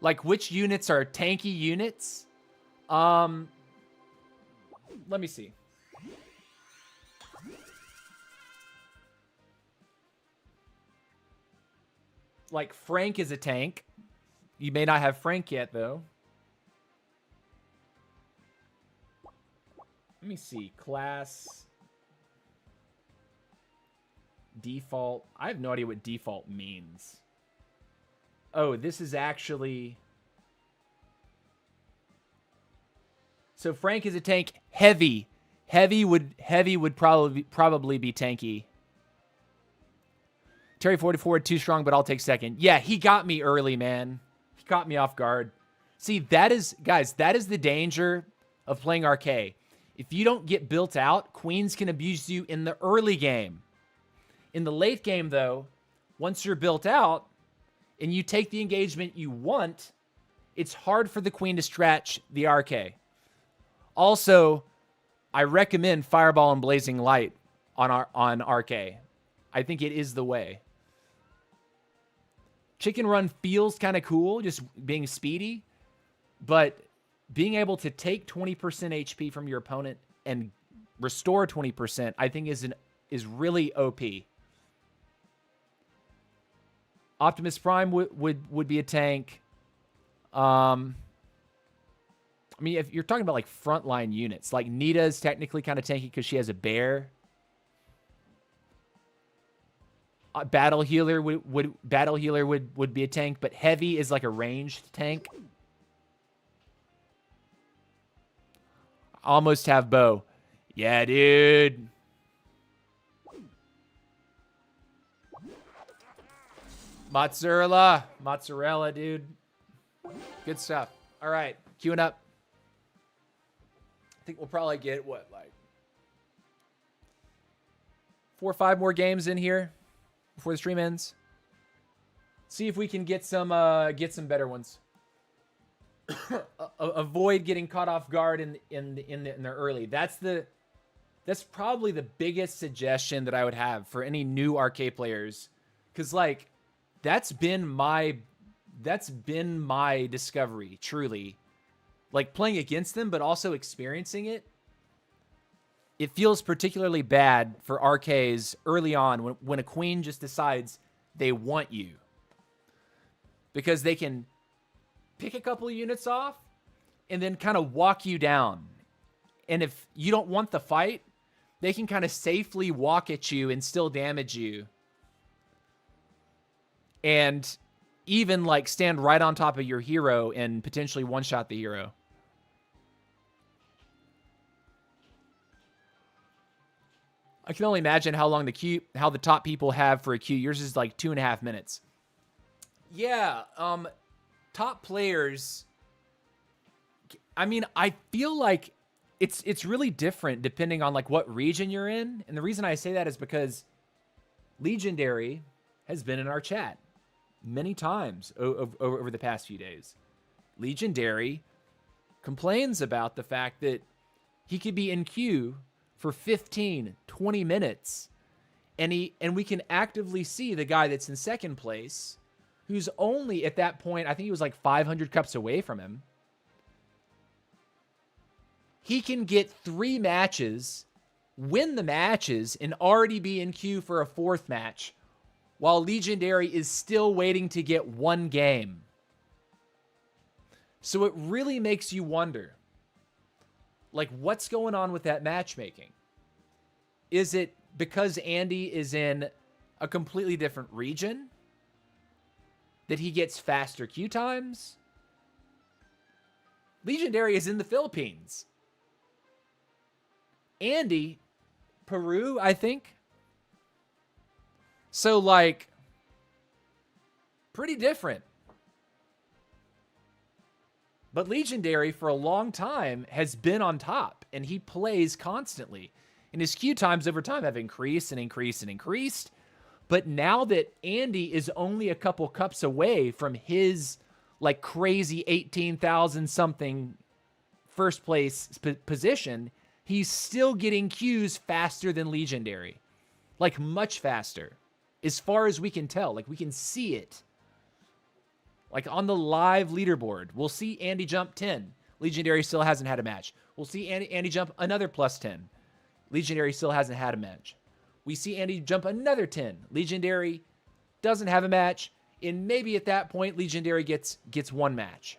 Like, which units are tanky units? Let me see. Like, Frank is a tank. You may not have Frank yet, though. Let me see. Class. Default. I have no idea what default means. Oh, this is actually... So Frank is a tank. Heavy. Heavy would probably be tanky. Terry 44, too strong, but I'll take second. Yeah, he got me early, man. He caught me off guard. See, that is, guys, that is the danger of playing RK. If you don't get built out, queens can abuse you in the early game. In the late game, though, once you're built out and you take the engagement you want, it's hard for the queen to stretch the RK. Also, I recommend Fireball and Blazing Light on RK. I think it is the way. Chicken Run feels kind of cool, just being speedy, but being able to take 20% HP from your opponent and restore 20%, I think is really OP. Optimus Prime would be a tank. I mean, if you're talking about like frontline units, like Nita is technically kind of tanky because she has a bear. Battle Healer would be a tank, but Heavy is like a ranged tank. Almost have Bow. Yeah, dude. Mozzarella, dude. Good stuff. All right, queuing up. I think we'll probably get, what, like 4 or 5 more games in here before the stream ends. See if we can get some better ones. Avoid getting caught off guard in the early. That's probably the biggest suggestion that I would have for any new RK players, because like that's been my discovery, truly. Like playing against them, but also experiencing it. It feels particularly bad for RKs early on when a queen just decides they want you, because they can pick a couple of units off and then kind of walk you down. And if you don't want the fight, they can kind of safely walk at you and still damage you. And even like stand right on top of your hero and potentially one-shot the hero. I can only imagine how long how the top people have for a queue. Yours is like 2.5 minutes. Yeah, top players, I mean, I feel like it's really different depending on like what region you're in. And the reason I say that is because Legendary has been in our chat many times over the past few days. Legendary complains about the fact that he could be in queue for 15, 20 minutes. And we can actively see the guy that's in second place, who's only at that point, I think he was like 500 cups away from him. He can get 3 matches, win the matches, and already be in queue for a 4th match, while Legendary is still waiting to get 1 game. So it really makes you wonder, like, what's going on with that matchmaking? Is it because Andy is in a completely different region, that he gets faster queue times. Legendary is in the Philippines. Andy, Peru, I think. So, like, pretty different. But Legendary, for a long time, has been on top, and he plays constantly. And his queue times over time have increased and increased and increased. But now that Andy is only a couple cups away from his, like, crazy 18,000-something first place position, he's still getting queues faster than Legendary. Like, much faster. As far as we can tell. Like, we can see it. Like, on the live leaderboard, we'll see Andy jump 10. Legendary still hasn't had a match. We'll see Andy jump another plus 10. Legendary still hasn't had a match. We see Andy jump another 10. Legendary doesn't have a match. And maybe at that point, Legendary gets one match.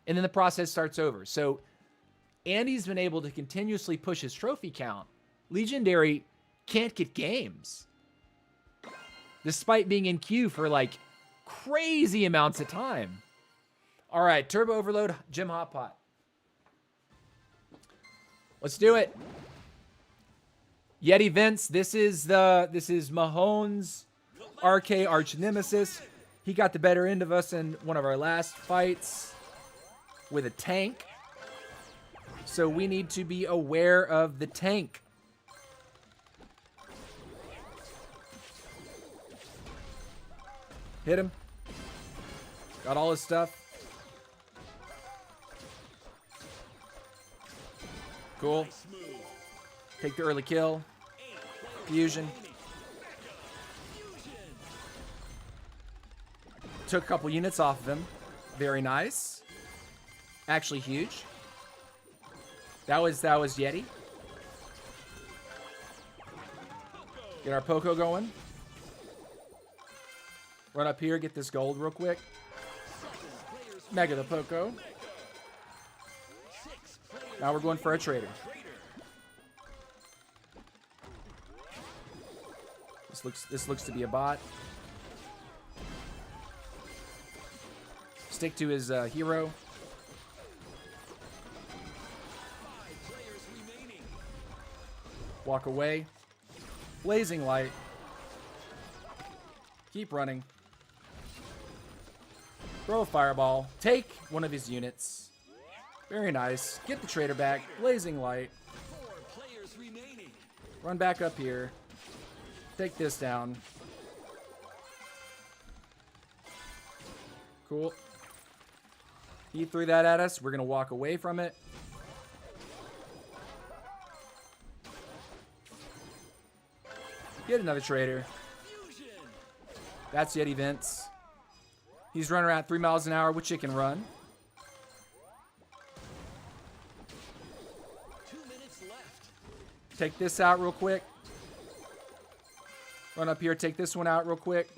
And then the process starts over. So Andy's been able to continuously push his trophy count. Legendary can't get games. Despite being in queue for, like, crazy amounts of time. All right, Turbo Overload, Gym Hot Pot. Let's do it. Yeti Vince, this is Mahone's RK arch nemesis. He got the better end of us in one of our last fights with a tank. So we need to be aware of the tank. Hit him. Got all his stuff. Cool. Take the early kill. Fusion. Took a couple units off of him. Very nice. Actually huge. That was Yeti. Get our Poco going. Run up here, get this gold real quick. Mega the Poco. Now we're going for a trader. This looks to be a bot. Stick to his hero. Walk away. Blazing light. Keep running. Throw a fireball. Take one of his units. Very nice. Get the trader back. Blazing light. Run back up here. Take this down. Cool. He threw that at us. We're going to walk away from it. Get another trader. That's Yeti Vince. He's running around 3 miles an hour with chicken run. 2 minutes left. Take this out real quick. Run up here, take this one out real quick.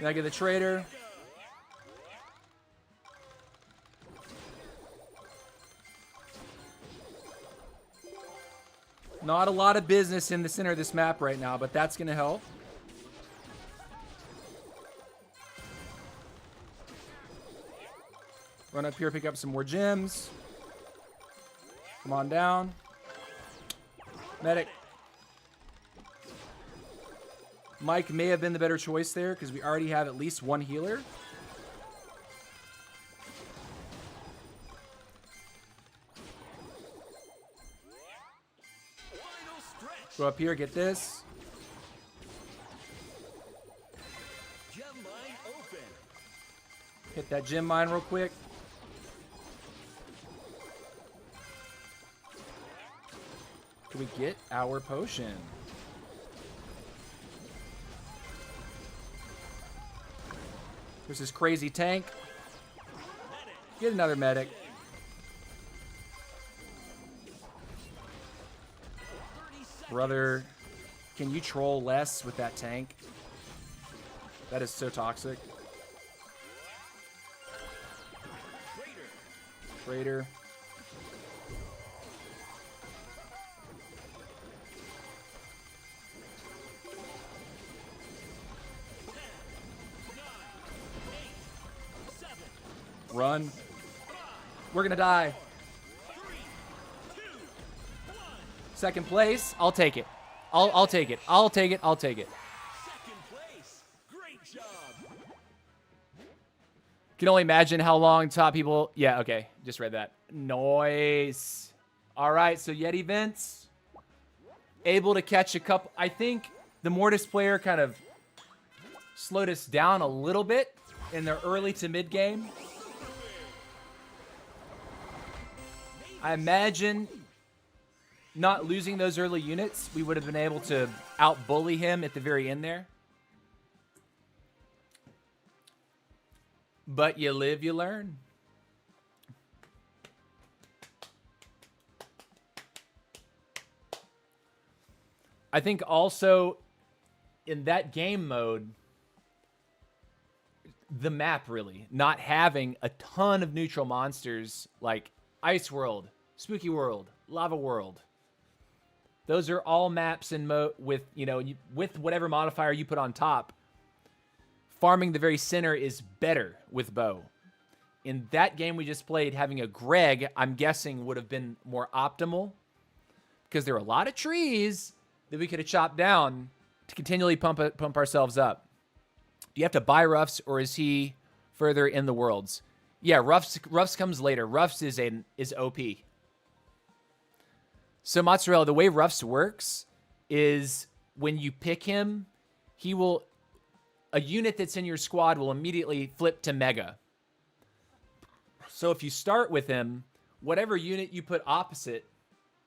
Mega the trader. Not a lot of business in the center of this map right now, but that's going to help. Run up here, pick up some more gems. Come on down. Medic. Mike may have been the better choice there because we already have at least one healer. Go up here, get this. Gem mine open. Hit that gem mine real quick. Can we get our potion? There's this crazy tank. Get another medic. Brother Can you troll less with that tank? That is so toxic. Trader. Run. We're gonna die. Second place. I'll take it. I'll take it. I'll take it. I'll take it. Second place. Great job. Can only imagine how long top people. Yeah, okay. Just read that. Nice. All right, so Yeti Vince able to catch a couple. I think the Mortis player kind of slowed us down a little bit in their early to mid game. I imagine not losing those early units, we would have been able to out-bully him at the very end there. But you live, you learn. I think also in that game mode, the map really, not having a ton of neutral monsters like Ice World, Spooky World, Lava World. Those are all maps in with, you know, with whatever modifier you put on top. Farming the very center is better with bow. In that game we just played, having a Greg, I'm guessing, would have been more optimal because there are a lot of trees that we could have chopped down to continually pump ourselves up. Do you have to buy Ruffs, or is he further in the worlds? Yeah, Ruffs comes later. Ruffs is OP. So Mozzarella, the way Ruffs works is when you pick him, a unit that's in your squad will immediately flip to Mega. So if you start with him, whatever unit you put opposite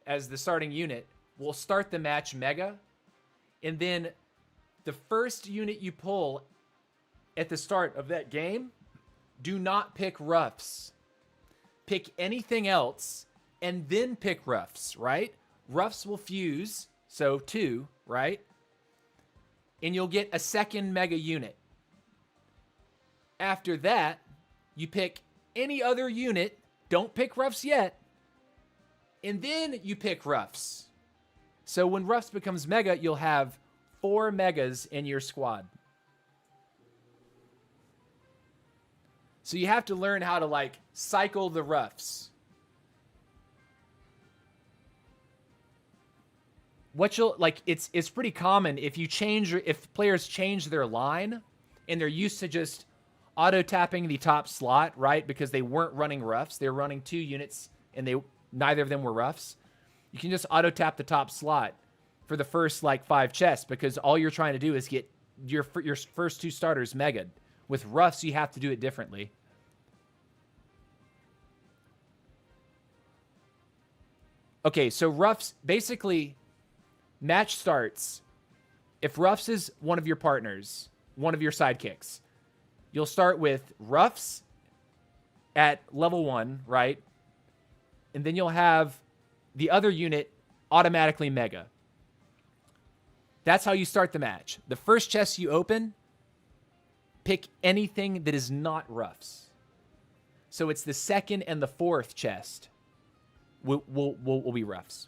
as the starting unit will start the match Mega. And then the first unit you pull at the start of that game, do not pick Ruffs. Pick anything else and then pick Ruffs, right? Ruffs will fuse, so 2, right? And you'll get a second Mega unit. After that, you pick any other unit, don't pick Ruffs yet, and then you pick Ruffs. So when Ruffs becomes Mega, you'll have 4 Megas in your squad. So you have to learn how to, like, cycle the Ruffs. What you'll, like, it's pretty common if players change their line and they're used to just auto-tapping the top slot, right? Because they weren't running Ruffs. They were running 2 units and neither of them were Ruffs. You can just auto-tap the top slot for the first, like, 5 chests because all you're trying to do is get your first 2 starters Mega'd. With Ruffs, you have to do it differently. Okay, so Ruffs, basically, match starts. If Ruffs is one of your partners, one of your sidekicks, you'll start with Ruffs at level 1, right? And then you'll have the other unit automatically Mega. That's how you start the match. The first chest you open, pick anything that is not Ruffs. So it's the second and the 4th chest will be Ruffs.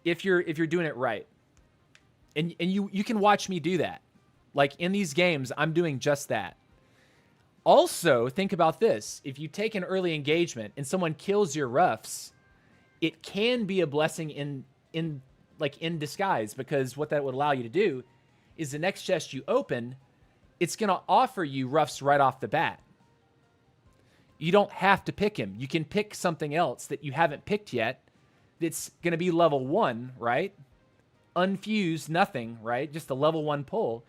If you're doing it right. And you can watch me do that. Like in these games, I'm doing just that. Also, think about this. If you take an early engagement and someone kills your Ruffs, it can be a blessing in disguise, because what that would allow you to do is the next chest you open, it's going to offer you Ruffs right off the bat. You don't have to pick him. You can pick something else that you haven't picked yet that's going to be level 1, right? Unfused, nothing, right? Just a level 1 pull.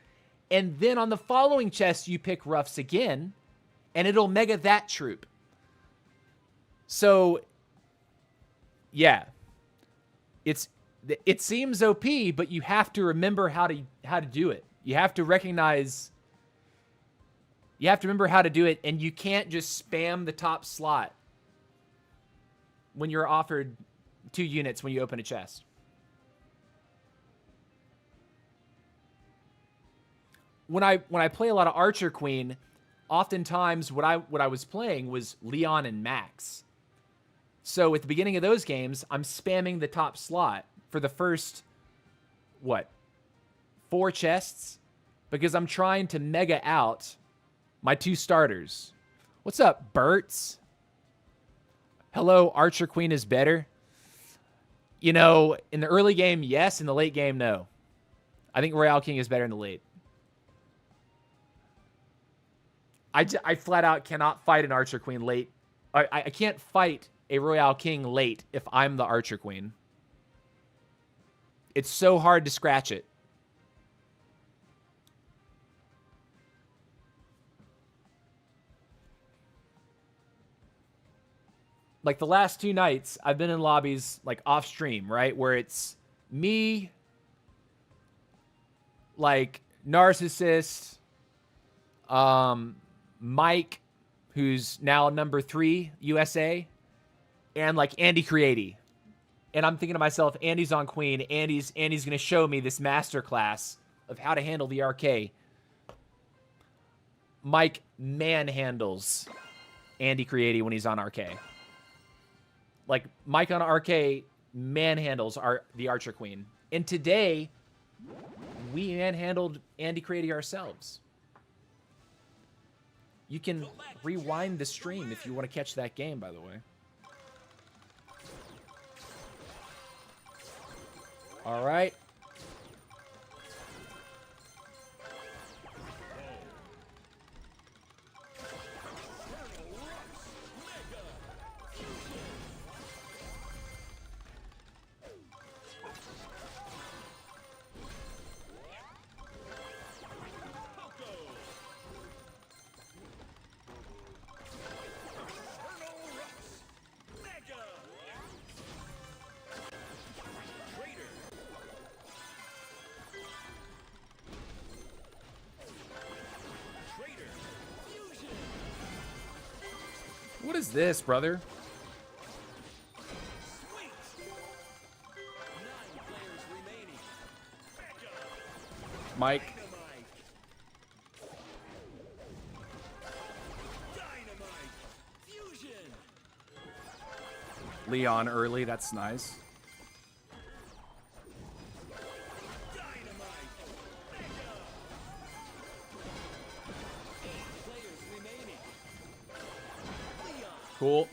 And then on the following chest, you pick Ruffs again, and it'll Mega that troop. So, yeah. It seems OP, but you have to remember how to do it. You have to recognize... You have to remember how to do it, and you can't just spam the top slot when you're offered 2 units when you open a chest. when I play a lot of Archer Queen, oftentimes what I was playing was Leon and Max. So at the beginning of those games, I'm spamming the top slot for the first, what, 4 chests? Because I'm trying to mega out my 2 starters. What's up, Berts? Hello, Archer Queen is better. You know, in the early game, yes. In the late game, no. I think Royale King is better in the late. I flat out cannot fight an Archer Queen late. I can't fight a Royale King late if I'm the Archer Queen. It's so hard to scratch it. Like the last 2 nights, I've been in lobbies like off stream, right? Where it's me, like Narcissist, Mike, who's now number 3 USA, and like Andy Creati. And I'm thinking to myself, Andy's on Queen. Andy's gonna show me this masterclass of how to handle the RK. Mike manhandles Andy Creati when he's on RK. Like, Mike on RK manhandles the Archer Queen. And today, we manhandled Andy Creati ourselves. You can rewind the stream if you want to catch that game, by the way. All right. What is this, brother? Mike. Leon early, that's nice. Cool.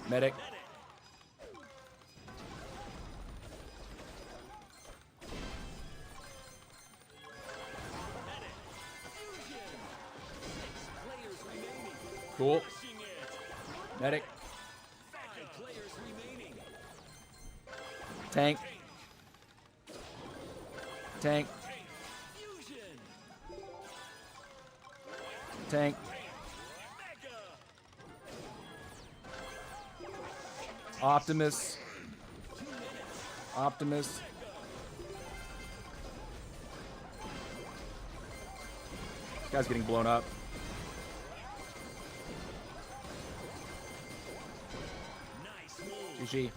Medic. Cool. Medic. Tank. Tank. Tank. Optimus. Optimus. This guy's getting blown up. GG.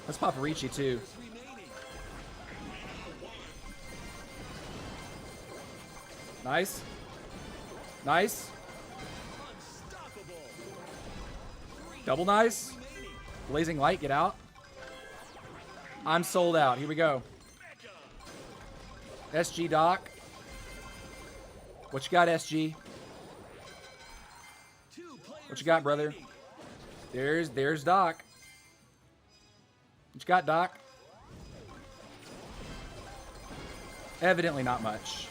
Let's pop a Ricci too. Nice. Nice. Double nice. Blazing light, get out. I'm sold out. Here we go. SG Doc. What you got, SG? What you got, brother? There's Doc. What you got, Doc? Evidently not much.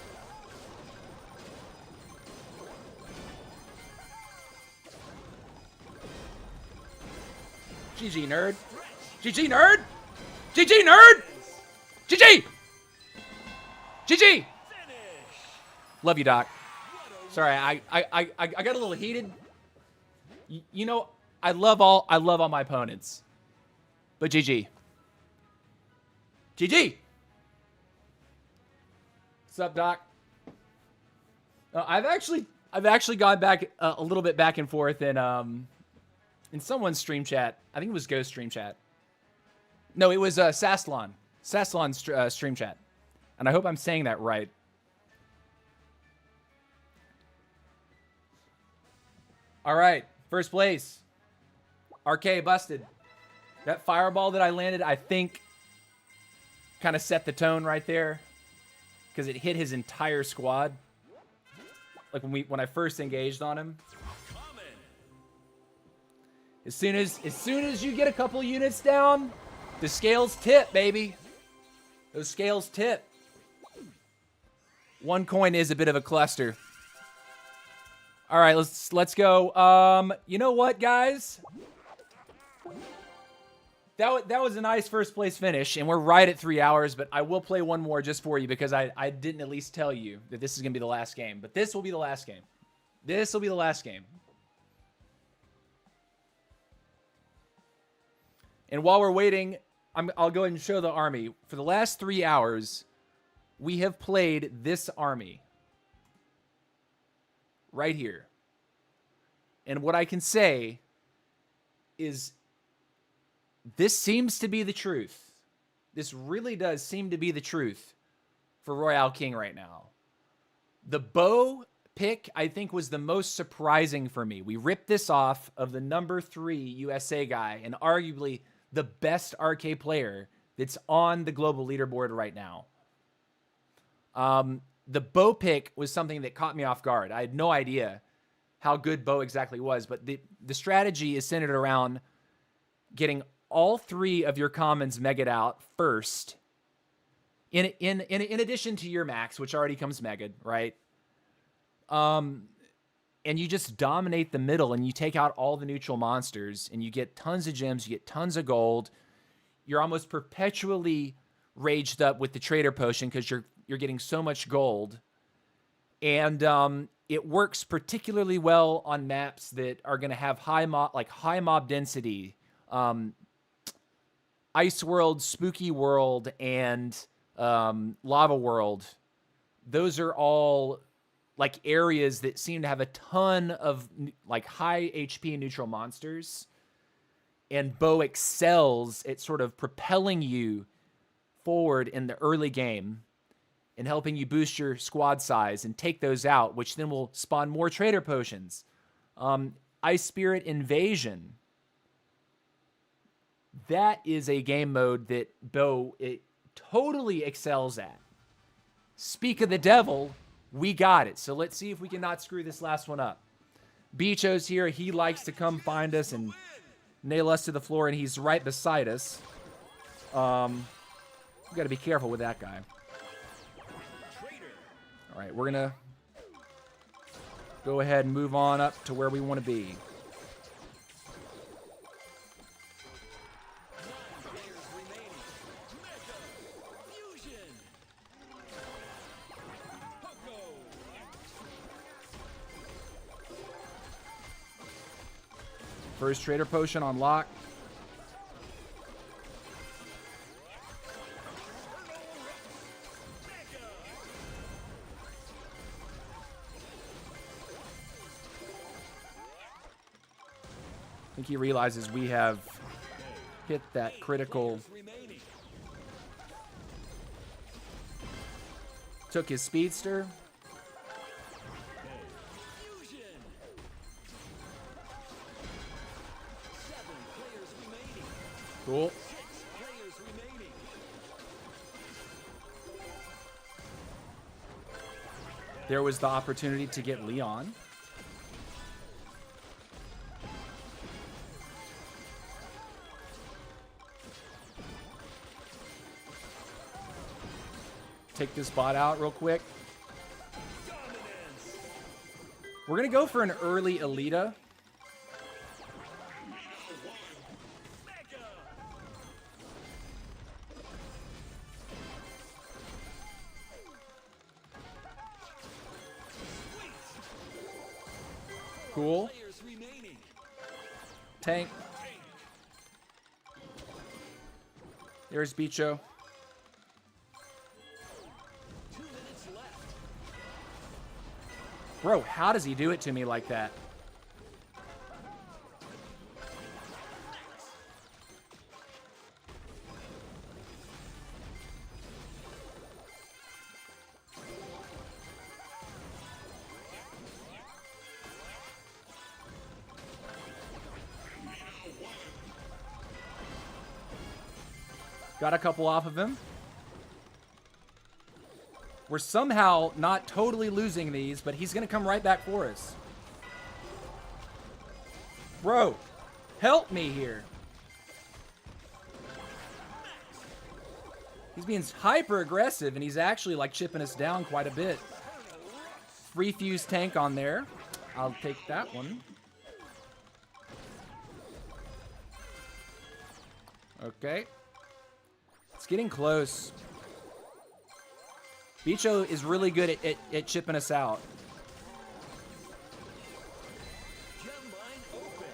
GG, nerd. GG, nerd. GG, nerd. GG. GG. Love you, Doc. Sorry, I got a little heated. You know, I love all my opponents. But GG. GG. What's up, Doc? I've actually gone back a little bit back and forth in someone's stream chat. I think it was Ghost stream chat. No, it was Sastlon. Sassalon stream chat. And I hope I'm saying that right. All right, first place. RK busted. That fireball that I landed, I think, kind of set the tone right there. Because it hit his entire squad. Like when I first engaged on him. As soon as you get a couple units down, the scales tip, baby. Those scales tip. One coin is a bit of a cluster. All right, let's go. You know what, guys? That was a nice first place finish, and we're right at 3 hours, but I will play one more just for you because I didn't at least tell you that this is going to be the last game. But this will be the last game. This will be the last game. And while we're waiting, I'll go ahead and show the army. For the last 3 hours, we have played this army. Right here. And what I can say is this seems to be the truth. This really does seem to be the truth for Royale King right now. The bow pick, I think, was the most surprising for me. We ripped this off of the number 3 USA guy and arguably the best RK player that's on the global leaderboard right now. The bow pick was something that caught me off guard. I had no idea how good bow exactly was, but the strategy is centered around getting all 3 of your commons megaed out first, in addition to your max, which already comes megaed, right? And you just dominate the middle, and you take out all the neutral monsters, and you get tons of gems, you get tons of gold. You're almost perpetually raged up with the trader potion because you're getting so much gold. And it works particularly well on maps that are going to have high mob density. Ice World, Spooky World, and Lava World. Those are all like areas that seem to have a ton of like high HP neutral monsters. And bow excels at sort of propelling you forward in the early game and helping you boost your squad size and take those out, which then will spawn more trader potions. Ice Spirit Invasion. That is a game mode that bow it totally excels at. Speak of the devil, we got it. So let's see if we can not screw this last one up. Bicho's here. He likes to come find us and nail us to the floor, and he's right beside us. We got to be careful with that guy. All right, we're going to go ahead and move on up to where we want to be. First trader potion on lock. I think he realizes we have hit that critical. Took his speedster. Cool. There was the opportunity to get Leon. Take this bot out real quick. We're going to go for an early Alita. Cool. Tank. There's Bicho. Bro, how does he do it to me like that? Got a couple off of him. We're somehow not totally losing these, but he's going to come right back for us. Bro, help me here. He's being hyper aggressive, and he's actually like chipping us down quite a bit. Free fuse tank on there. I'll take that one. Okay. It's getting close. Bicho is really good at chipping us out. Gem line open.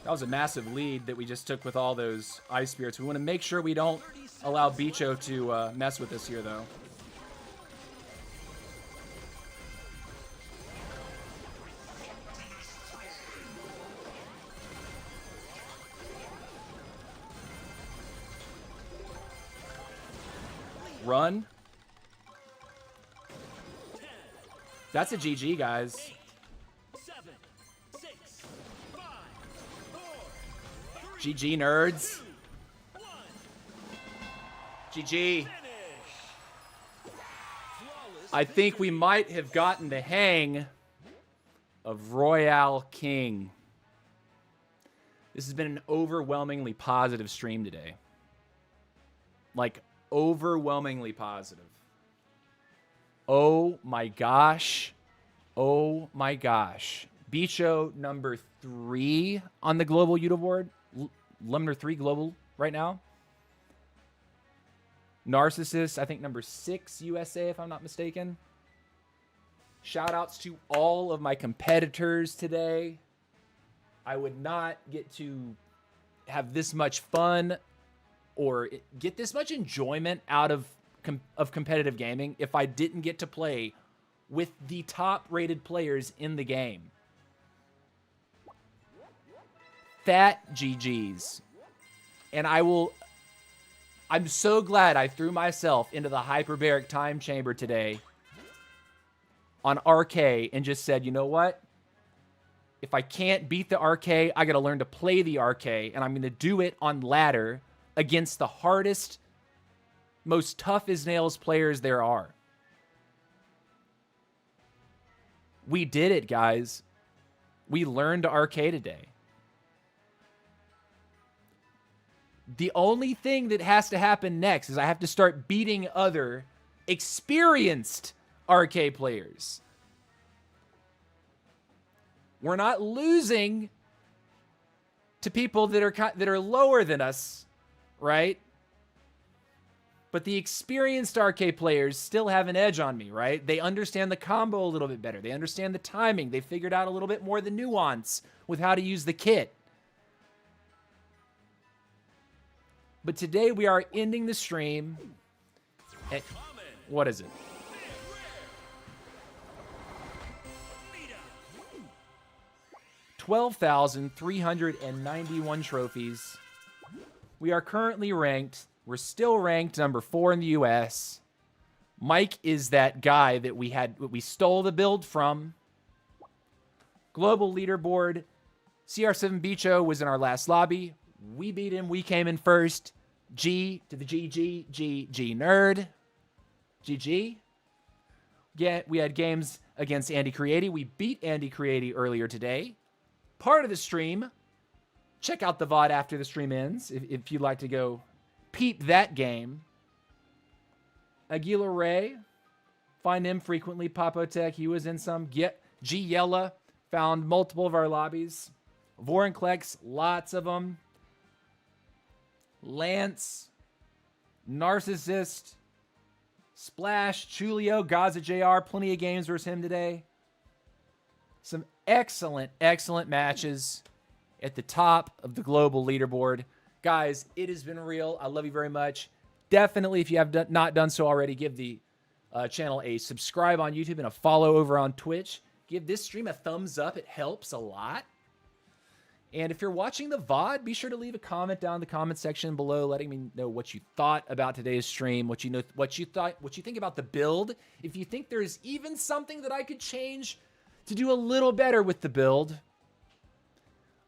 That was a massive lead that we just took with all those ice spirits. We want to make sure we don't allow Bicho to mess with us here, though. Run. That's a GG, guys. 7, 6, 5, 4, GG, nerds. 1. GG. Finish. Flawless. I think we might have gotten the hang of Royale King. This has been an overwhelmingly positive stream today. Like, overwhelmingly positive. Oh my gosh. Oh my gosh. Bicho number 3 on the global leaderboard. Number 3 global right now. Narcissist, I think number 6 USA, if I'm not mistaken. Shout outs to all of my competitors today. I would not get to have this much fun or get this much enjoyment out of competitive gaming if I didn't get to play with the top rated players in the game. Fat GGs. And I'm so glad I threw myself into the hyperbaric time chamber today on RK and just said, you know what? If I can't beat the RK, I got to learn to play the RK, and I'm going to do it on ladder against the hardest, most tough as nails players there are. We did it, guys. We learned RK today. The only thing that has to happen next is I have to start beating other experienced RK players. We're not losing to people that are lower than us, right? But the experienced RK players still have an edge on me, right? They understand the combo a little bit better. They understand the timing. They figured out a little bit more the nuance with how to use the kit. But today we are ending the stream at, what is it? 12,391 trophies. We are currently ranked. We're still ranked number 4 in the US. Mike is that guy that we stole the build from. Global leaderboard. CR7 Bicho was in our last lobby. We beat him. We came in first. G to the GG. GG nerd. GG. Yeah, we had games against Andy Creati. We beat Andy Creati earlier today. Part of the stream. Check out the VOD after the stream ends if you'd like to go peep that game. Aguila Ray. Find him frequently. Papotech. He was in some. G Yella. Found multiple of our lobbies. Vorinclex. Lots of them. Lance. Narcissist. Splash. Chulio. Gaza JR. Plenty of games versus him today. Some excellent, excellent matches at the top of the global leaderboard. Guys, it has been real. I love you very much. Definitely, if you have not done so already, give the channel a subscribe on YouTube and a follow over on Twitch. Give this stream a thumbs up. It helps a lot. And if you're watching the VOD, be sure to leave a comment down in the comment section below, letting me know what you thought about today's stream, what you think about the build. If you think there's even something that I could change to do a little better with the build.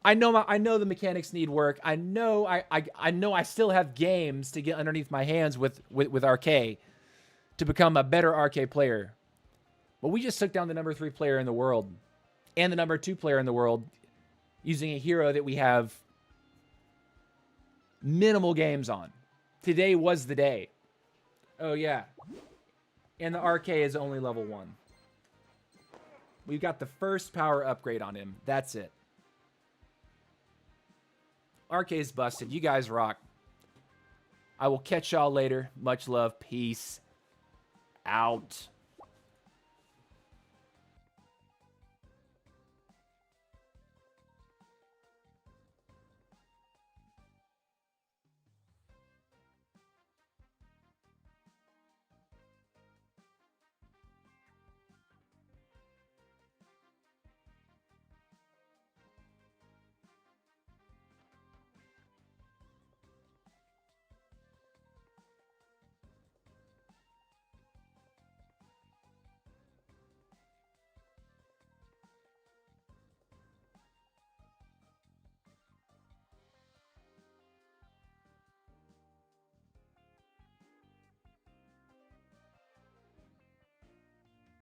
I know the mechanics need work. I know I still have games to get underneath my hands with RK to become a better RK player. But we just took down the number 3 player in the world and the number 2 player in the world using a hero that we have minimal games on. Today was the day. Oh yeah. And the RK is only level 1. We've got the first power upgrade on him. That's it. RK's busted. You guys rock. I will catch y'all later. Much love. Peace out.